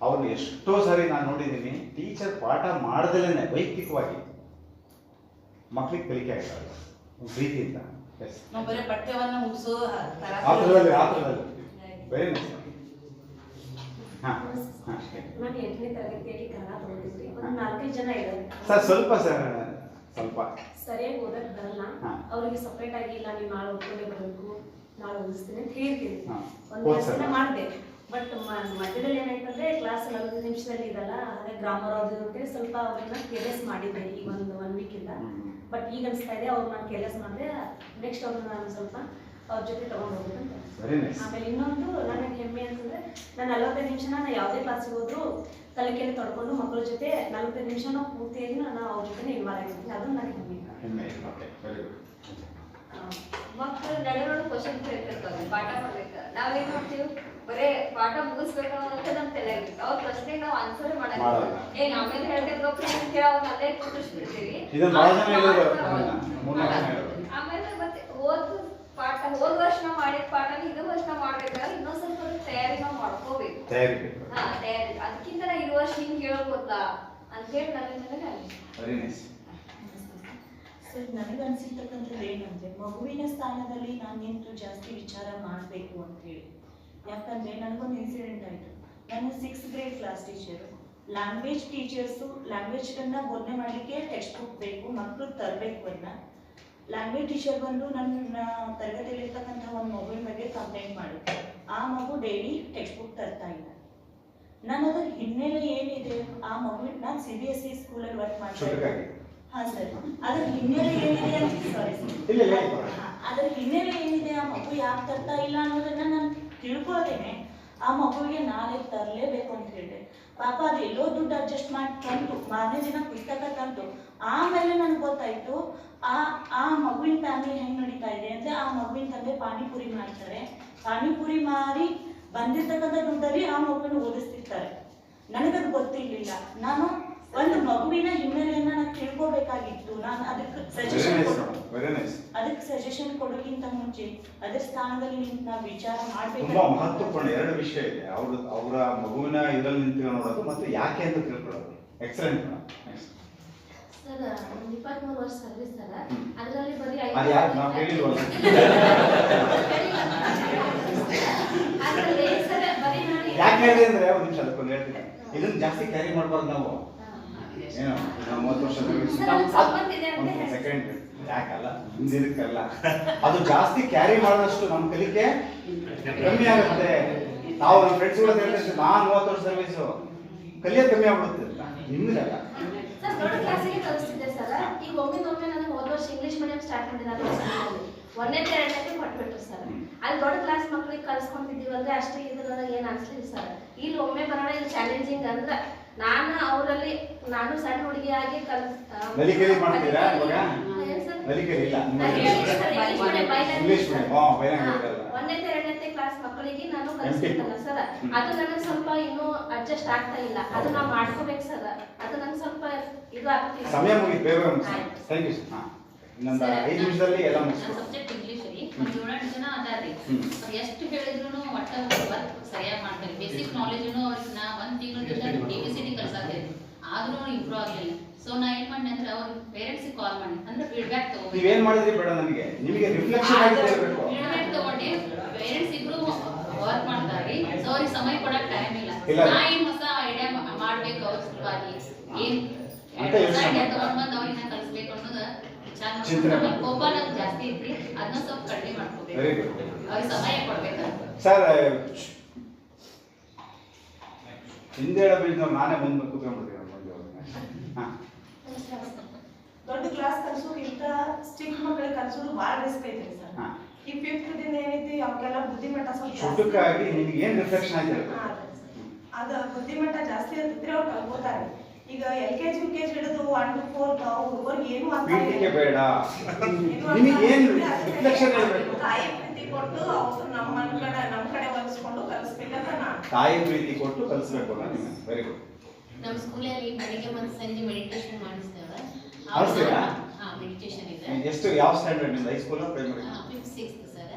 ಅವ್ರನ್ನ ಎಷ್ಟೋ ಸಾರಿ ನಾನು ನೋಡಿದ್ದೀನಿ. ಟೀಚರ್ ಪಾಠ ಮಾಡ್ದಲೇನೆ ವೈಯಕ್ತಿಕವಾಗಿ ಮಕ್ಕಳಿಗೆ ಕಲಿಕೆ ಆಗ್ತಾರೆ ಪ್ರೀತಿಯಿಂದ. ನಾವು ಬರೀ ಪಠ್ಯವನ್ನ ಮುಗಿಸೋ ವೆರಿ ನೈಸ್. ನಾನು 8ನೇ ತರಗತಿಯಲ್ಲಿ ಕನ್ನಡ ತಗೊಂಡಿದ್ದೆ. ಒಂದು 4 ಜನ ಇದ್ದಾರೆ ಸರ್. ಸ್ವಲ್ಪ ಸರಿಯಾಗಿ ಓದಕ್ ಬರಲ್ಲ. ಅವ್ರಿಗೆ ಸಪ್ರೇಟ್ ಆಗಿ ಇಲ್ಲ ನೀವು ನಾಳೆ ಓದ್ಕೊಂಡೇ ಬರಬೇಕು, ನಾಳೆ ಓದಿಸ್ತೀನಿ ಅಂತ ಹೇಳ್ತೀನಿ. ಒಂದು 2 ಸಲ ಮಾಡಿದೆ. ಬಟ್ ಮಧ್ಯದಲ್ಲಿ ಏನಾಯ್ತಂದ್ರೆ ಕ್ಲಾಸ್ 40 ನಿಮಿಷದಲ್ಲಿ ಇದಲ್ಲ, ಅದೇ ಗ್ರಾಮರ್ ಅಂತೇಳಿ ಸ್ವಲ್ಪ ಅವ್ರನ್ನ ಕೇರ್ಲೆಸ್ ಮಾಡಿದ್ದೆ ಈಗ ಒಂದು 1 ವೀಕಿಂದ. ಬಟ್ ಈಗ ಅನಿಸ್ತಾ ಇದೆ ಅವ್ರು ನಾನು ಕೇರ್ಲೆಸ್ ಮಾಡಿದೆ. ನೆಕ್ಸ್ಟ್ ಅವ್ರನ್ನ ನಾನು ಸ್ವಲ್ಪ ಅವ್ರ ಜೊತೆ ತಗೊಂಡು ಹೋಗ್ಬೇಕಂತ. ಆಮೇಲೆ ಇನ್ನೊಂದು ನನಗೆ ಹೆಮ್ಮೆ ಅಂತಂದ್ರೆ ನಾನು 45 ನಿಮಿಷ ನಾನು ಯಾವುದೇ ಕ್ಲಾಸಿಗೆ ಹೋದ್ರು ಕಲಿಕೆಯಲ್ಲಿ ತೊಡ್ಕೊಂಡು ಮಕ್ಕಳ ಜೊತೆ 45 ನಿಮಿಷ ನಾವು ಪೂರ್ತಿಯಾಗಿ ನಾನು ಅವ್ರ ಜೊತೆ ಇನ್ವಾಲ್ವ್ ಆಗಿರ್ತೀನಿ. ಅದು ನನಗೆ ಹೆಮ್ಮೆ. ಮಕ್ಕಳು ನಡೆಯೋದು ಕ್ವಶನ್ ಕೇಳ್ತಿರ್ತಾರೆ, ಪಾಠ ಮಾಡ್ಬೇಕು. ನಾವೇನ್ ಮಾಡ್ತೀವಿ, ಬರೇ ಪಾಠ ಮುಗಿಸ್ಬೇಕು ಅನ್ನೋದಕ್ಕೆ ನಮ್ ತಲೆ ಇರುತ್ತೆ. ಅವ್ರ ಪ್ರಶ್ನೆಗೆ ನಾವು ಆನ್ಸರ್ ಮಾಡಲ್ಲ. ಆಮೇಲೆ ಹೇಳ್ತಿರ್ಬೇಕು ಅಂತ ಅವ್ರನ್ನ ಅಲ್ಲೇ ಕೂರಿಸ್ಬಿಡ್ತೀವಿ. ಆಮೇಲೆ ಮತ್ತೆ ಹೋದ ವರ್ಷ ನಾವು ಮಾಡಿದ ಪಾಠನ ಇದು ವರ್ಷ ನಾವು ಮಾಡ್ಬೇಕಾದ್ರೆ ಇನ್ನೊಂದ್ ಸ್ವಲ್ಪ ತಯಾರಿ ನಾವು ಮಾಡ್ಕೋಬೇಕು. ತಯಾರಿ ಅದಕ್ಕಿಂತ ನಾ ಇದು ವರ್ಷ ಹಿಂಗ್ ಹೇಳ್ಬೋದಾ ಅಂತ ಹೇಳಿ ನನಗೆ ಸರ್, ನನಗೆ ಅನ್ಸಿರ್ತಕ್ಕಂಥದ್ದು ಏನಂದ್ರೆ ಮಗುವಿನ ಸ್ಥಾನದಲ್ಲಿ ನಾನು ನಿಂತು ಜಾಸ್ತಿ ವಿಚಾರ ಮಾಡಬೇಕು ಅಂತ ಹೇಳಿ. ಯಾಕಂದ್ರೆ ನನಗೊಂದು ಇನ್ಸಿಡೆಂಟ್ ಆಯಿತು. ನಾನು 6th grade class teacher. Language teachers ಲ್ಯಾಂಗ್ವೇಜ್ಗಳನ್ನ ಬೋಧನೆ ಮಾಡಲಿಕ್ಕೆ ಟೆಕ್ಸ್ಟ್ ಬುಕ್ ಬೇಕು, ಮಕ್ಕಳು ತರಬೇಕು ಅದನ್ನ. ಲ್ಯಾಂಗ್ವೇಜ್ ಟೀಚರ್ ಬಂದು ನನ್ನ ತರಗತಿಯಲ್ಲಿ ಇರ್ತಕ್ಕಂಥ ಒಂದು ಮಗುವಿನ ಬಗ್ಗೆ ಕಂಪ್ಲೇಂಟ್ ಮಾಡಿದ್ದೆ. ಆ ಮಗು ಡೈಲಿ ಟೆಕ್ಸ್ಟ್ ಬುಕ್ ತರ್ತಾ ಇಲ್ಲ. ನಾನು ಅದರ ಹಿನ್ನೆಲೆ ಏನಿದೆ, ಆ ಮಗುವಿನ ನಾನು CBSE ಸ್ಕೂಲಲ್ಲಿ ವರ್ಕ್ ಮಾಡ್ತಾ. ಹಾಂ ಸರ್, ಅದರ ಹಿನ್ನೆಲೆ ಏನಿದೆ ಅಂತ ಅದರ ಹಿನ್ನೆಲೆ ಏನಿದೆ, ಆ ಮಗು ಯಾಕೆ ತರ್ತಾ ಇಲ್ಲ ಅನ್ನೋದನ್ನ ನಾನು ತಿಳ್ಕೊಳ್ತೇನೆ. ಆ ಮಗುವಿಗೆ ನಾಳೆ ತರಲೇಬೇಕು ಅಂತ ಹೇಳಿದೆ. ಪಾಪ ಅದು ಎಲ್ಲೋ ದುಡ್ಡು ಅಡ್ಜಸ್ಟ್ ಮಾಡಿ ತಂದು ಮಾರನೇ ದಿನ ಪುಸ್ತಕ ತಂದು ಆಮೇಲೆ ನನಗೆ ಗೊತ್ತಾಯ್ತು ಆ ಮಗುವಿನ ಫ್ಯಾಮಿಲಿ ಹೆಂಗ್ ನಡೀತಾ ಇದೆ ಅಂದ್ರೆ, ಆ ಮಗುವಿನ ತಂದೆ ಪಾನಿಪುರಿ ಮಾಡ್ತಾರೆ. ಪಾನಿಪುರಿ ಮಾರಿ ಬಂದಿರ್ತಕ್ಕಂಥ ದುಡ್ಡಲ್ಲಿ ಆ ಮಗುವಿನ ಓದಿಸ್ತಿರ್ತಾರೆ. ನನಗದು ಗೊತ್ತಿರ್ಲಿಲ್ಲ. ನಾನು ಒಂದು ಮಗುವಿನ ಹಿನ್ನೆಲೆಯನ್ನ ನಾನು ತಿಳ್ಕೊಬೇಕಾಗಿತ್ತು. ನಾನು ಅದಕ್ಕೆ ಸಜೆಷನ್ ಕೊಡೋಕ್ಕಿಂತ ಮುಂಚೆ ಅದರ ಸ್ಥಾನದಲ್ಲಿ ನಿಂತು ನಾವು ವಿಚಾರ ಮಾಡಬೇಕು. ತುಂಬಾ ಮಹತ್ವಪೂರ್ಣ 2 ವಿಷಯ ಇದೆ. ಅವರ ಮಗುವಿನ ಇದರಲ್ಲಿ ನಿಂತು ನೋಡೋದು ಮತ್ತು ಯಾಕೆ ಅಂತ ತಿಳ್ಕೊಳ್ಳೋದು. ಎಕ್ಸಲೆಂಟ್. ಸರ್, 23 ವರ್ಷ ಸರ್ವಿಸ್ ಸರ್. ಅದರಲ್ಲಿ ಬರೀ ಯಾಕೆ ಹೇಳಿದೆ ಅಂದ್ರೆ ಒಂದು ನಿಮಿಷ ಅದಕ್ಕೊಂದು ಹೇಳ್ತೀನಿ. ಇದನ್ನ ಜಾಸ್ತಿ ಕ್ಯಾರಿ ಮಾಡಬಾರ್ದು ನಾವು. ಏನೋ 30 ವರ್ಷ ಸೆಕೆಂಡ್ ಯಾಕಲ್ಲ ಹಿಂದಿರಕ್ಕಲ್ಲ, ಅದು ಜಾಸ್ತಿ ಕ್ಯಾರಿ ಮಾಡಿದಷ್ಟು ನಮ್ಮ ಕಲಿಕೆ ಕಮ್ಮಿ ಆಗುತ್ತೆ. ನಾವು ನಮ್ಮ ಫ್ರೆಂಡ್ಸ್ ಕೂಡ ಹೇಳ್ತೇವೆ, ನಾನು 30 ವರ್ಷ ಸರ್ವಿಸು, ಕಲಿಯೋದು ಕಮ್ಮಿ ಆಗ್ಬಿಡುತ್ತೆ. ನಿಮ್ಗಲ್ಲ ಸರ್, ದೊಡ್ಡ ಕ್ಲಾಸಿಗೆ ಕಲಿಸ್ತಿದ್ದೆ ಸರ್. ಈಗ ಒಮ್ಮೆ ನಾನು ಹೋದ ವರ್ಷ ಇಂಗ್ಲಿಷ್ ಮೀಡಿಯಂ ಸ್ಟಾರ್ಟ್ ಮಾಡಿದ್ರೆ 1ನೇ 2ನೇ ಕೊಟ್ಬಿಟ್ರು ಸರ್. ಅಲ್ಲಿ ದೊಡ್ಡ ಕ್ಲಾಸ್ ಮಕ್ಳಿಗೆ ಕಲ್ಸ್ಕೊಂತಿದ್ದೀವಲ್ರಿ, ಅಷ್ಟೇ ಇದ್ರೊಳಗೆ ಏನು ಅನ್ಸ್ಲಿಲ್ಲ ಸರ್. ಇಲ್ಲಿ ಒಮ್ಮೆ ಬರೋಣ ಇಲ್ಲಿ ಚಾಲೆಂಜಿಂಗ್ ಅಂದ್ರೆ ನಾನು ಅವರಲ್ಲಿ ನಾನು ಸಣ್ಣ ಹುಡುಗಿಯಾಗಿ ನಲಿಕೇರಿ ಮಾಡ್ತೀರಾ ಇವಾಗ? ನಲಿಕೇರಿ ಇಲ್ಲ, ಇಂಗ್ಲಿಷ್ ಮೀಡಿಯಂ 1ನೇ 2ನೇ ಕ್ಲಾಸ್ ಮಕ್ಕಳಿಗೆ ನಾನು ಕಲಿಸ್ಬೇಕಲ್ಲ ಸರ್. ಅದು ನನಗೆ ಸ್ವಲ್ಪ ಇನ್ನೂ ಅಡ್ಜಸ್ಟ್ ಆಗ್ತಾ ಇಲ್ಲ. ಅದು ನಾವು ಮಾಡ್ಕೋಬೇಕು ಸರ್. ಅದು ನಂಗೆ ಸ್ವಲ್ಪ ಇದು ಆಗ್ತಿದೆ. ಸಮಯ ಮುಗಿತು, ಬೇಗ ಥ್ಯಾಂಕ್ ಯು ಸರ್. ಇನ್ನೊಂದು 5 ನಿಮಿಷದಲ್ಲಿ ಎಲ್ಲ ಮುಗಿಸ್ಬೇಕು. ಸಬ್ಜೆಕ್ಟ್ ಇಂಗ್ಲಿಷ್ ರೀ. ಒಂದು 7-8 ಜನ ಅದಾರ್ರಿ. ಎಷ್ಟು ಹೇಳಿದ್ರು ಒಟ್ಟ ವರ್ಕ್ ಸರಿಯಾಗಿ ಮಾಡ್ತಾರೆ. ಬೇಸಿಕ್ ನಾಲೆಜ್ನು ಅವ್ರಿಗೆ ನಾ 1 ತಿಂಗಳಿಂದ ABCD ಕಲ್ಸಾತೇನೆ, ಆದ್ರೂ ಇಂಪ್ರೂವ್ ಆಗಲಿಲ್ಲ. ಸೊ ನಾ ಏನ್ ಮಾಡಿ ಅಂದ್ರೆ ಅವ್ರ ಪೇರೆಂಟ್ಸಿಗೆ ಕಾಲ್ ಮಾಡಿ ಅಂದ್ರೆ ಫೀಡ್ಬ್ಯಾಕ್ ತಗೊಂಡು ನೀವೇನ್ ಮಾಡಿದ್ರಿ ಬೇಡ, ನನಗೆ ನಿಮಗೆ ರಿಫ್ಲೆಕ್ಷನ್ ಆಗಿರಬೇಕು. ಫೀಡ್ಬ್ಯಾಕ್ ತಗೊಂಡು ಪೇರೆಂಟ್ಸ್ ಇಬ್ರು ವರ್ಕ್ ಮಾಡ್ತಾರ್ರಿ. ಸೊ ಅವ್ರಿಗೆ ಸಮಯ ಕೊಡಕ್ ಟೈಮ್ ಇಲ್ಲ. ನಾ ಏನ್ ಹೊಸ ಐಡಿಯಾ ಮಾಡ್ಬೇಕು ಅವ್ರ ಸಲುವಾಗಿ ಏನ್ ಅಂತ ಯೋಚ್ನೆ ತಗೊಂಡ್ ಬಂದ್ ಅವ್ರನ್ನ ಕಲಿಸ್ಬೇಕು ಅನ್ನೋದು ವಿಚಾರ ಚಿಂತನೆ ಮಾಡ್ಕೊಂಡು ಕೋಪ ನಮ್ಗೆ ಜಾಸ್ತಿ ಐತಿ ಅದನ್ನ ಸ್ವಲ್ಪ ಕಡಿಮೆ ಮಾಡ್ಕೋಬೇಕು ವೆರಿ ಗುಡ್ ಅವ್ರಿಗೆ ಸಮಯ ಕೊಡ್ಬೇಕಂತ ಸರ್ ಹಿಂದೆ ಹೇಳಬೇಕು ನಾನೇ ಮುಂದೆ ಕೂತ್ಕೊಂಡ್ಬಿಡ್ತೀನಿ ಹಾಂ ದೊಡ್ಡ ಕ್ಲಾಸ್ ಕಲ್ಸೋಕ್ಕಿಂತ ಚಿಕ್ಕ ಮಕ್ಕಳಿಗೆ ಕಲ್ಸೋದು ಭಾಳ ರಿಸ್ಕ್ ಐತ್ರಿ ಸರ್. ಈ 5th ದಿಂದ ಏನೈತಿ ಅವಕ್ಕೆಲ್ಲ ಬುದ್ಧಿಮಟ್ಟ ಸ್ವಲ್ಪ ಚುಟುಕಾಗಿ ನಿಮ್ಗೆ ಏನು ರಿಫ್ಲೆಕ್ಷನ್ ಆಯ್ತು ಅದ ಬುದ್ಧಿಮಟ್ಟ ಜಾಸ್ತಿ ಇರ್ತೈತ್ರಿ ಅವ್ರು ಕಲ್ಕೋತಾರೆ. ಈಗ LKG UKG ಹಿಡಿದು 1 to 4 ಹುಡುಗರಿಗೆ ಏನು ಪೀಠಿಕೆ ಬೇಡ ನಿಮಗೆ ಏನು ರಿಫ್ಲೆಕ್ಷನ್ ಹೇಳ್ಬೇಕು ತಾಯಿ ಪ್ರೀತಿ ಕೊಟ್ಟು ಅವ್ರು ನಮ್ಮ ಕಡೆ ಒಲಿಸ್ಕೊಂಡು ಕಲಿಸ್ಬೇಕಂತ ನಾನು ತಾಯಿ ಪ್ರೀತಿ ಕೊಟ್ಟು ಕಲಿಸ್ಬೇಕು ಅಲ್ಲ ನೀವು ವೆರಿ ಗುಡ್ ನಮ್ಮ ಸ್ಕೂಲಲ್ಲಿ ಬೆಳಿಗ್ಗೆ ಮತ್ತು ಸಂಜೆ ಮೆಡಿಟೇಷನ್ ಮಾಡಿಸ್ತೇವೆ ಮಾಡಿಸ್ತೀರಾ ಮೆಡಿಟೇಷನ್ ಇದೆ ಎಷ್ಟು ಯಾವ ಸ್ಟ್ಯಾಂಡರ್ಡ್ ನಿಮ್ದು high school primary 5th 6th sir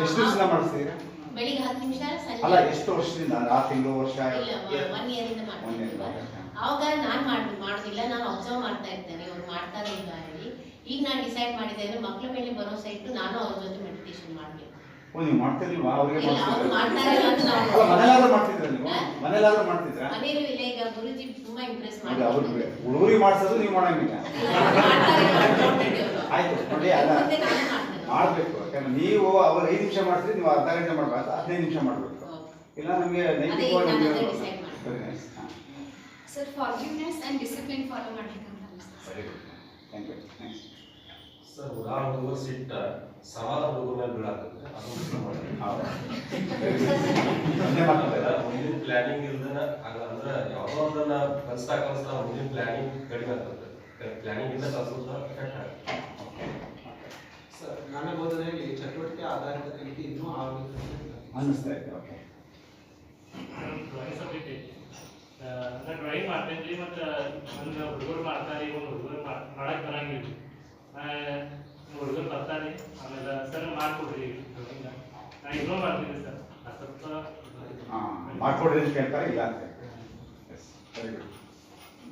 ಎಷ್ಟು ದಿವಸ ಮಾಡಿಸ್ತೀರಾ ಬೆಳಿಗ್ಗೆ 10 ನಿಮಿಷ ಸಂಜೆ ಅಲ್ಲ ಎಷ್ಟು ವರ್ಷದಿಂದ 6 ತಿಂಗಳು ವರ್ಷ ಇಲ್ಲ 1 ಇಯರ್ ಇಂದ ಮಾಡ್ತೀವಿ ಅವಾಗ ನಾನು ಮಾಡೋದಿಲ್ಲ ನಾನು ಅಬ್ಸರ್ವ್ ಮಾಡ್ತಾ ಇರ್ತೇನೆ ಇವ್ರು ಮಾಡ್ತಾರೆ ಇಲ್ಲ ಹೇಳಿ ಈಗ ನಾನು ಡಿಸೈಡ್ ಮಾಡಿದೆ ಅಂದ್ರೆ ಮಕ್ಕಳ ಮೇಲೆ ಭರೋಸೆ ಇಟ್ಟು ನಾನು ಅವ್ರ ಜೊತೆ ಮೆಡಿಟೇಷನ್ ಮಾಡಬೇಕು ಓ ನೀವು ಮಾಡ್ತಿರ್ಲಿಲ್ವಾ ಅವ್ರಿಗೆ ಇಲ್ಲ ಅವ್ರು ಮಾಡ್ತಾರೆ ಅಂತ ನಾವು ಮನೆಯಲ್ಲಾದ್ರೂ ಮಾಡ್ತಿದ್ರ ನೀವು ಮನೆಯಲ್ಲಾದ್ರೂ ಮಾಡ್ತಿದ್ರಾ ಮನೇಲೂ ಇಲ್ಲ ಈಗ ಗುರುಜಿ ತುಂಬಾ ಇಂಪ್ರೆಸ್ ಅವ್ರು ಮಾಡ್ತಾರೆ ಹುಡುಗರಿಗೆ ಮಾಡ್ಸೋದು ನೀವು ಮಾಡಂಗಿಲ್ಲ ಆಯ್ತು ನೋಡಿ ಅಲ್ಲ ಮಾಡ್ಬೇಕು ಯಾಕಂದ್ರೆ ನೀವು ಅವ್ರು 5 ನಿಮಿಷ ಮಾಡ್ತೀರಿ ನೀವು ಅರ್ಧ ಗಂಟೆ ಮಾಡ್ಬಾರ್ದು 15 ನಿಮಿಷ ಮಾಡ್ಬೇಕು ಇಲ್ಲ ನಮಗೆ ನೈತಿಕವಾಗಿ sir forgiveness and discipline follow ಮಾಡ್ಬೇಕಂತ very good thank you thanks sir ಹುಡುಗರು ಸಿಟ್ಟ ಸವಾಲ ಹುಡುಗರ ಬೀಳಾಕತ್ತೆ ಮುಂದಿನ ಪ್ಲಾನಿಂಗ್ ಇಲ್ದನ ಅಂದ್ರೆ ಯಾವುದೋ ಒಂದನ್ನ ಕಲಿಸ್ತಾ ಮುಂದಿನ ಪ್ಲಾನಿಂಗ್ ಕಡಿಮೆ ಆಗ್ತದೆ ಪ್ಲಾನಿಂಗ್ ಇಂದ ಕಲಿಸೋದು ಎಫೆಕ್ಟ್ ಆಗುತ್ತೆ ಸರ್ ನನ್ನ ಬೋಧನೆಯಲ್ಲಿ ಚಟುವಟಿಕೆ ಆಧಾರಿತ ಕಲಿಕೆ ಇನ್ನೂ ಅನ್ನಿಸ್ತಾ ಇದೆ ಓಕೆ ನಾನು ಡ್ರಾಯಿಂಗ್ ಮಾಡ್ತೇನೆ ಮತ್ತು ಒಂದು ಹುಡುಗರು ಮಾಡ್ತಾರೆ ಒಂದು ಹುಡುಗರು ಮಾಡಕ್ಕೆ ಬರಂಗಿಲ್ಲ ಹುಡುಗರು ಬರ್ತಾರೆ ಆಮೇಲೆ ಸರ್ ಮಾಡ್ಕೊಡ್ರಿ ಡ್ರಾಯಿಂಗ್ ನಾನು ಇನ್ನೂ ಮಾಡ್ತೀನಿ ಸರ್ ಸ್ವಲ್ಪ ಮಾಡ್ಕೊಡ್ರಿ ಅಂತ ಕೇಳ್ತಾರೆ ಇಲ್ಲ ಅಂತ ವೆರಿ ಗುಡ್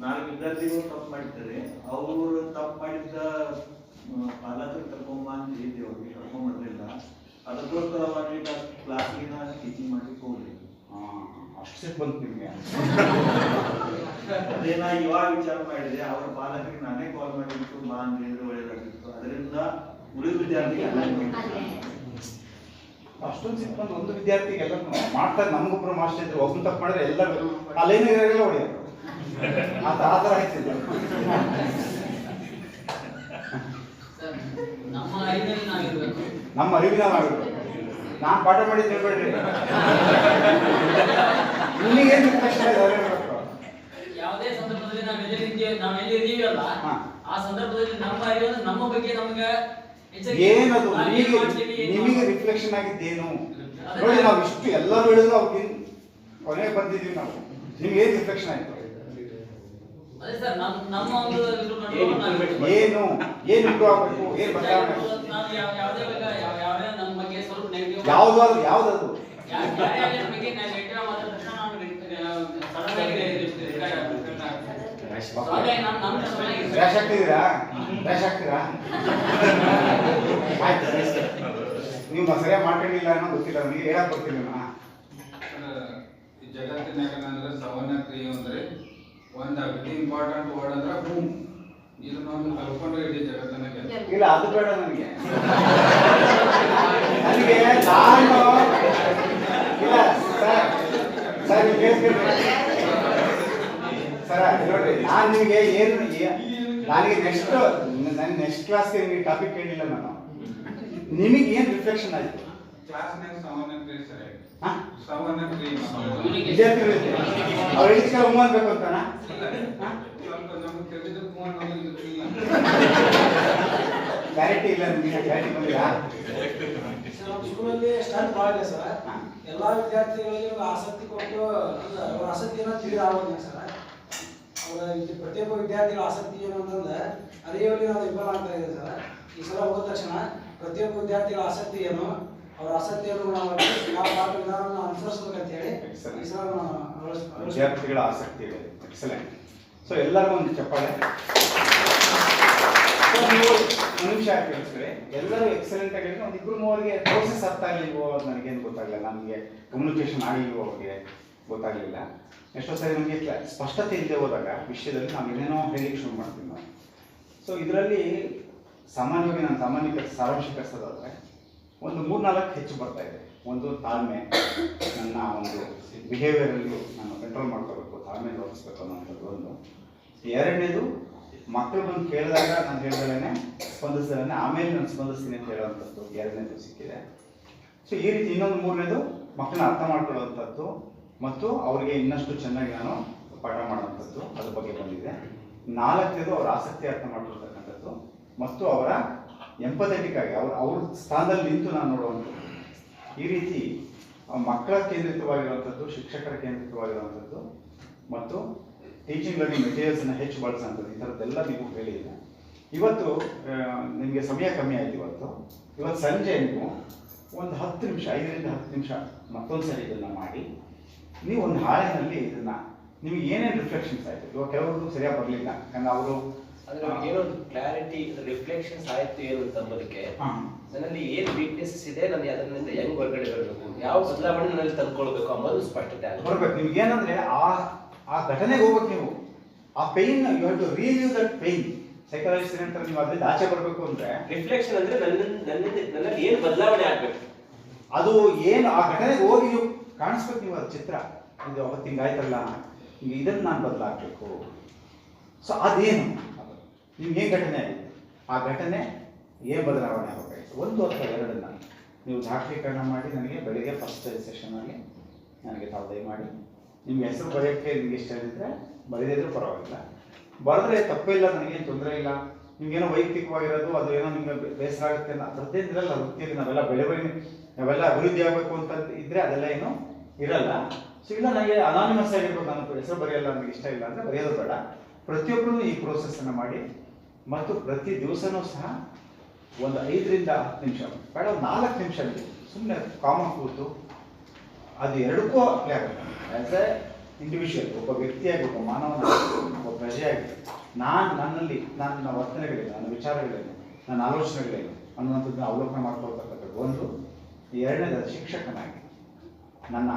ನಾನು ವಿದ್ಯಾರ್ಥಿಗಳು ತಪ್ಪು ಮಾಡಿದ್ದಾರೆ ಅವರು ತಪ್ಪು ಮಾಡಿದ್ದ ಪಾಲಕರು ಕರ್ಕೊಂಬ ಅಂತ ಹೇಳಿದ್ದೆ ಅವ್ರಿಗೆ ಕರ್ಕೊಂಬರ್ಲಿಲ್ಲ ಅದಕ್ಕೋಸ್ಕರವಾಗಿ ಕ್ಲಾಸಿನ ಟೀಚಿಂಗ್ ಮಾಡ್ಲಿಕ್ಕೆ ಹೋಗ್ಲಿ ಅಷ್ಟು ಸಿಟ್ಟು ಬಂತು ನಿಮಗೆ ಅದೇ ನಾ ಇವಾಗ ವಿಚಾರ ಮಾಡಿದೆ ಅವರ ಪಾಲಕರಿಗೆ ನಾನೇ ಕಾಲ್ ಮಾಡಿಬಿಟ್ಟು ಮಾ ಅಂತ ಹೇಳಿದ್ರೆ ಒಳ್ಳೇದಾಗಿತ್ತು ಅದರಿಂದ ಉಳಿದ ವಿದ್ಯಾರ್ಥಿಗೆ ಅಷ್ಟೊಂದು ಸಿಟ್ಟು ಬಂದು ಒಂದು ವಿದ್ಯಾರ್ಥಿಗೆ ಎಲ್ಲ ಮಾಡ್ತಾರೆ ನಮಗೊಬ್ರು ಮಾಸ್ಟರ್ ಇದ್ರು ಒಬ್ಬನು ತಪ್ಪು ಮಾಡಿದ್ರೆ ಎಲ್ಲರೂ ಅಲ್ಲೇನಿಲ್ಲ ಹೊಡೆಯೋದು ಆ ಥರ ಆಯ್ತಿಲ್ಲ ನಮ್ಮ ಅರಿವಿನಲ್ಲಿ ನಾವಿರ್ಬೇಕು ನಮ್ಮ ಅರಿವಿನ ನಾವಿರ್ಬೇಕು ನಾನು ಪಾಠ ಮಾಡಿದ್ದು ಹೇಳ್ಬೇಡ್ರಿ ನಿಮಗೇನು ಪ್ರಶ್ನೆ ಯಾವುದೇ ಸಂದರ್ಭದಲ್ಲಿ ನಾವೆಲ್ಲಿ ಇದೀವಲ್ಲ ಆ ಸಂದರ್ಭದಲ್ಲಿ ನಮ್ಮ ಅರಿವು ನಮ್ಮ ಬಗ್ಗೆ ನಮ್ಗೆ ಏನದು ನಿಮಗೆ ರಿಫ್ಲೆಕ್ಷನ್ ಆಗಿದ್ದೇನು ನೋಡಿ ನಾವು ಇಷ್ಟು ಎಲ್ಲರೂ ಹೇಳಿದ್ರು ಅವ್ರಿಗೆ ಕೊನೆಗೆ ಬಂದಿದ್ದೀವಿ ನಾವು ನಿಮ್ಗೆ ಏನು ರಿಫ್ಲೆಕ್ಷನ್ ಆಯ್ತು ಅದೇ ಸರ್ ನಮ್ಮ ಒಂದು ಏನು ಇಂಪ್ರೂವ್ ಆಗಬೇಕು ಏನು ಬದಲಾವಣೆ ನಾವು ಯಾವುದೇ ನಮ್ಮ ಬಗ್ಗೆ ಸ್ವಲ್ಪ ನೆಗೆಟಿವ್ ಯಾವ್ದು ಯಾರ್ಯಾರ ಬಗ್ಗೆ ನೆಗೆಟಿವ್ ಮಾತಾಡಿದ ತಕ್ಷಣ ನಾವು ರ್ಯಾಶ್ ಆಗ್ತಿದ್ದೀರಾ ಆಯ್ತು ನೀವು ಸರಿಯಾಗಿ ಮಾಡ್ಕೊಂಡಿಲ್ಲ ಅನ್ನೋ ಗೊತ್ತಿಲ್ಲ ನನಗೆ ಹೇಳಕ್ ಬರ್ತೀನಿ ಈ ಜಗತ್ತಿನಾಗ ಅಂದ್ರೆ ಸವರ್ಣ ಕ್ರಿಯೆ ಅಂದ್ರೆ ಒಂದು ಅತಿ ಇಂಪಾರ್ಟೆಂಟ್ ವರ್ಡ್ ಅಂದ್ರೆ ಭೂಮ್ ಇದನ್ನೊಂದು ಕಲ್ಕೊಂಡ್ರೆ ಇಡೀ ಜಗತ್ತಿನಾಗ ಇಲ್ಲ ಅದು ಬೇಡ ನನಗೆ ನಾನು ಇಲ್ಲ ಸರ್ ನೀವು ಕೇಳಿಸ್ಕೊಂಡ್ರಿ ಸರ್ ನೋಡ್ರಿ ನಾನು ನಿಮಗೆ ಏನು ನನಗೆ ನೆಕ್ಸ್ಟ್ ಕ್ಲಾಸ್ಗೆ ನಿಮಗೆ ಟಾಪಿಕ್ ಕೇಳಿಲ್ಲ ನಾನು ನಿಮಗೆ ಏನು ರಿಫ್ಲೆಕ್ಷನ್ ಆಯ್ತು ಕ್ಲಾಸ್ನಾಗ ಸವರ್ಣ ಕ್ರಿಯೆ ಸರಿಯಾಗಿ ಸವರ್ಣ ಕ್ರಿಯೆ ವಿದ್ಯಾರ್ಥಿಗಳಿಗೆ ಅವ್ರು ಹೇಳಿದ ಹೂ ಅನ್ಬೇಕು ಅಂತಾನ ಕ್ಲಾರಿಟಿ ಇಲ್ಲ ನಿಮಗೆ ಕ್ಲಾರಿಟಿ ಬಂದಿಲ್ಲ ಸ್ಕೂಲಲ್ಲಿ ಸ್ಟ್ರೆಂತ್ ಭಾಳ ಇದೆ ಸರ್ ಎಲ್ಲಾ ವಿದ್ಯಾರ್ಥಿಗಳಿಗೆ ಆಸಕ್ತಿ ಕೊಟ್ಟು ಅಂದ್ರೆ ಅವ್ರ ಆಸಕ್ತಿಯನ್ನು ತಿಳಿದಾಗೋದಿಲ್ಲ ಸರ್ ಅವರ ಪ್ರತಿಯೊಬ್ಬ ವಿದ್ಯಾರ್ಥಿಗಳ ಆಸಕ್ತಿ ಏನು ಅಂತಂದ್ರೆ ಅರಿಯುವಲ್ಲಿ ನಾವು ವಿಫಲ ಆಗ್ತಾ ಇದೆ ಸರ್ ಈ ಸಲ ಹೋದ ತಕ್ಷಣ ಪ್ರತಿಯೊಬ್ಬ ವಿದ್ಯಾರ್ಥಿಗಳ ಆಸಕ್ತಿ ಏನು ಅವರ ಆಸಕ್ತಿಯನ್ನು ನಾವು ಯಾವ ಪಾಠ ವಿಧಾನವನ್ನು ಅನುಸರಿಸಬೇಕಂತ ಹೇಳಿ ಈ ಸಲ ವಿದ್ಯಾರ್ಥಿಗಳ ಆಸಕ್ತಿ ಇದೆ ಎಕ್ಸಲೆಂಟ್ ಸೊ ಎಲ್ಲರಿಗೂ ಒಂದು ಚಪ್ಪಾಳೆ ನೀವು ಒಂದು ನಿಮಿಷ ಕೇಳಿಸ್ರೆ ಎಲ್ಲರೂ ಎಕ್ಸಲೆಂಟ್ ಆಗಿ ಒಂದು ಇಬ್ಬರು ಮೂವರಿಗೆ ಪ್ರೋಸೆಸ್ ಅರ್ಥ ಆಗಲಿಲ್ವೋ ಅದು ನನಗೇನು ಗೊತ್ತಾಗಲಿಲ್ಲ ನಮಗೆ ಕಮ್ಯುನಿಕೇಶನ್ ಆಗಲಿಲ್ವೋ ಅವ್ರಿಗೆ ಗೊತ್ತಾಗಲಿಲ್ಲ ಎಷ್ಟೋ ಸರಿ ನಮಗೆ ಸ್ಪಷ್ಟತೆ ಇಲ್ಲದೆ ಹೋದಾಗ ವಿಷಯದಲ್ಲಿ ನಾವು ಏನೇನೋ ಹೇಳಲಿಕ್ಕೆ ಶುರು ಮಾಡ್ತೀವಿ ನಾವು. ಸೊ ಇದರಲ್ಲಿ ಸಾಮಾನ್ಯವಾಗಿ ನಾನು ಸಾರಾಂಶೀಕರಿಸೋದಾದರೆ ಒಂದು 3-4 ಹೆಚ್ಚು ಬರ್ತಾ ಇದೆ. ಒಂದು ತಾಳ್ಮೆ, ನನ್ನ ಒಂದು ಬಿಹೇವಿಯರಲ್ಲಿ ನಾನು ಕಂಟ್ರೋಲ್ ಮಾಡ್ಕೋಬೇಕು, ತಾಳ್ಮೆ ತೋರಿಸ್ಬೇಕು ಅನ್ನೋಂಥದ್ದು ಒಂದು. ಎರಡನೇದು, ಮಕ್ಕಳು ಬಂದು ಕೇಳಿದಾಗ ನಾನು ಹೇಳ್ದಲೇ ಸ್ಪಂದಿಸ್ದಲೇ ಆಮೇಲೆ ನಾನು ಸ್ಪಂದಿಸ್ತೀನಿ ಅಂತ ಹೇಳೋವಂಥದ್ದು ಎರಡನೇದು ಸಿಕ್ಕಿದೆ. ಸೊ ಈ ರೀತಿ ಇನ್ನೊಂದು ಮೂರನೇದು, ಮಕ್ಕಳನ್ನ ಅರ್ಥ ಮಾಡ್ಕೊಳ್ಳೋವಂಥದ್ದು ಮತ್ತು ಅವರಿಗೆ ಇನ್ನಷ್ಟು ಚೆನ್ನಾಗಿ ನಾನು ಪಾಠ ಮಾಡೋವಂಥದ್ದು, ಅದ್ರ ಬಗ್ಗೆ ಬಂದಿದೆ. 4ನೇದು, ಅವರ ಆಸಕ್ತಿ ಅರ್ಥ ಮಾಡ್ಕೊಳ್ತಕ್ಕಂಥದ್ದು ಮತ್ತು ಅವರ ಎಂಪಥೆಟಿಕ್ ಆಗಿ ಅವ್ರ ಸ್ಥಾನದಲ್ಲಿ ನಿಂತು ನಾನು ನೋಡುವಂಥದ್ದು. ಈ ರೀತಿ ಮಕ್ಕಳ ಕೇಂದ್ರಿತವಾಗಿರುವಂಥದ್ದು, ಶಿಕ್ಷಕರ ಕೇಂದ್ರಿತವಾಗಿರುವಂಥದ್ದು ಮತ್ತು ಟೀಚಿಂಗ್ ಲರ್ನಿಂಗ್ ಮೆಟೀರಿಯಲ್ಸನ್ನು ಹೆಚ್ಚು ಬಳಸೋಂಥದ್ದು, ಈ ಥರದ್ದೆಲ್ಲ ನೀವು ಹೇಳಿದೆ. ಇವತ್ತು ನಿಮಗೆ ಸಮಯ ಕಮ್ಮಿ ಆಯಿತು. ಇವತ್ತು ಸಂಜೆ ನೀವು ಒಂದು 10 ನಿಮಿಷ, 5ರಿಂದ 10 ನಿಮಿಷ ಮತ್ತೊಂದು ಸರಿ ಇದನ್ನು ಮಾಡಿ, ನೀವು ಒಂದು ಹಾಳೆನಲ್ಲಿ ಇದನ್ನು ನಿಮಗೆ ಏನೇನು ರಿಫ್ಲೆಕ್ಷನ್ಸ್ ಆಯಿತು. ಇವಾಗ ಕೆಲವ್ರದ್ದು ಸರಿಯಾಗಿ ಬರಲಿಲ್ಲ, ಯಾಕಂದ್ರೆ ಅವರು ಏನೊಂದು ಕ್ಲಾರಿಟಿ ರಿಫ್ಲೆಕ್ಷನ್ಸ್ ಆಯ್ತು ಏನು ಅಂತ ಅಂಬೋದಕ್ಕೆ ನನ್ನಲ್ಲಿ ಏನು ವೀಕ್ನೆಸಸ್ ಇದೆ, ನಾನು ಅದರಿಂದ ಹೆಂಗ್ ಹೊರಗಡೆ ಬರಬೇಕು, ಯಾವ ಬದಲಾವಣೆ ನನ್ನಲ್ಲಿ ತಂದ್ಕೊಳ್ಬೇಕು ಅಂಬೋದು ಸ್ಪಷ್ಟತೆ ಆಗುತ್ತೆ. ಬರ್ಬೇಕು. ನಿಮ್ಗೆ ಏನಂದ್ರೆ ಆ ಘಟನೆಗೆ ಹೋಗ್ಬೇಕು. ನೀವು ಆ pain, you have to relieve that pain. Psychologist ಏನಂತಾರೆ, ನೀವು ಅದರಿಂದ ಆಚೆ ಬರಬೇಕು ಅಂದ್ರೆ ರಿಫ್ಲೆಕ್ಷನ್ ಅಂದ್ರೆ ನನ್ನಲ್ಲಿ ಏನು ಬದಲಾವಣೆ ಆಗ್ಬೇಕು, ಅದು ಏನು ಆ ಘಟನೆಗೆ ಹೋಗಿ ನೀವು ಕಾಣಿಸ್ಬೇಕು. ನೀವು ಅದು ಚಿತ್ರ, ಇದು ಅವತ್ತು ಹಿಂಗಾಯ್ತಲ್ಲ, ಈಗ ಇದನ್ನು ನಾನು ಬದಲಾಗಬೇಕು. ಸೊ ಅದೇನು ನಿಮ್ಗೆ ಏನು ಘಟನೆ ಆಗಿದೆ, ಆ ಘಟನೆ ಏನು ಬದಲಾವಣೆ ಆಗಬೇಕಾಗಿತ್ತು, 1 ಅಥವಾ 2 ನೀವು ದಾಖಲೀಕರಣ ಮಾಡಿ ನನಗೆ ಬೆಳಿಗ್ಗೆ ಫಸ್ಟ್ ಸೆಷನಲ್ಲಿ ನನಗೆ ತಾವು ದಯಮಾಡಿ ನಿಮ್ಗೆ ಹೆಸರು ಬರೆಯೋಕ್ಕೆ ನಿಮಗೆ ಇಷ್ಟ ಇದ್ದರೆ ಬರೆದಿದ್ರೂ ಪರವಾಗಿಲ್ಲ, ಬರೆದ್ರೆ ತಪ್ಪಿಲ್ಲ, ನನಗೇನು ತೊಂದರೆ ಇಲ್ಲ. ನಿಮ್ಗೇನೋ ವೈಯಕ್ತಿಕವಾಗಿರೋದು ಅದು ಏನೋ ನಿಮಗೆ ಬೇಸರ ಆಗುತ್ತೆ ಅನ್ನೋ ಪ್ರತಿಯೊಂದಿರಲ್ಲ. ವೃತ್ತಿಯಲ್ಲಿ ನಾವೆಲ್ಲ ನಾವೆಲ್ಲ ಅಭಿವೃದ್ಧಿ ಆಗಬೇಕು ಅಂತ ಇದ್ದರೆ ಅದೆಲ್ಲ ಏನೂ ಇರಲ್ಲ. ಸೊ ಇಲ್ಲ, ನನಗೆ ಅನಾನಿಮಸ್ ಆಗಿರ್ಬೇಕು, ನಾನು ಹೆಸರು ಬರೆಯಲ್ಲ, ನನಗೆ ಇಷ್ಟ ಇಲ್ಲ ಅಂದರೆ ಬರೆಯೋದು ಬೇಡ. ಪ್ರತಿಯೊಬ್ಬರೂ ಈ ಪ್ರೋಸೆಸ್ಸನ್ನು ಮಾಡಿ ಮತ್ತು ಪ್ರತಿ ದಿವಸನೂ ಸಹ ಒಂದು 5ರಿಂದ 10 ನಿಮಿಷ ಬೇಡ, 4 ನಿಮಿಷ ಸುಮ್ಮನೆ ಕಾಮನ್ ಕೂತು ಅದು ಎರಡಕ್ಕೂ ಅಪ್ಲೈ ಆಗುತ್ತೆ. ಆ್ಯಸ್ ಎ ಇಂಡಿವಿಜುವಲ್, ಒಬ್ಬ ವ್ಯಕ್ತಿಯಾಗಿ, ಒಬ್ಬ ಮಾನವನಾಗಿ, ಒಬ್ಬ ಪ್ರಜೆಯಾಗಿ ನನ್ನ ವರ್ತನೆಗಳೇನು, ನನ್ನ ವಿಚಾರಗಳೇನು, ನನ್ನ ಆಲೋಚನೆಗಳೇನು ಅನ್ನುವಂಥದ್ದನ್ನ ಅವಲೋಕನ ಮಾಡ್ಕೊಳ್ತಕ್ಕಂಥದ್ದು ಒಂದು. 2ನೇದು, ಶಿಕ್ಷಕನಾಗಿ ನನ್ನ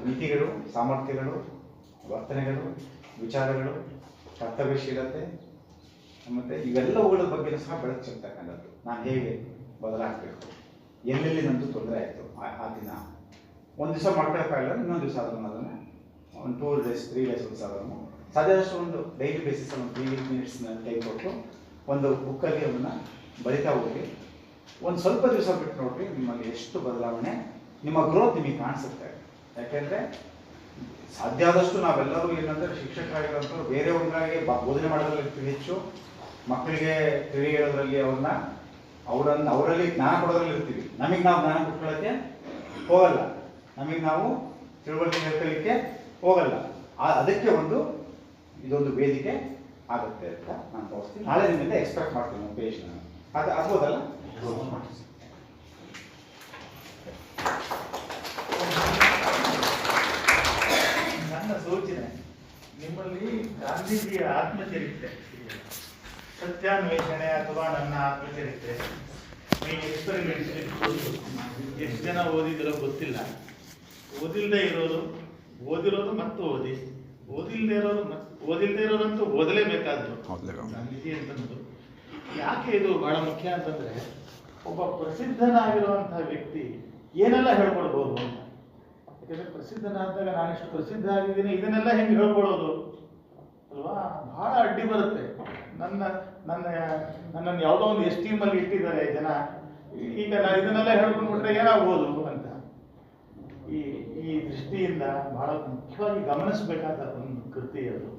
ನೀತಿಗಳು, ಸಾಮರ್ಥ್ಯಗಳು, ವರ್ತನೆಗಳು, ವಿಚಾರಗಳು, ಕರ್ತವ್ಯಶೀಲತೆ ಮತ್ತು ಇವೆಲ್ಲವುಗಳ ಬಗ್ಗೆ ಸಹ ಬೆಳಕು ಚೆಲ್ತಕ್ಕಂಥದ್ದು. ನಾನು ಹೇಗೆ ಬದಲಾಗಬೇಕು, ಎಲ್ಲೆಲ್ಲಿ ನಂದು ತೊಂದರೆ ಆಯಿತು ಆ ದಿನ, ಒಂದು ದಿವಸ ಮಾಡ್ಕೊಳಕ್ಕಾಗಲ್ಲ, ಇನ್ನೊಂದು ದಿವಸ ಅದನ್ನು ಒಂದು 2 days 3 days ಒಂದು ಸಾಧನ ಸಾಧ್ಯದಷ್ಟು ಒಂದು ಡೈಲಿ ಬೇಸಿಸಲ್ಲಿ ಒಂದು 3 minutes ಟೈಮ್ ಕೊಟ್ಟು ಒಂದು ಬುಕ್ಕಲ್ಲಿ ಅದನ್ನು ಬರಿತಾ ಹೋಗಿ ಒಂದು ಸ್ವಲ್ಪ ದಿವಸ ಬಿಟ್ಟು ನೋಡ್ರಿ, ನಿಮ್ಮಲ್ಲಿ ಎಷ್ಟು ಬದಲಾವಣೆ, ನಿಮ್ಮ ಗ್ರೋತ್ ನಿಮಗೆ ಕಾಣಿಸುತ್ತೆ. ಯಾಕೆಂದರೆ ಸಾಧ್ಯ ಆದಷ್ಟು ನಾವೆಲ್ಲರೂ ಏನಂದರೆ ಶಿಕ್ಷಕರಾಗಿರೋಂಥವ್ರು ಬೇರೆಯವ್ರಿಗಾಗಿ ಬೋಧನೆ ಮಾಡೋದ್ರಲ್ಲಿ ಹೆಚ್ಚು, ಮಕ್ಕಳಿಗೆ ತಿಳಿ ಹೇಳೋದ್ರಲ್ಲಿ ಅವರಲ್ಲಿ ಜ್ಞಾನ ಕೊಡೋದ್ರಲ್ಲಿ ಇರ್ತೀವಿ. ನಮಗೆ ನಾವು ಜ್ಞಾನ ಕೊಟ್ಕೊಳ್ಳೋಕ್ಕೆ ಹೋಗಲ್ಲ, ನಮಗೆ ನಾವು ತಿಳುವಳಿಕೆ ಹೇಳ್ಕೊಳ್ಳಿಕ್ಕೆ ಹೋಗಲ್ಲ. ಅದಕ್ಕೆ ಇದೊಂದು ವೇದಿಕೆ ಆಗುತ್ತೆ ಅಂತ ನಾನು ತೋರಿಸ್ತೀನಿ. ನಾಳೆ ನಿಮ್ಮಿಂದ ಎಕ್ಸ್ಪೆಕ್ಟ್ ಮಾಡ್ತೀನಿ ಒಂದು ಪೇಜ್. ಅದು ಆಗ್ಬೋದಲ್ಲ? ನನ್ನ ಸೂಚನೆ, ನಿಮ್ಮಲ್ಲಿ ಗಾಂಧೀಜಿಯ ಆತ್ಮಚರಿತ್ರೆ, ಸತ್ಯಾನ್ವೇಷಣೆ ಅಥವಾ ನನ್ನ ಆತ್ಮಚರಿತ್ರೆ, ನೀವು ಎಕ್ಸ್ಪೆರಿಮೆಂಟ್ ಎಷ್ಟು ಜನ ಓದಿದಿರೋ ಗೊತ್ತಿಲ್ಲ. ಓದಿಲ್ಲದೆ ಇರೋರು, ಓದಿರೋದು ಮತ್ತು ಓದಿಲ್ಲದೆ ಇರೋದಂತೂ ಓದಲೇಬೇಕಾದ್ರು ಗಾಂಧೀಜಿ ಅಂತಂದು. ಯಾಕೆ ಇದು ಬಹಳ ಮುಖ್ಯ ಅಂತಂದ್ರೆ, ಒಬ್ಬ ಪ್ರಸಿದ್ಧನಾಗಿರುವಂತಹ ವ್ಯಕ್ತಿ ಏನೆಲ್ಲ ಹೇಳ್ಕೊಡ್ಬೋದು ಅಂತ. ಯಾಕಂದ್ರೆ ಪ್ರಸಿದ್ಧನಾದಾಗ ನಾನಿಷ್ಟು ಪ್ರಸಿದ್ಧ ಆಗಿದ್ದೀನಿ ಇದನ್ನೆಲ್ಲ ಹೆಂಗೆ ಹೇಳ್ಕೊಡೋದು ಅಲ್ವಾ, ಬಹಳ ಅಡ್ಡಿ ಬರುತ್ತೆ. ನನ್ನನ್ನು ಯಾವುದೋ ಒಂದು ಎಸ್ಟೀಮಲ್ಲಿ ಇಟ್ಟಿದ್ದಾರೆ ಜನ, ಈಗ ನಾನು ಇದನ್ನೆಲ್ಲ ಹೇಳ್ಕೊಂಡ್ಬಿಟ್ರೆ ಏನಾಗ್ಬೋದು ಅಂತ. ಈ ದೃಷ್ಟಿಯಿಂದ ಬಹಳ ಮುಖ್ಯವಾಗಿ ಗಮನಿಸಬೇಕಾದ ಒಂದು ಕೃತಿ ಅದು.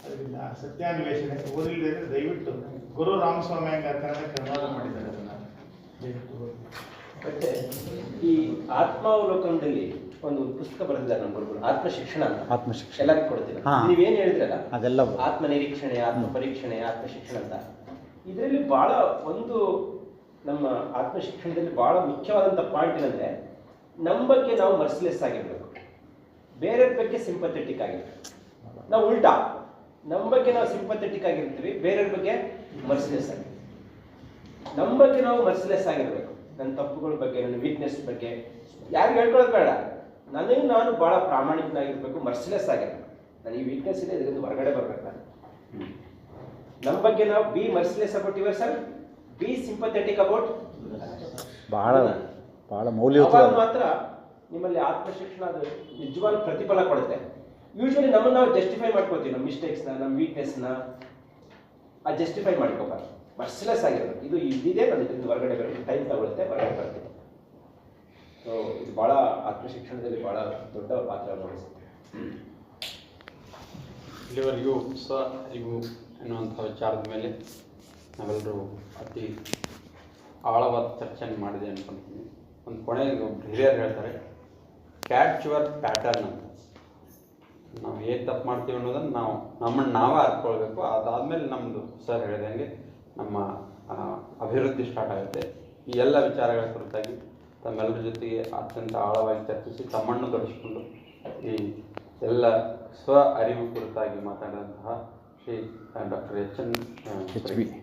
ಅದರಿಂದ ಸತ್ಯಾನ್ವೇಷಣೆ ಓದಿಲ್ಲದೆ ದಯವಿಟ್ಟು ಗುರು ರಾಮಸ್ವಾಮಿ ಕನ್ನಡ ಮಾಡಿದ್ದಾರೆ ಅದನ್ನು ದಯವಿಟ್ಟು. ಮತ್ತೆ ಈ ಆತ್ಮಾವಲೋಕನದಲ್ಲಿ ಒಂದು ಪುಸ್ತಕ ಬರೆದಿದ್ದಾರೆ ನಮ್ಮ ಗುರುಗಳು, ಆತ್ಮಶಿಕ್ಷಣ ಅಂತ. ಆತ್ಮಶಿಕ್ಷಣ ಎಲ್ಲರಿಗೂ ಕೊಡ್ತೀನಿ. ನೀವೇನು ಹೇಳಿದ್ರಲ್ಲ, ಅದೆಲ್ಲ ಆತ್ಮ ನಿರೀಕ್ಷಣೆ, ಆತ್ಮ ಪರೀಕ್ಷಣೆ, ಆತ್ಮಶಿಕ್ಷಣ ಅಂತ, ಇದರಲ್ಲಿ ಬಹಳ ಒಂದು ನಮ್ಮ ಆತ್ಮಶಿಕ್ಷಣದಲ್ಲಿ ಬಹಳ ಮುಖ್ಯವಾದಂಥ ಪಾಯಿಂಟ್ ಏನಂದ್ರೆ, ನಮ್ಮ ಬಗ್ಗೆ ನಾವು ಮರ್ಸಿಲೆಸ್ ಆಗಿರ್ಬೇಕು, ಬೇರೆಯವ್ರ ಬಗ್ಗೆ ಸಿಂಪಥೆಟಿಕ್ ಆಗಿರ್ಬೇಕು. ನಾವು ಉಲ್ಟಾ, ನಮ್ಮ ಬಗ್ಗೆ ನಾವು ಸಿಂಪಥೆಟಿಕ್ ಆಗಿರ್ತೀವಿ, ಬೇರೆಯವ್ರ ಬಗ್ಗೆ ಮರ್ಸಿಲೆಸ್ ಆಗಿರ್ತೀವಿ. ನಮ್ಮ ಬಗ್ಗೆ ನಾವು ಮರ್ಸಿಲೆಸ್ ಆಗಿರ್ಬೇಕು. ನನ್ನ ತಪ್ಪುಗಳ ಬಗ್ಗೆ, ನನ್ನ ವೀಕ್ನೆಸ್ ಬಗ್ಗೆ ಯಾರಿಗೂ ಹೇಳ್ಕೊಳ್ಳೋದು ಬೇಡ. ನಾನು ಭಾಳ ಪ್ರಾಮಾಣಿಕನಾಗಿರ್ಬೇಕು, ಮರ್ಸಿಲೆಸ್ ಆಗಿರ್ಬೇಕು. ನಾನು ಈ ವೀಕ್ನೆಸ್ ಇದೆ, ಇದರಿಂದ ಹೊರಗಡೆ ಬರ್ಬೇಕು ನಾನು. ನಮ್ಮ ಬಗ್ಗೆ ನಾವು B merciless about your self, B sympathetic about. ಭಾಳ ಮೌಲ್ಯಯುತ ಮಾತ್ರ ನಿಮ್ಮಲ್ಲಿ ಆತ್ಮಶಿಕ್ಷಣ ಅದು ನಿಜವಾದ ಪ್ರತಿಫಲ ಕೊಡುತ್ತೆ. ಯೂಶ್ವಲಿ ನಮ್ಮನ್ನು ನಾವು ಜಸ್ಟಿಫೈ ಮಾಡ್ಕೋತೀವಿ, ನಮ್ಮ ಮಿಸ್ಟೇಕ್ಸ್ನ, ನಮ್ಮ ವೀಕ್ನೆಸ್ನ ಆ ಜಸ್ಟಿಫೈ ಮಾಡ್ಕೋಬಾರ್ದು. ಮರ್ಸಿಲೆಸ್ ಆಗಿರ್ಬೇಕು. ಇದು ಇದಿದೆ, ನಾನು ಇದರಿಂದ ಹೊರಗಡೆ ಬರೋಕ್ಕೆ ಟೈಮ್ ತಗೊಳುತ್ತೆ, ಹೊರಗಡೆ ಬರ್ತೀನಿ. ಸೊ ಇದು ಭಾಳ ಆತ್ಮಶಿಕ್ಷಣದಲ್ಲಿ ಭಾಳ ದೊಡ್ಡ ಪಾತ್ರ ವಹಿಸುತ್ತೆ. ಇಲ್ಲಿವರೆಗೂ ಸ್ವ ಅರಿವು ಎನ್ನುವಂಥ ವಿಚಾರದ ಮೇಲೆ ನಾವೆಲ್ಲರೂ ಅತಿ ಆಳವಾದ ಚರ್ಚೆಯನ್ನು ಮಾಡಿದೆ ಅನ್ಕೊಂತೀನಿ. ಒಂದು ಕೊನೆಗೆ ಒಬ್ರು ಹಿರಿಯರು ಹೇಳ್ತಾರೆ, ಕ್ಯಾಚ್ ಯುವರ್ ಪ್ಯಾಟರ್ನ್ ಅಂತ. ನಾವು ಏನು ತಪ್ಪು ಮಾಡ್ತೀವಿ ಅನ್ನೋದನ್ನು ನಮ್ಮನ್ನು ನಾವೇ ಅರ್ಕೊಳ್ಬೇಕು. ಅದಾದಮೇಲೆ ನಮ್ಮದು ಸರ್ ಹೇಳಿದಂಗೆ ನಮ್ಮ ಅಭಿವೃದ್ಧಿ ಸ್ಟಾರ್ಟ್ ಆಗುತ್ತೆ. ಈ ಎಲ್ಲ ವಿಚಾರಗಳ ಕುರಿತಾಗಿ ತಮ್ಮೆಲ್ಲರ ಜೊತೆಗೆ ಅತ್ಯಂತ ಆಳವಾಗಿ ಚರ್ಚಿಸಿ ತಮ್ಮನ್ನು ತೊಡಗಿಸಿಕೊಂಡು ಈ ಎಲ್ಲ ಸ್ವ ಅರಿವು ಕುರಿತಾಗಿ ಮಾತಾಡಿದಂತಹ Shri doctor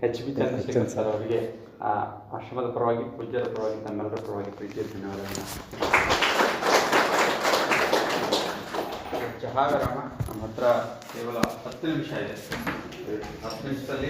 H B Chandrashekhar sir ಅವರಿಗೆ ಆಶ್ರಮದ ಪರವಾಗಿ, ಪೂಜ್ಯರ ಪರವಾಗಿ, ತಮ್ಮೆಲ್ಲರ ಪರವಾಗಿ ಪ್ರೀತಿಯ ಧನ್ಯವಾದಗಳನ್ನು. ಚಹಾ ವಿರಾಮ. ನಮ್ಮ ಹತ್ರ ಕೇವಲ 10 ನಿಮಿಷ ಇದೆ. 10 ನಿಮಿಷದಲ್ಲಿ